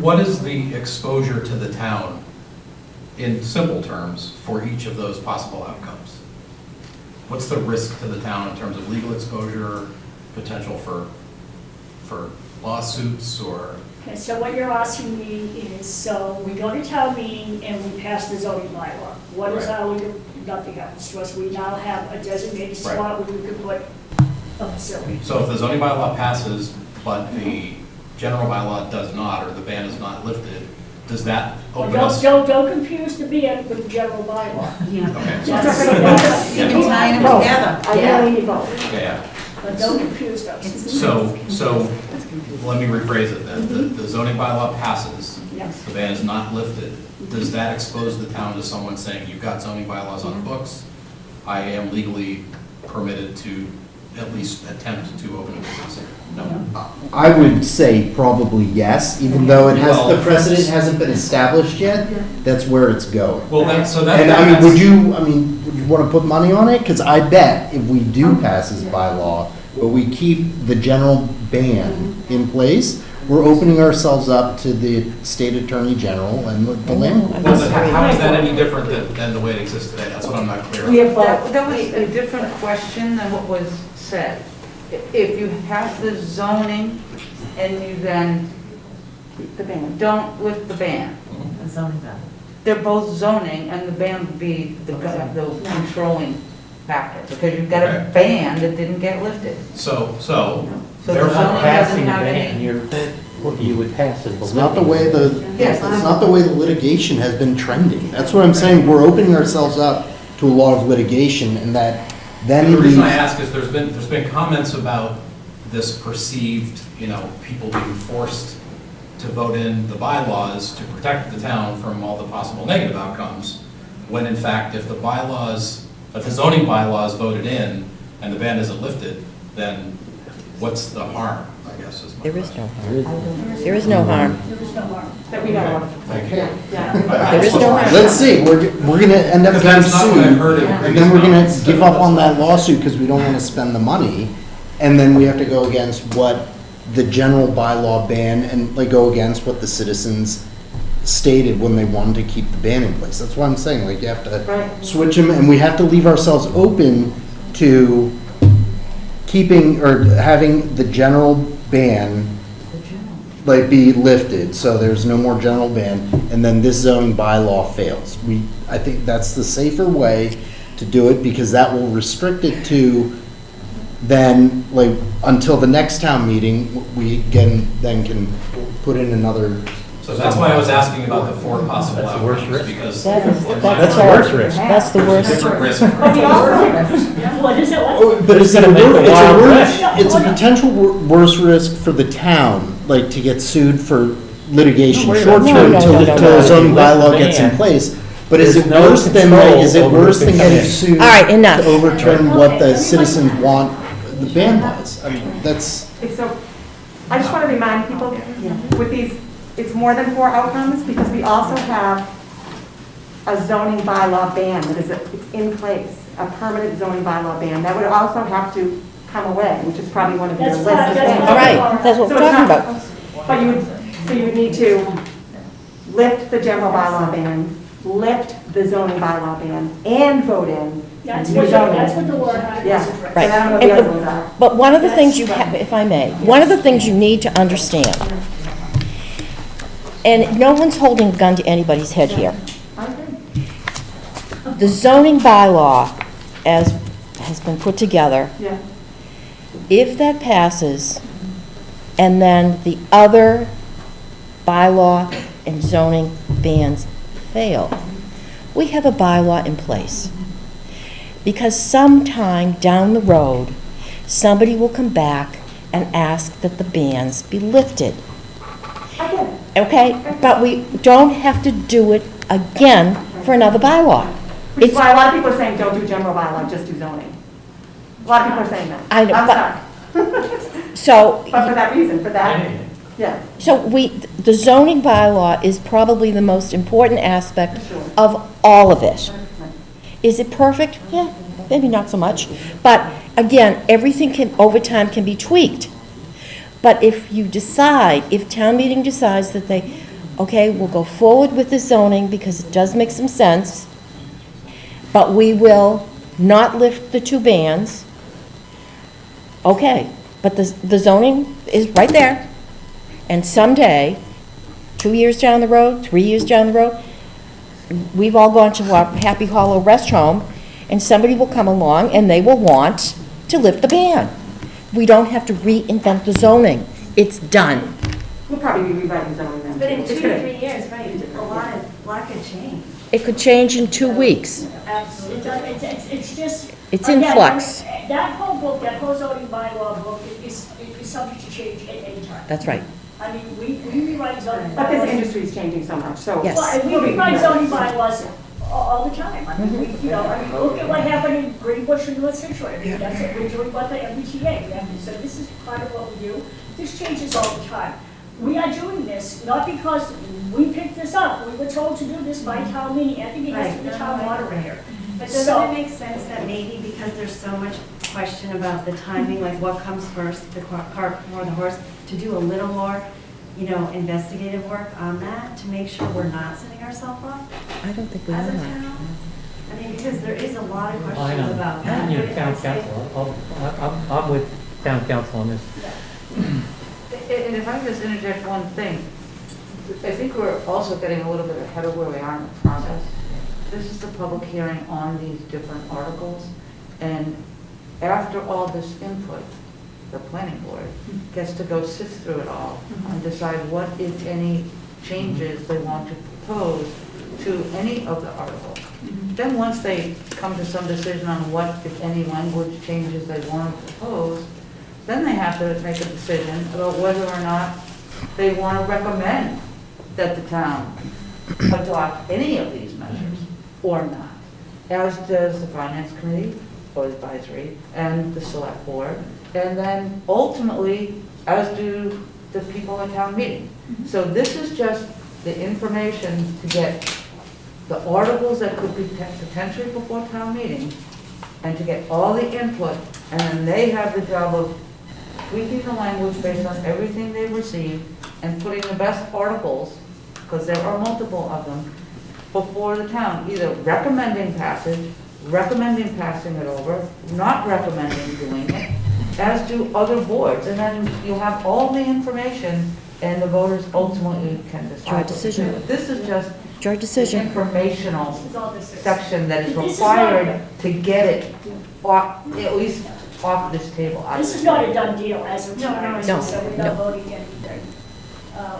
[SPEAKER 19] What is the exposure to the town, in simple terms, for each of those possible outcomes? What's the risk to the town in terms of legal exposure, potential for lawsuits, or?
[SPEAKER 8] Okay, so what you're asking me is, so we go to town meeting and we pass the zoning bylaw. What is our, nothing happens to us. We now have a designated spot where we could put a facility.
[SPEAKER 19] So if the zoning bylaw passes, but the general bylaw does not, or the ban is not lifted, does that
[SPEAKER 8] Well,
[SPEAKER 19] open us?
[SPEAKER 8] don't confuse the ban with the general bylaw.
[SPEAKER 19] Okay.
[SPEAKER 18] You've been tying them together.
[SPEAKER 8] I really need both,
[SPEAKER 19] Yeah.
[SPEAKER 8] but don't confuse those.
[SPEAKER 19] So let me rephrase it then. The zoning bylaw passes.
[SPEAKER 8] Yes.
[SPEAKER 19] The ban is not lifted. Does that expose the town to someone saying, you've got zoning bylaws on the books? I am legally permitted to at least attempt to open a business here? No.
[SPEAKER 15] I would say probably yes, even though it has, the
[SPEAKER 19] Well,
[SPEAKER 15] precedent hasn't been established yet, that's where it's going.
[SPEAKER 19] Well, so that.
[SPEAKER 15] And I mean, would you want to put money on it? Because I bet if we do pass this bylaw, but we keep the general ban in place, we're opening ourselves up to the state attorney general and the land court.
[SPEAKER 19] Well, but how is that any different than the way it exists today? That's what I'm not clear on.
[SPEAKER 11] That was a different question than what was said. If you have the zoning and you then don't lift the ban,
[SPEAKER 14] The zoning ban.
[SPEAKER 11] they're both zoning and the ban would be the controlling factor, because you've got a ban that didn't get lifted.
[SPEAKER 19] So
[SPEAKER 11] the
[SPEAKER 19] therefore,
[SPEAKER 11] zoning doesn't have any.
[SPEAKER 6] You would pass it.
[SPEAKER 15] It's not the way
[SPEAKER 11] Yes.
[SPEAKER 15] it's not the way the litigation has been trending. That's what I'm saying. We're opening ourselves up to a lot of litigation, and that then
[SPEAKER 19] the reason I
[SPEAKER 15] leaves-
[SPEAKER 19] ask is there's been comments about this perceived, people being forced to vote in the bylaws to protect the town from all the possible negative outcomes, when in fact, if the zoning bylaws voted in and the ban isn't lifted, then what's the harm, I guess is my
[SPEAKER 2] There is
[SPEAKER 19] question.
[SPEAKER 2] no harm. There is no harm.
[SPEAKER 8] There is no harm.
[SPEAKER 12] That we know of.
[SPEAKER 19] Thank you.
[SPEAKER 2] There is no harm.
[SPEAKER 15] Let's see, we're gonna end up
[SPEAKER 19] Because
[SPEAKER 15] getting
[SPEAKER 19] that's not what I've
[SPEAKER 15] sued,
[SPEAKER 19] heard in
[SPEAKER 15] and
[SPEAKER 19] previous
[SPEAKER 15] then we're gonna
[SPEAKER 19] comments.
[SPEAKER 15] give up on that lawsuit because we don't wanna spend the money, and then we have to go against what the general bylaw ban, and like go against what the citizens stated when they wanted to keep the ban in place. That's what I'm saying, like, you have to switch them, and we have to leave ourselves open to keeping, or having the general ban like be lifted, so there's no more general ban, and then this zoning bylaw fails. I think that's the safer way to do it, because that will restrict it to then, like, until the next town meeting, we can put in another.
[SPEAKER 19] So that's why I was asking about the four possible
[SPEAKER 6] That's the worst
[SPEAKER 19] outcomes,
[SPEAKER 6] risk.
[SPEAKER 19] because.
[SPEAKER 6] That's the worst risk.
[SPEAKER 2] That's the worst.
[SPEAKER 19] Different risk.
[SPEAKER 8] What is it? What?
[SPEAKER 15] But it's a
[SPEAKER 6] gonna make a wild risk.
[SPEAKER 15] it's a potential worse risk for the town, like, to get sued for litigation
[SPEAKER 6] No,
[SPEAKER 15] short term
[SPEAKER 2] no,
[SPEAKER 15] until
[SPEAKER 2] no,
[SPEAKER 15] the
[SPEAKER 2] no, no.
[SPEAKER 15] zoning bylaw
[SPEAKER 6] Ban.
[SPEAKER 15] gets in place. But is
[SPEAKER 6] There's
[SPEAKER 15] it
[SPEAKER 6] no
[SPEAKER 15] worse than,
[SPEAKER 6] control
[SPEAKER 15] is it
[SPEAKER 6] over
[SPEAKER 15] worse
[SPEAKER 6] who
[SPEAKER 15] than
[SPEAKER 6] can
[SPEAKER 15] getting
[SPEAKER 6] come in.
[SPEAKER 15] sued?
[SPEAKER 2] All right, enough.
[SPEAKER 15] To overturn what the citizens want the ban was? I mean, that's.
[SPEAKER 12] So, I just want to remind people, with these, it's more than 4 outcomes, because we also have a zoning bylaw ban that is, it's in place, a permanent zoning bylaw ban. That would also have to come away, which is probably one of your
[SPEAKER 8] That's
[SPEAKER 12] list of
[SPEAKER 8] fine, that's
[SPEAKER 12] things.
[SPEAKER 2] All right, that's what
[SPEAKER 12] So
[SPEAKER 2] we're
[SPEAKER 12] it's
[SPEAKER 2] talking
[SPEAKER 12] not-
[SPEAKER 2] about.
[SPEAKER 12] But you would need to lift the general bylaw ban, lift the zoning bylaw ban, and vote in.
[SPEAKER 8] That's
[SPEAKER 12] new
[SPEAKER 8] what,
[SPEAKER 12] zoning.
[SPEAKER 8] that's what the warrant article
[SPEAKER 12] Yeah.
[SPEAKER 8] is addressing.
[SPEAKER 2] Right.
[SPEAKER 12] And I don't know
[SPEAKER 2] And
[SPEAKER 12] the other ones are.
[SPEAKER 2] But one of the things you have, if I may, one of the things you need to understand, and no one's holding a gun to anybody's head here. The zoning bylaw, as has been put together,
[SPEAKER 12] Yeah.
[SPEAKER 2] if that passes, and then the other bylaw and zoning bans fail, we have a bylaw in place. Because sometime down the road, somebody will come back and ask that the bans be lifted. Okay? But we don't have to do it again for another bylaw.
[SPEAKER 12] Which is why a lot of people are saying, don't do general bylaw, just do zoning. A lot of people are saying that.
[SPEAKER 2] I know,
[SPEAKER 12] I'm
[SPEAKER 2] but-
[SPEAKER 12] sorry.
[SPEAKER 2] So,
[SPEAKER 12] But for that reason, for that, yeah.
[SPEAKER 2] so the zoning bylaw is probably the most important aspect of all of it. Is it perfect? Yeah, maybe not so much. But again, everything over time can be tweaked. But if you decide, if town meeting decides that okay, we'll go forward with the zoning because it does make some sense, but we will not lift the 2 bans, okay, but the zoning is right there. And someday, 2 years down the road, 3 years down the road, we've all gone to our Happy Hollow rest home, and somebody will come along and they will want to lift the ban. We don't have to reinvent the zoning. It's done.
[SPEAKER 12] We'll probably be rewriting zoning then.
[SPEAKER 9] But in 2
[SPEAKER 12] It's
[SPEAKER 9] to
[SPEAKER 12] good.
[SPEAKER 9] 3 years, right, a lot could change.
[SPEAKER 2] It could change in 2 weeks.
[SPEAKER 8] Absolutely. It's just.
[SPEAKER 2] It's in
[SPEAKER 8] again,
[SPEAKER 2] flux.
[SPEAKER 8] That whole book, that whole zoning bylaw book is subject to change at any time.
[SPEAKER 2] That's right.
[SPEAKER 8] I mean, we rewrite zoning bylaws.
[SPEAKER 12] But this industry is changing so much, so.
[SPEAKER 2] Yes.
[SPEAKER 8] Well, and we rewrite zoning bylaws all the time. I mean, look at what happened in Greenbush and North Situate. I mean, that's it, we're doing what the MBTA, we have to say, this is part of what we do. This changes all the time. We are doing this, not because we picked this up, we were told to do this by town meeting, at the behest of the town moderator.
[SPEAKER 9] But doesn't it make sense that maybe because there's so much question about the timing, like what comes first, the cart or the horse, to do a little more, investigative work on that to make sure we're not setting ourselves up
[SPEAKER 2] I don't think we
[SPEAKER 9] as a
[SPEAKER 2] are.
[SPEAKER 9] town? I mean, because there is a lot of
[SPEAKER 6] I
[SPEAKER 9] questions
[SPEAKER 6] know.
[SPEAKER 9] about that.
[SPEAKER 6] You know,
[SPEAKER 9] But
[SPEAKER 6] town
[SPEAKER 9] it's like-
[SPEAKER 6] council, I'm with town council on this.
[SPEAKER 11] And if I can just interject one thing, I think we're also getting a little bit ahead of where we are in the process. This is the public hearing on these different articles, and after all this input, the planning board gets to go sift through it all and decide what, if any, changes they want to propose to any of the articles. Then once they come to some decision on what, if any, language changes they want to propose, then they have to make a decision about whether or not they want to recommend that the town adopt any of these measures or not, as does the finance committee or the advisory and the select board, and then ultimately, as do the people at town meeting. So this is just the information to get the articles that could be potentially before town meeting, and to get all the input, and then they have the job of tweaking the language based on everything they've received, and putting the best articles, because there are multiple of them, before the town, either recommending passage, recommending passing it over, not recommending doing it, as do other boards, and then you have all the information, and the voters ultimately can decide.
[SPEAKER 2] Your decision.
[SPEAKER 11] This is just
[SPEAKER 2] Your decision.
[SPEAKER 11] informational
[SPEAKER 8] This is all this is.
[SPEAKER 11] section that is
[SPEAKER 8] This is
[SPEAKER 11] required to get it off, at least off this table.
[SPEAKER 8] This is not a done deal as of
[SPEAKER 9] No,
[SPEAKER 8] tonight,
[SPEAKER 2] no,
[SPEAKER 8] so we're
[SPEAKER 2] no.
[SPEAKER 8] not voting anything.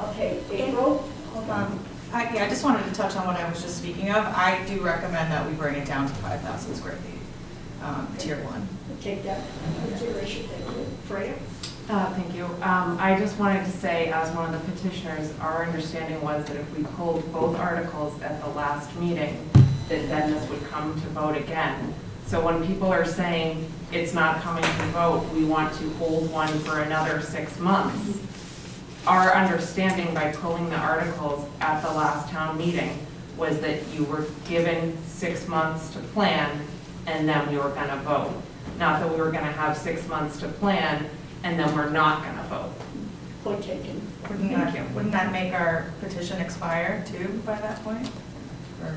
[SPEAKER 8] Okay, April? Hold on.
[SPEAKER 1] I just wanted to touch on what I was just speaking of. I do recommend that we bring it down to 5,000 square feet, tier 1.
[SPEAKER 8] Take that into consideration, thank you. Freya?
[SPEAKER 22] Thank you. I just wanted to say, as one of the petitioners, our understanding was that if we pulled both articles at the last meeting, that then this would come to vote again. So when people are saying it's not coming to vote, we want to hold one for another 6 months, our understanding by pulling the articles at the last town meeting was that you were given 6 months to plan, and then we were gonna vote. Not that we were gonna have 6 months to plan, and then we're not gonna vote.
[SPEAKER 8] Point taken.
[SPEAKER 1] Wouldn't that make our petition expire too by that point? Or-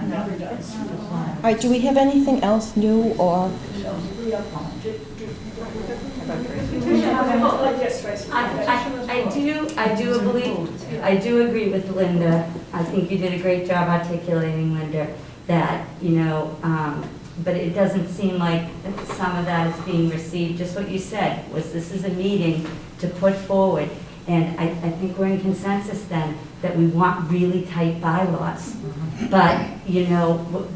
[SPEAKER 8] Never does.
[SPEAKER 2] All right, do we have anything else new or?
[SPEAKER 20] I do agree with Linda. I think you did a great job articulating, Linda, that, but it doesn't seem like some of that is being received. Just what you said, was this is a meeting to put forward. And I think we're in consensus then that we want really tight bylaws. But,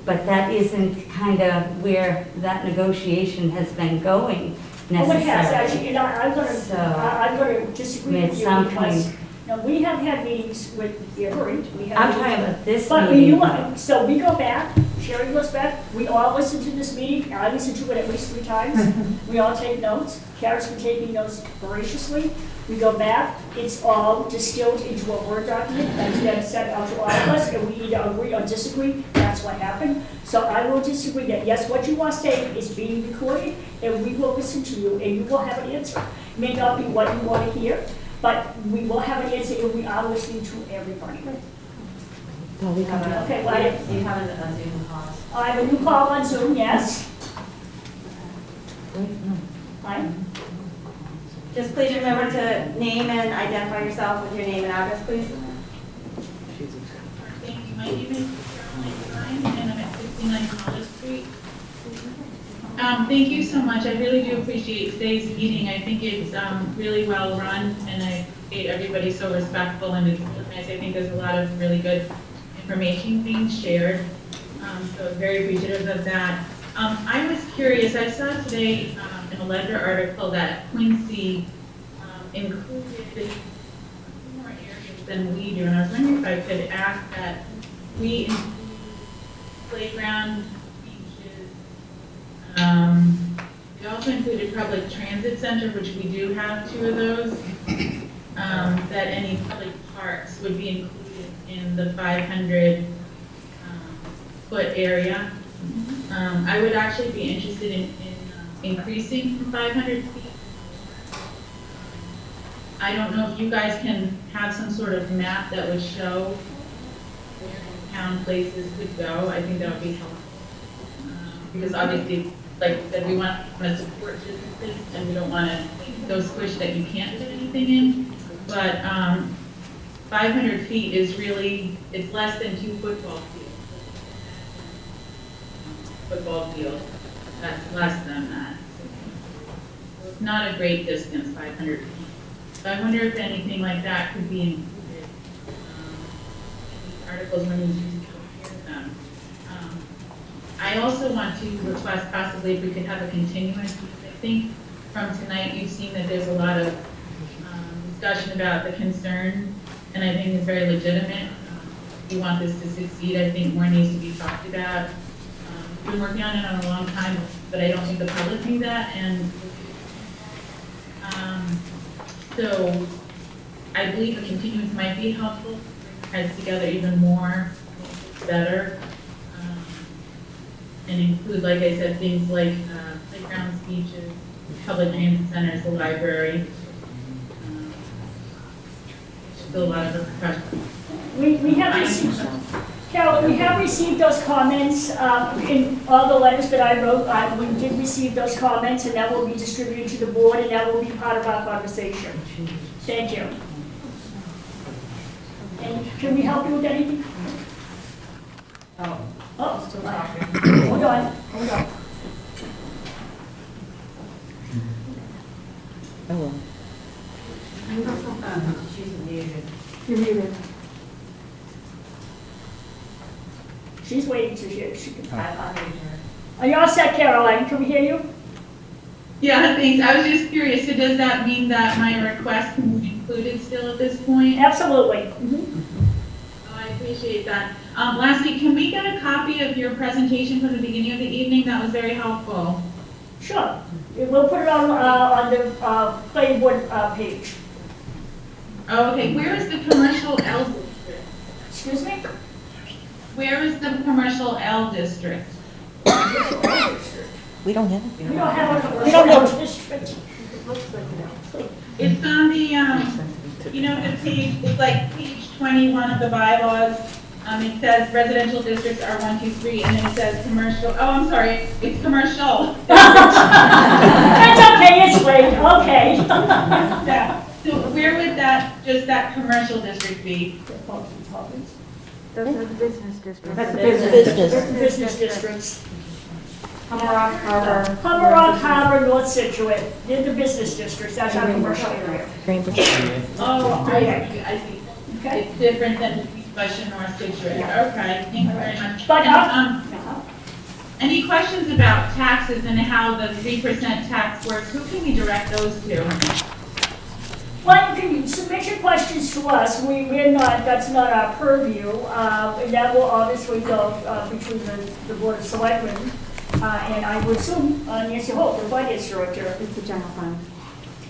[SPEAKER 20] but that isn't kind of where that negotiation has been going
[SPEAKER 8] Oh, it has,
[SPEAKER 20] necessarily.
[SPEAKER 8] actually, and I'm going to disagree
[SPEAKER 20] Made
[SPEAKER 8] with you
[SPEAKER 20] some
[SPEAKER 8] because,
[SPEAKER 20] kind-
[SPEAKER 8] we have had meetings with Erosion.
[SPEAKER 20] I'm talking about this
[SPEAKER 8] But when
[SPEAKER 20] meeting.
[SPEAKER 8] so we go back, Sherry goes back, we all listen to this meeting, I listen to it at least 3 times. We all take notes, Karen's been taking notes voraciously. We go back, it's all distilled into a Word document that's then sent out to all of us, and we either agree or disagree, that's what happened. So I will disagree that, yes, what you are saying is being recorded, and we will listen to you, and you will have an answer. It may not be what you want to hear, but we will have an answer, and we are listening to everybody.
[SPEAKER 2] Well, we can do that.
[SPEAKER 8] Okay, well,
[SPEAKER 9] You have a Zoom call.
[SPEAKER 8] I have a new call on Zoom, yes. Hi.
[SPEAKER 9] Just please remember to name and identify yourself with your name and address, please.
[SPEAKER 21] Thank you. My name is Caroline Klein, and I'm at 69 College Street. Thank you so much. I really do appreciate today's meeting. I think it's really well run, and I appreciate everybody so respectful and it's nice. I think there's a lot of really good information being shared. So very appreciative of that. I was curious, I saw today in a Ledger article that Quincy included more areas than we do, and I was wondering if I could ask that we include playground, beaches. We also included public transit center, which we do have 2 of those. That any public parks would be included in the 500 foot area. I would actually be interested in increasing from 500 feet. I don't know if you guys can have some sort of map that would show where town places could go. I think that would be helpful. Because obviously, like I said, we want to support businesses and we don't want to go squish that you can't put anything in. But 500 feet is really, it's less than 2 football fields. Football field, that's less than that. So it's not a great distance, 500 feet. So I wonder if anything like that could be included in these articles when you compare them. I also want to request possibly if we could have a continuance. I think from tonight you've seen that there's a lot of discussion about the concern, and I think it's very legitimate. If we want this to succeed, I think more needs to be talked about. We've been working on it on a long time, but I don't think the public knew that, and so I believe a continuance might be helpful. Heads together even more, better, and include, like I said, things like playgrounds, beaches, public transit centers, the library. Still a lot of the questions.
[SPEAKER 8] We have received, Carol, we have received those comments in all the letters that I wrote. We did receive those comments, and that will be distributed to the board, and that will be part of our conversation. Thank you. And can we help you with anything? Oh, still talking. Hold on.
[SPEAKER 2] Oh, well.
[SPEAKER 9] She's muted.
[SPEAKER 8] You're muted. She's waiting to hear. She can type on it. Are you all set, Caroline? Can we hear you?
[SPEAKER 21] Yeah, thanks. I was just curious, so does that mean that my request can be included still at this point?
[SPEAKER 8] Absolutely.
[SPEAKER 21] Oh, I appreciate that. Lastly, can we get a copy of your presentation from the beginning of the evening? That was very helpful.
[SPEAKER 8] Sure. We'll put it on the planning board page.
[SPEAKER 21] Oh, okay. Where is the commercial L district?
[SPEAKER 8] Excuse me?
[SPEAKER 21] Where is the commercial L district?
[SPEAKER 2] We don't have it.
[SPEAKER 8] We don't have a commercial district.
[SPEAKER 21] It's on the, you know, the page, it's like page 21 of the bylaws. It says residential districts are 1, 2, 3, and then it says commercial. Oh, I'm sorry, it's commercial.
[SPEAKER 8] That's okay, it's late, okay.
[SPEAKER 21] Yeah. So where would that, just that commercial district be?
[SPEAKER 17] Those are the business districts.
[SPEAKER 8] That's the business districts.
[SPEAKER 12] Hummerock Harbor.
[SPEAKER 8] Hummerock Harbor, North Situate, they're the business districts, that's our commercial area.
[SPEAKER 21] Oh, I see.
[SPEAKER 8] Okay.
[SPEAKER 21] It's different than Western North Situate.
[SPEAKER 8] Yeah.
[SPEAKER 21] Okay, thank you very much.
[SPEAKER 8] But,
[SPEAKER 21] And, any questions about taxes and how the 3% tax works? Who can we direct those to?
[SPEAKER 8] Well, you can submit your questions to us, we're not, that's not our purview, and that will obviously go between the Board of Selectmen, and I would assume Nancy Holt, the Finance Director.
[SPEAKER 12] It's the general fund.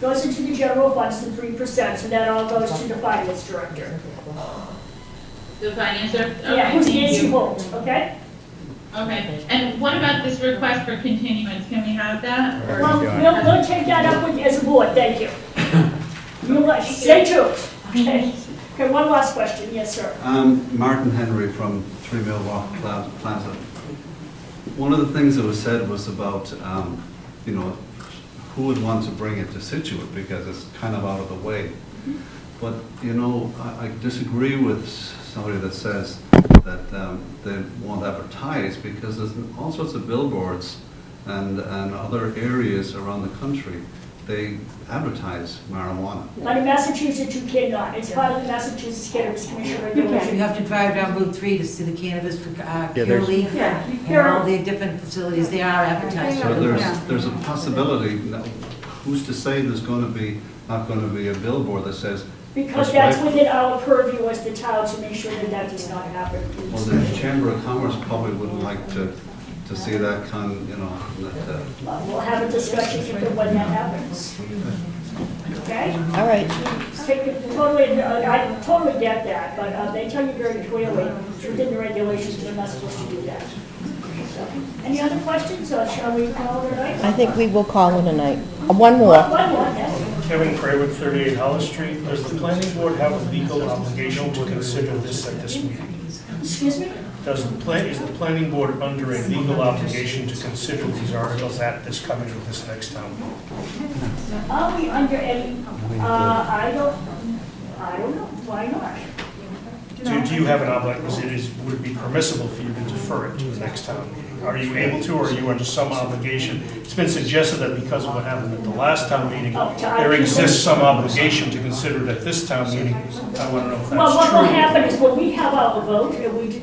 [SPEAKER 8] Goes into the general funds, the 3%, so that all goes to the Finance Director.
[SPEAKER 21] The Finance Director?
[SPEAKER 8] Yeah,
[SPEAKER 21] Okay,
[SPEAKER 8] who's
[SPEAKER 21] thank
[SPEAKER 8] Nancy
[SPEAKER 21] you.
[SPEAKER 8] Holt, okay?
[SPEAKER 21] Okay, and what about this request for continuance? Can we have that? Or-
[SPEAKER 8] Well, we'll take that up with, as a board, thank you. Stay tuned. Okay, one last question, yes, sir.
[SPEAKER 3] Martin Henry from 3 Mill Walk Plaza. One of the things that was said was about, you know, who would want to bring it to Scituate because it's kind of out of the way. But, you know, I disagree with somebody that says that they won't advertise because there's all sorts of billboards and other areas around the country they advertise marijuana.
[SPEAKER 8] But in Massachusetts, you cannot. It's part of the Massachusetts Cannabis Commission
[SPEAKER 18] You
[SPEAKER 8] regulation.
[SPEAKER 18] have to drive down Route 3 to see the cannabis for Pure
[SPEAKER 7] there's-
[SPEAKER 18] Leaf
[SPEAKER 8] Yeah.
[SPEAKER 18] and all the different facilities. They are advertised.
[SPEAKER 3] So there's a possibility, now, who's to say there's going to be, not going to be a billboard that says,
[SPEAKER 8] Because
[SPEAKER 3] this
[SPEAKER 8] that's
[SPEAKER 3] way-
[SPEAKER 8] within our purview as the town to make sure that that does not happen.
[SPEAKER 3] Well, the Chamber of Commerce probably wouldn't like to see that
[SPEAKER 8] We'll have a discussion if and when that happens. Okay?
[SPEAKER 2] All right.
[SPEAKER 8] I totally get that, but they tell you very clearly, it's within the regulations, you're not supposed to do that. So, any other questions, or shall we call it a night?
[SPEAKER 2] I think we will call it a night. One more.
[SPEAKER 8] One more, yes.
[SPEAKER 4] Kevin Craywood, 38 Hollis Street. Does the planning board have a legal obligation to consider this at this meeting?
[SPEAKER 8] Excuse me?
[SPEAKER 4] Is the planning board under a legal obligation to consider these articles at this next town meeting?
[SPEAKER 8] Are we under any, I don't know, why not?
[SPEAKER 4] Do you have an obligation, would it be permissible for you to defer it to the next town meeting? Are you able to, or are you under some obligation? It's been suggested that because of what happened at the last town meeting, there exists some obligation to consider it at this town meeting. I want to know if that's true.
[SPEAKER 8] Well, what will happen is when we have our vote,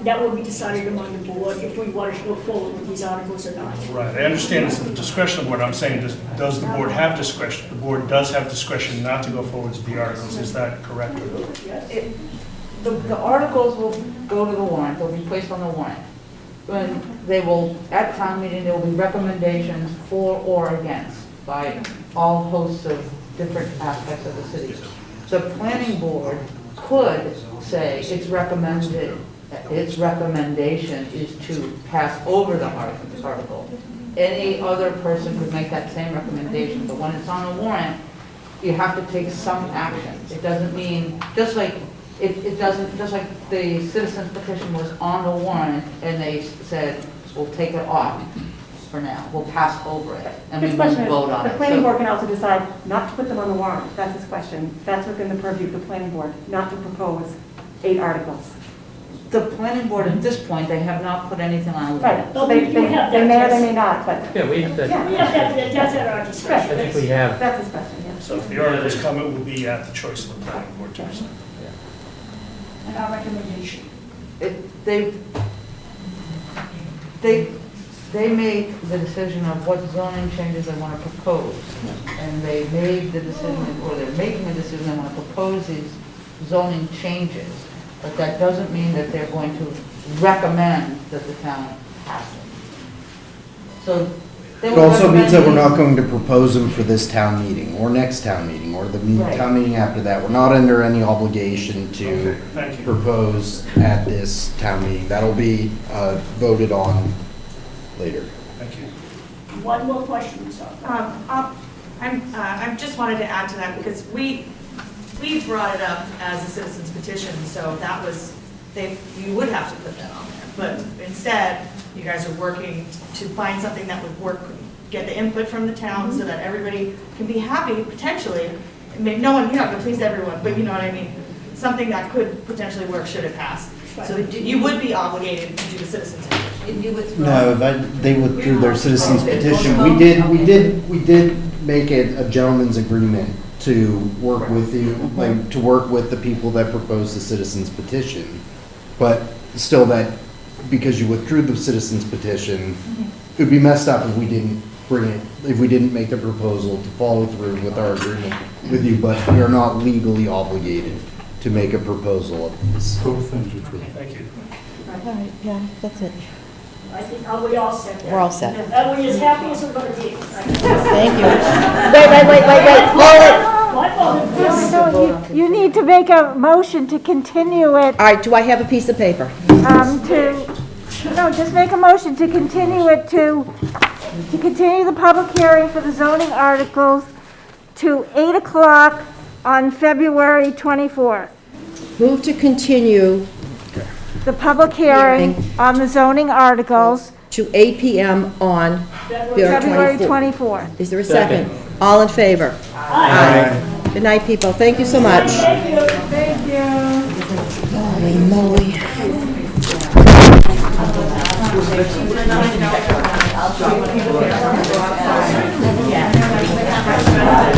[SPEAKER 8] that will be decided among the board if we want to go forward with these articles or not.
[SPEAKER 4] Right, I understand it's at the discretion of the board. I'm saying, does the board have discretion? The board does have discretion not to go forward with the articles. Is that correct?
[SPEAKER 11] The articles will go to the warrant, they'll be placed on the warrant. When they will, at town meeting, there will be recommendations for or against by all hosts of different aspects of the city. The planning board could say its recommendation is to pass over the article. Any other person could make that same recommendation, but when it's on a warrant, you have to take some action. It doesn't mean, just like the citizens petition was on the warrant and they said, we'll take it off for now, we'll pass over it, and we
[SPEAKER 12] His
[SPEAKER 11] won't
[SPEAKER 12] question is,
[SPEAKER 11] vote on it.
[SPEAKER 12] the planning
[SPEAKER 11] So-
[SPEAKER 12] board can also decide not to put them on the warrant. That's his question. That's within the purview of the planning board, not to propose 8 articles.
[SPEAKER 11] The planning board, at this point, they have not put anything on the
[SPEAKER 12] Right,
[SPEAKER 11] warrant.
[SPEAKER 12] so they may or they may not, but.
[SPEAKER 6] Yeah, we have that.
[SPEAKER 8] We have that, that's at our
[SPEAKER 6] I
[SPEAKER 8] discretion.
[SPEAKER 6] think we have.
[SPEAKER 12] That's his question, yeah.
[SPEAKER 4] So if the articles come, it will be at the choice of the planning board to decide.
[SPEAKER 8] And our recommendation.
[SPEAKER 11] They made the decision of what zoning changes they want to propose. And they made the decision, or they're making a decision, they want to propose these zoning changes. But that doesn't mean that they're going to recommend that the town pass them. So they
[SPEAKER 15] It
[SPEAKER 11] will
[SPEAKER 15] also means that we're
[SPEAKER 11] recommend
[SPEAKER 15] not going to propose them for this town meeting, or next town meeting, or the
[SPEAKER 11] Right.
[SPEAKER 15] town meeting after that. We're not under any obligation to
[SPEAKER 4] Thank you.
[SPEAKER 15] propose at this town meeting. That'll be voted on later.
[SPEAKER 4] Thank you.
[SPEAKER 8] One more question, so.
[SPEAKER 1] I just wanted to add to that because we brought it up as a citizen's petition, so that was, you would have to put that on there. But instead, you guys are working to find something that would work, get the input from the town so that everybody can be happy, potentially. I mean, no one, you're not gonna please everyone, but you know what I mean? Something that could potentially work should it pass. So you would be obligated to do the citizens petition.
[SPEAKER 15] No, they withdrew their citizens petition. We did make it a gentleman's agreement to work with you, like, to work with the people that proposed the citizens petition. But still that, because you withdrew the citizens petition, it would be messed up if we didn't make the proposal to follow through with our agreement with you, but we are not legally obligated to make a proposal of this.
[SPEAKER 4] Both things are true. Thank you.
[SPEAKER 2] All right, yeah, that's it.
[SPEAKER 8] I think, are we all set there?
[SPEAKER 2] We're all set.
[SPEAKER 8] Are we as happy as we're gonna be?
[SPEAKER 2] Thank you. Wait, hold it.
[SPEAKER 8] What?
[SPEAKER 17] You need to make a motion to continue it,
[SPEAKER 2] All right, do I have a piece of paper?
[SPEAKER 17] just make a motion to continue it to continue the public hearing for the zoning articles to 8 o'clock on February 24th.
[SPEAKER 2] Move to continue
[SPEAKER 17] The public hearing on the zoning articles,
[SPEAKER 2] to 8 PM on
[SPEAKER 17] February
[SPEAKER 2] February 24th.
[SPEAKER 17] 24th.
[SPEAKER 2] Is there a second? All in favor? Aye. Good night, people. Thank you so much.
[SPEAKER 17] Thank you.
[SPEAKER 2] Holy moly.
[SPEAKER 9] Yeah.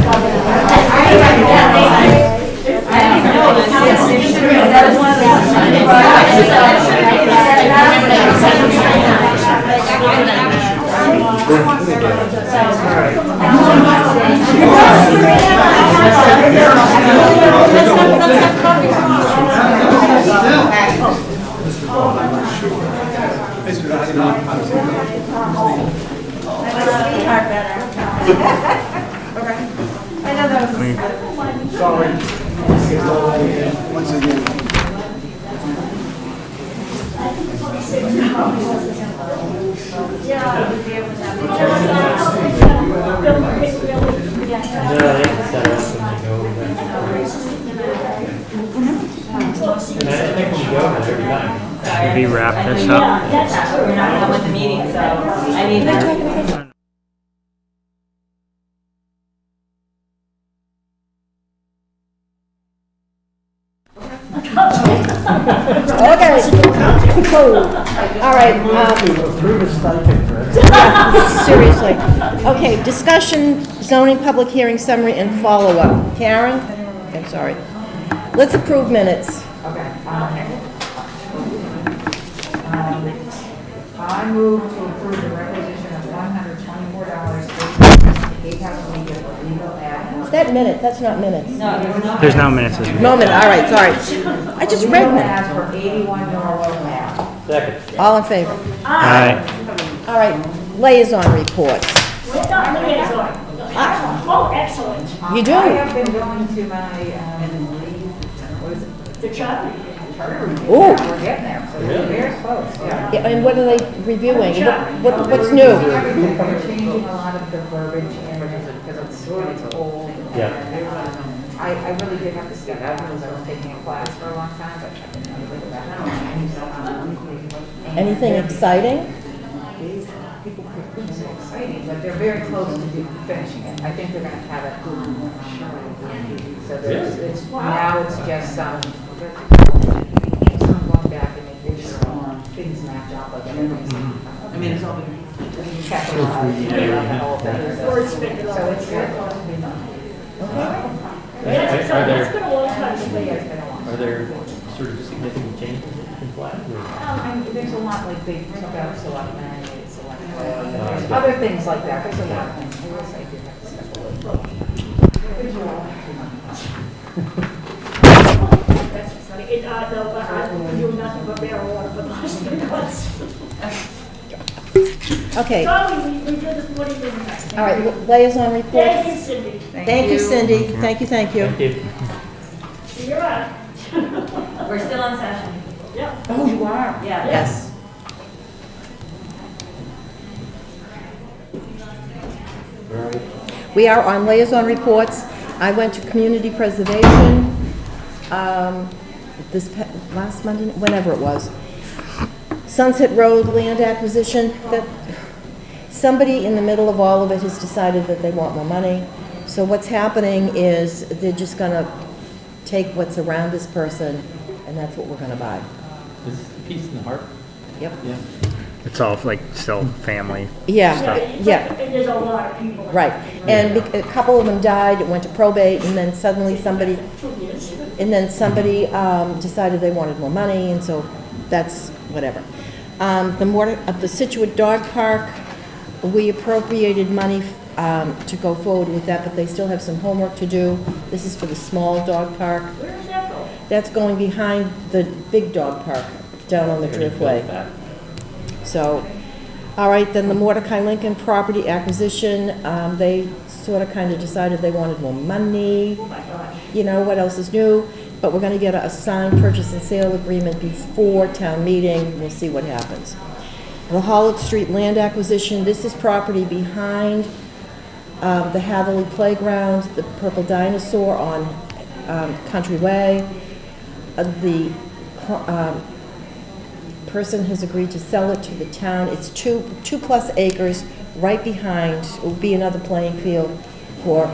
[SPEAKER 17] I know that was.
[SPEAKER 4] Sorry.
[SPEAKER 3] Once again.
[SPEAKER 7] Maybe wrap this up.
[SPEAKER 14] That's true, we're not done with the meeting, so, I mean,
[SPEAKER 2] Okay. Cool. All right. Seriously. Okay, discussion, zoning public hearing summary and follow-up. Karen? I'm sorry. Let's approve minutes.
[SPEAKER 11] I move to approve the requisition of $124 for gatehouse media for legal ad.
[SPEAKER 2] Is that minutes? That's not minutes.
[SPEAKER 7] There's no minutes. This week.
[SPEAKER 2] Moment, all right, sorry. I just read
[SPEAKER 11] Legal
[SPEAKER 2] minutes.
[SPEAKER 11] ads for 81 Norwell Ave.
[SPEAKER 6] Second.
[SPEAKER 2] All in favor?
[SPEAKER 7] Aye.
[SPEAKER 2] All right, liaison reports.
[SPEAKER 8] Oh, excellent.
[SPEAKER 2] You do?
[SPEAKER 11] I have been going to my, what is it?
[SPEAKER 8] The charter.
[SPEAKER 11] Charter review.
[SPEAKER 2] Ooh.
[SPEAKER 11] We're getting there, so we're very close, yeah.
[SPEAKER 2] Yeah, and what are they reviewing? What's new?
[SPEAKER 11] Everything. They're changing a lot of the verbiage and because it's old. I really did have to step out because I was taking a class for a long time, but I've been able to back.
[SPEAKER 2] Anything exciting?
[SPEAKER 11] People think it's exciting, but they're very close to finishing it. I think they're gonna have it. So it's, now it's just some going back and making sure things match up, like everything's. I mean, it's all been capitalized, the whole thing. So it's very close to being done.
[SPEAKER 6] Are there sort of significant changes in flat?
[SPEAKER 11] There's a lot, like they took out selectmen, there's other things like that, there's a lot of things. I will say, I did have to step away. Good job.
[SPEAKER 8] That's funny. You're nothing but barrel water for the last 3 months.
[SPEAKER 2] Okay.
[SPEAKER 8] Charlie, we did the 40 minutes.
[SPEAKER 2] All right, liaison reports.
[SPEAKER 8] Thank you, Cindy.
[SPEAKER 2] Thank you, Cindy. Thank you, thank you.
[SPEAKER 6] Thank you.
[SPEAKER 8] See you around.
[SPEAKER 14] we're still on session.
[SPEAKER 8] Yep.
[SPEAKER 11] Oh, you are?
[SPEAKER 14] Yeah.
[SPEAKER 2] Yes. We are on liaison reports. I went to community preservation last Monday, whenever it was. Sunset Road land acquisition, that somebody in the middle of all of it has decided that they want more money. So what's happening is they're just gonna take what's around this person, and that's what we're gonna buy.
[SPEAKER 6] Is this the piece in the heart?
[SPEAKER 2] Yep.
[SPEAKER 6] Yeah.
[SPEAKER 7] It's all like still family.
[SPEAKER 2] Yeah, yeah.
[SPEAKER 8] And there's a lot of people.
[SPEAKER 2] Right, and a couple of them died, it went to probate, and then suddenly somebody, decided they wanted more money, and so that's whatever. The Scituate Dog Park, we appropriated money to go forward with that, but they still have some homework to do. This is for the small dog park.
[SPEAKER 8] Where does that go?
[SPEAKER 2] That's going behind the big dog park, down on the Driftway. So, all right, then the Mordecai Lincoln property acquisition, they sort of kind of decided they wanted more money.
[SPEAKER 8] Oh, my gosh.
[SPEAKER 2] You know, what else is new? But we're going to get a signed purchase and sale agreement before town meeting. We'll see what happens. The Holland Street land acquisition, this is property behind the Hatherley Playground, the Purple Dinosaur on Country Way. The person has agreed to sell it to the town. It's two plus acres right behind. It will be another playing field for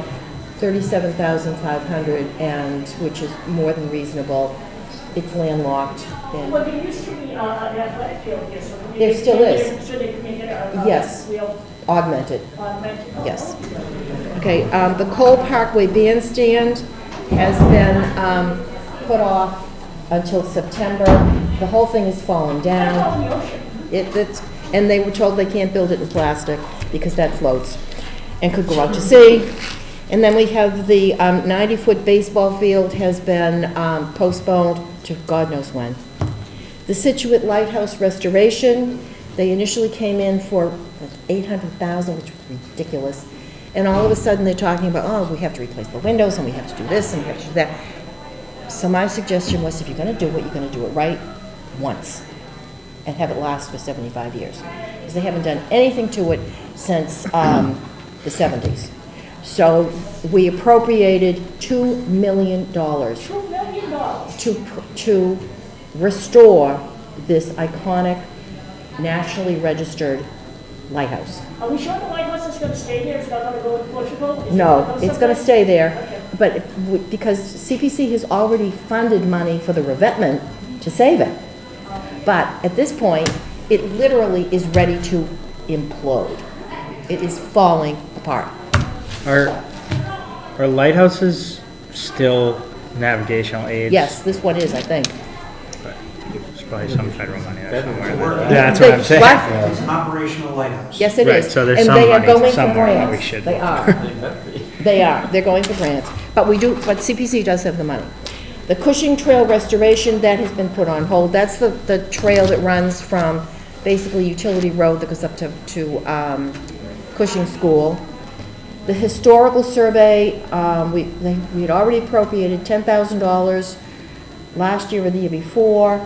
[SPEAKER 2] $37,500, and which is more than reasonable. It's landlocked. And
[SPEAKER 8] Well, there used to be an athletic field here, so.
[SPEAKER 2] There still is.
[SPEAKER 8] So they can make it a.
[SPEAKER 2] Yes.
[SPEAKER 8] Real
[SPEAKER 2] augmented.
[SPEAKER 8] augmented.
[SPEAKER 2] Yes. Okay, the Cole Parkway Bandstand has been put off until September. The whole thing is falling down. And they were told they can't build it in plastic because that floats and could go out to sea. And then we have the 90-foot baseball field has been postponed to God knows when. The Scituate Lighthouse restoration, they initially came in for $800,000, which was ridiculous. And all of a sudden, they're talking about, oh, we have to replace the windows, and we have to do this, and we have to do that. So my suggestion was, if you're going to do it, you're going to do it right once and have it last for 75 years. Because they haven't done anything to it since the 70s. So we appropriated $2 million
[SPEAKER 8] $2 million.
[SPEAKER 2] to restore this iconic, nationally registered lighthouse.
[SPEAKER 8] Are we sure the lighthouse is going to stay there? It's not going to go to Portugal? Is it
[SPEAKER 2] No,
[SPEAKER 8] gonna go
[SPEAKER 2] it's going to
[SPEAKER 8] someplace?
[SPEAKER 2] stay there,
[SPEAKER 8] Okay.
[SPEAKER 2] but because CPC has already funded money for the revetment to save it. But at this point, it literally is ready to implode. It is falling apart.
[SPEAKER 7] Are lighthouses still navigational aids?
[SPEAKER 2] Yes, this one is, I think.
[SPEAKER 7] There's probably some federal money there somewhere.
[SPEAKER 2] Federal.
[SPEAKER 7] Yeah, that's what I'm saying.
[SPEAKER 2] What?
[SPEAKER 10] It's an operational lighthouse.
[SPEAKER 2] Yes, it
[SPEAKER 7] Right,
[SPEAKER 2] is.
[SPEAKER 7] so there's
[SPEAKER 2] And
[SPEAKER 7] some
[SPEAKER 2] they are
[SPEAKER 7] money
[SPEAKER 2] going for
[SPEAKER 7] somewhere that we
[SPEAKER 2] grants.
[SPEAKER 7] should-
[SPEAKER 2] They are. They are. They're going for grants. But CPC does have the money. The Cushing Trail restoration, that has been put on hold. That's the trail that runs from basically Utility Road that goes up to Cushing School. The historical survey, we had already appropriated $10,000 last year or the year before.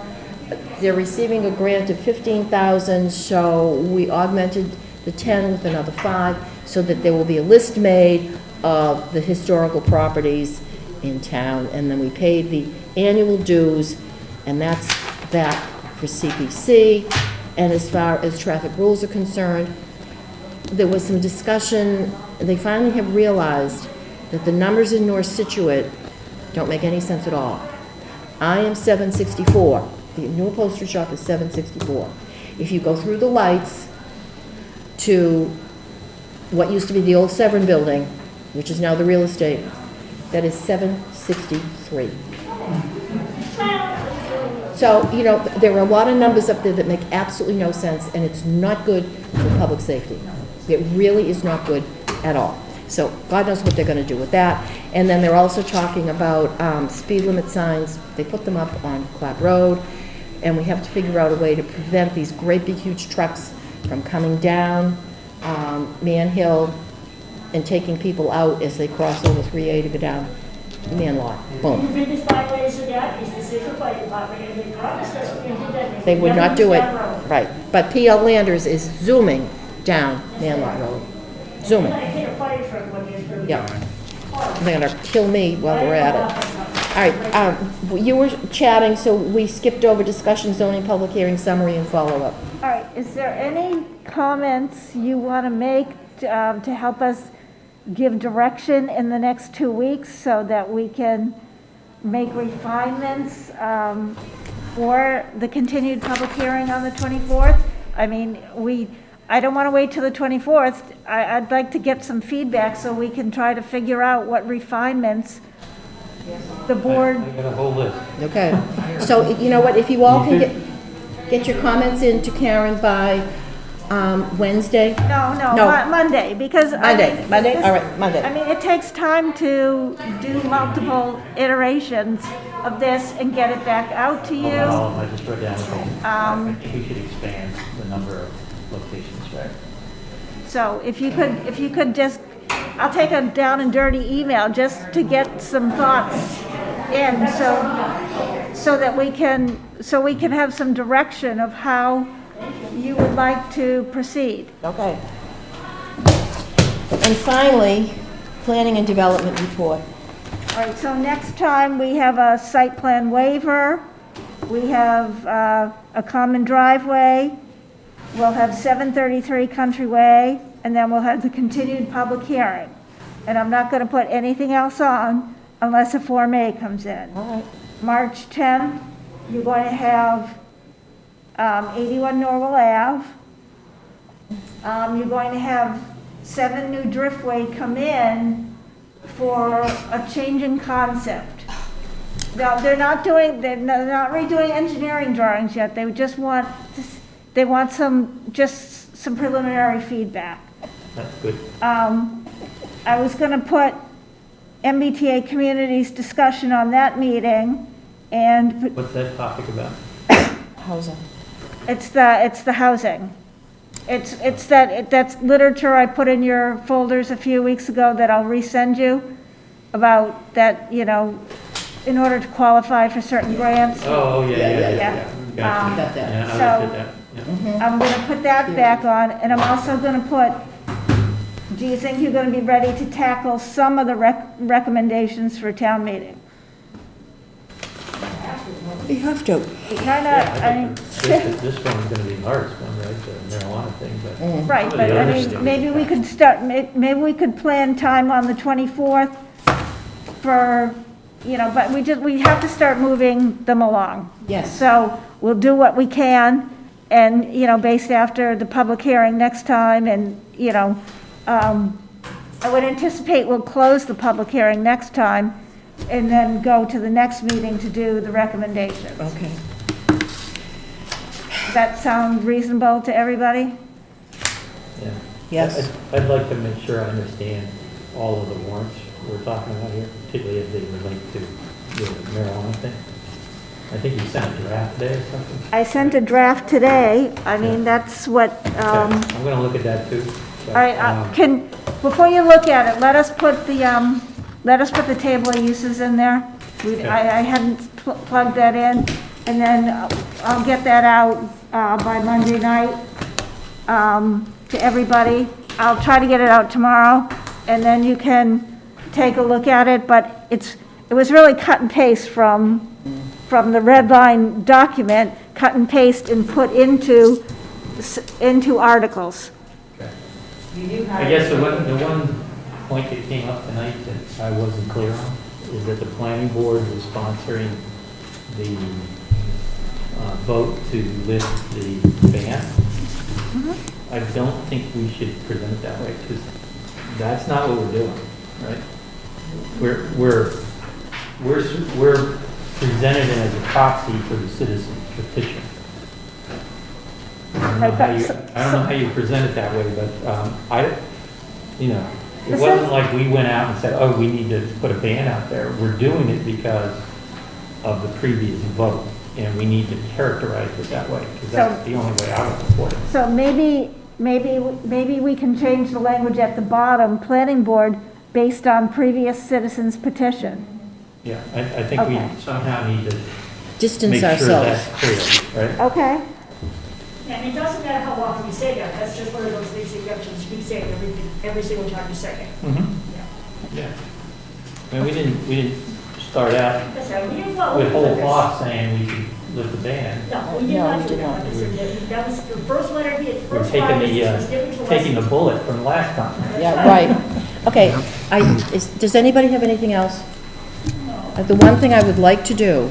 [SPEAKER 2] They're receiving a grant of $15,000, so we augmented the 10 with another 5, so that there will be a list made of the historical properties in town, and then we paid the annual dues, and that's that for CPC. And as far as traffic rules are concerned, there was some discussion. They finally have realized that the numbers in North Scituate don't make any sense at all. I am 764. The new upholstery shop is 764. If you go through the lights to what used to be the old Severn building, which is now the real estate, that is 763. So, there are a lot of numbers up there that make absolutely no sense, and it's not good for public safety. It really is not good at all. So God knows what they're going to do with that. And then they're also talking about speed limit signs. They put them up on Clap Road, and we have to figure out a way to prevent these great big huge trucks from coming down Man Hill and taking people out as they cross over 3A to go down Man Lot. Boom.
[SPEAKER 8] The biggest violation of that is the Situate Fire Department, and they promised us we're going to do that.
[SPEAKER 2] They would not do it.
[SPEAKER 8] Never done.
[SPEAKER 2] Right. But P.L. Landers is zooming down Man Lot Road. Zooming.
[SPEAKER 8] I hit a fire truck one day through.
[SPEAKER 2] Yeah. They're going to kill me while we're at it. All right, you were chatting, so we skipped over discussion, zoning, public hearing, summary, and follow-up.
[SPEAKER 17] All right, is there any comments you want to make to help us give direction in the next 2 weeks so that we can make refinements for the continued public hearing on the 24th? I mean, I don't want to wait till the 24th. I'd like to get some feedback so we can try to figure out what refinements the board.
[SPEAKER 6] I got a whole list.
[SPEAKER 2] Okay. So, you know what, if you all can get your comments in to Karen by Wednesday?
[SPEAKER 17] No, Monday, because.
[SPEAKER 2] Monday? All right, Monday.
[SPEAKER 17] I mean, it takes time to do multiple iterations of this and get it back out to you.
[SPEAKER 6] I just wrote down, I think we should expand the number of locations, right?
[SPEAKER 17] So if you could just, I'll take a down and dirty email just to get some thoughts in, so that we can have some direction of how you would like to proceed.
[SPEAKER 2] Okay. And finally, planning and development report.
[SPEAKER 17] All right, so next time we have a site plan waiver, we have a common driveway, we'll have 733 Country Way, and then we'll have the continued public hearing. And I'm not going to put anything else on unless a Form A comes in.
[SPEAKER 2] All right.
[SPEAKER 17] March 10th, you're going to have 81 Norwell Ave. You're going to have 7 new Driftway come in for a change in concept. No, they're not redoing engineering drawings yet. They just want, just some preliminary feedback.
[SPEAKER 6] That's good.
[SPEAKER 17] I was gonna put MBTA communities discussion on that meeting, and
[SPEAKER 6] What's that topic about?
[SPEAKER 2] Housing.
[SPEAKER 17] it's the housing. That's literature I put in your folders a few weeks ago that I'll resend you about that, in order to qualify for certain grants.
[SPEAKER 6] Oh, yeah. Gotcha.
[SPEAKER 2] Got that.
[SPEAKER 6] Yeah, I
[SPEAKER 17] So-
[SPEAKER 6] looked at that. Yeah.
[SPEAKER 17] I'm gonna put that back on, and I'm also gonna put, do you think you're gonna be ready to tackle some of the recommendations for town meeting?
[SPEAKER 2] You have to.
[SPEAKER 6] This one's gonna be the hardest one, right, the marijuana thing, but.
[SPEAKER 17] Right,
[SPEAKER 6] some of
[SPEAKER 17] but
[SPEAKER 6] the
[SPEAKER 17] I
[SPEAKER 6] other
[SPEAKER 17] mean,
[SPEAKER 6] stuff-
[SPEAKER 17] maybe we could start, maybe we could plan time on the 24th for, but we have to start moving them along.
[SPEAKER 2] Yes.
[SPEAKER 17] So we'll do what we can, and, based after the public hearing next time, and, I would anticipate we'll close the public hearing next time, and then go to the next meeting to do the recommendations.
[SPEAKER 2] Okay.
[SPEAKER 17] Does that sound reasonable to everybody?
[SPEAKER 6] Yeah.
[SPEAKER 2] Yes.
[SPEAKER 6] I'd like to make sure I understand all of the warrants we're talking about here, particularly as they relate to the marijuana thing. I think you sent a draft today or something.
[SPEAKER 17] I sent a draft today. I mean, that's what,
[SPEAKER 6] I'm gonna look at that too.
[SPEAKER 17] all right, before you look at it, let us put the table of uses in there. I hadn't plugged that in, and then I'll get that out by Monday night to everybody. I'll try to get it out tomorrow, and then you can take a look at it, but it was really cut and paste from the red line document, cut and paste and put into articles.
[SPEAKER 6] I guess the one point that came up tonight that I wasn't clear on is that the planning board was sponsoring the vote to lift the ban. I don't think we should present it that way, because that's not what we're doing, right? We're presented it as a proxy for the citizen petition. I don't know how you present it that way, but it wasn't like we went out and said, oh, we need to put a ban out there. We're doing it because of the previous vote, and we need to characterize it that way, because that's the only way I would support it.
[SPEAKER 17] So maybe we can change the language at the bottom, planning board, based on previous citizens petition.
[SPEAKER 6] Yeah, I think we somehow need to
[SPEAKER 2] Distance
[SPEAKER 6] make sure
[SPEAKER 2] ourselves.
[SPEAKER 6] that's clear, right?
[SPEAKER 17] Okay.
[SPEAKER 8] And it doesn't matter how often you say that, that's just one of those things that you have to keep saying every single time you say it.
[SPEAKER 6] Mm-hmm. Yeah. I mean, we didn't start out
[SPEAKER 8] That's right, we didn't vote
[SPEAKER 6] with
[SPEAKER 8] for
[SPEAKER 6] whole
[SPEAKER 8] this.
[SPEAKER 6] cloth saying we should lift the ban.
[SPEAKER 8] No, we did not do that. That was the first letter, the
[SPEAKER 6] We're
[SPEAKER 8] first line was given to us.
[SPEAKER 6] taking the bullet from last time.
[SPEAKER 2] Yeah, right. Okay, does anybody have anything else? The one thing I would like to do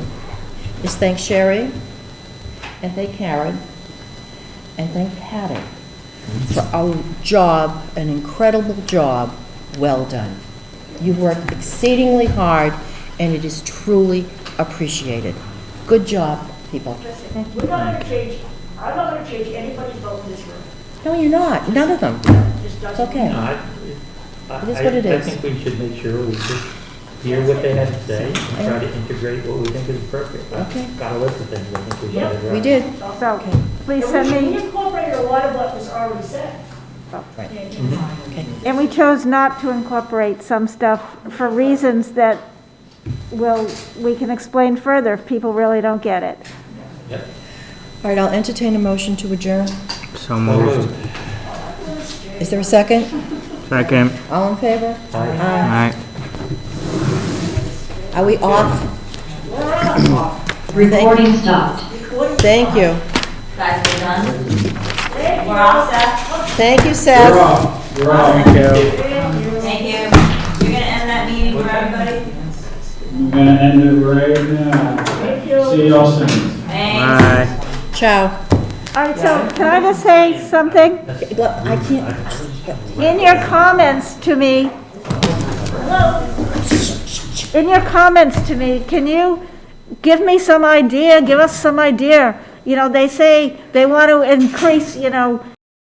[SPEAKER 2] is thank Sherry, and thank Karen, and thank Patty for a job, an incredible job, well done. You've worked exceedingly hard, and it is truly appreciated. Good job, people.
[SPEAKER 8] We're not gonna change, I'm not gonna change anybody's vote in this room.
[SPEAKER 2] No, you're not, none of them. It's okay.
[SPEAKER 6] No,
[SPEAKER 2] It is what it
[SPEAKER 6] I
[SPEAKER 2] is.
[SPEAKER 6] think we should make sure we just hear what they have to say and try to integrate what we think is appropriate.
[SPEAKER 2] Okay.
[SPEAKER 6] Got a list of things I think we should address.
[SPEAKER 2] We did.
[SPEAKER 8] So,
[SPEAKER 17] Please
[SPEAKER 8] and
[SPEAKER 17] send
[SPEAKER 8] we
[SPEAKER 17] me,
[SPEAKER 8] incorporated a lot of what was already said.
[SPEAKER 2] Right.
[SPEAKER 6] Mm-hmm.
[SPEAKER 2] Okay.
[SPEAKER 17] and we chose not to incorporate some stuff for reasons that we can explain further if people really don't get it.
[SPEAKER 6] Yep.
[SPEAKER 2] All right, I'll entertain a motion to adjourn.
[SPEAKER 7] So moved.
[SPEAKER 2] Is there a second?
[SPEAKER 7] Second.
[SPEAKER 2] All in favor?
[SPEAKER 7] Aye.
[SPEAKER 2] Are we off?
[SPEAKER 14] Recording stopped.
[SPEAKER 2] Thank you.
[SPEAKER 14] Guys, we're done? We're all set?
[SPEAKER 2] Thank you, Seth.
[SPEAKER 7] You're off. Thank you.
[SPEAKER 14] Thank you. You're gonna end that meeting for everybody?
[SPEAKER 10] I'm gonna end it right now. See y'all soon.
[SPEAKER 14] Thanks.
[SPEAKER 7] Bye.
[SPEAKER 2] Ciao.
[SPEAKER 17] All right, so can I just say something?
[SPEAKER 2] I can't.
[SPEAKER 17] In your comments to me, in your comments to me, can you give me some idea, give us some idea? You know, they say they want to increase, you know,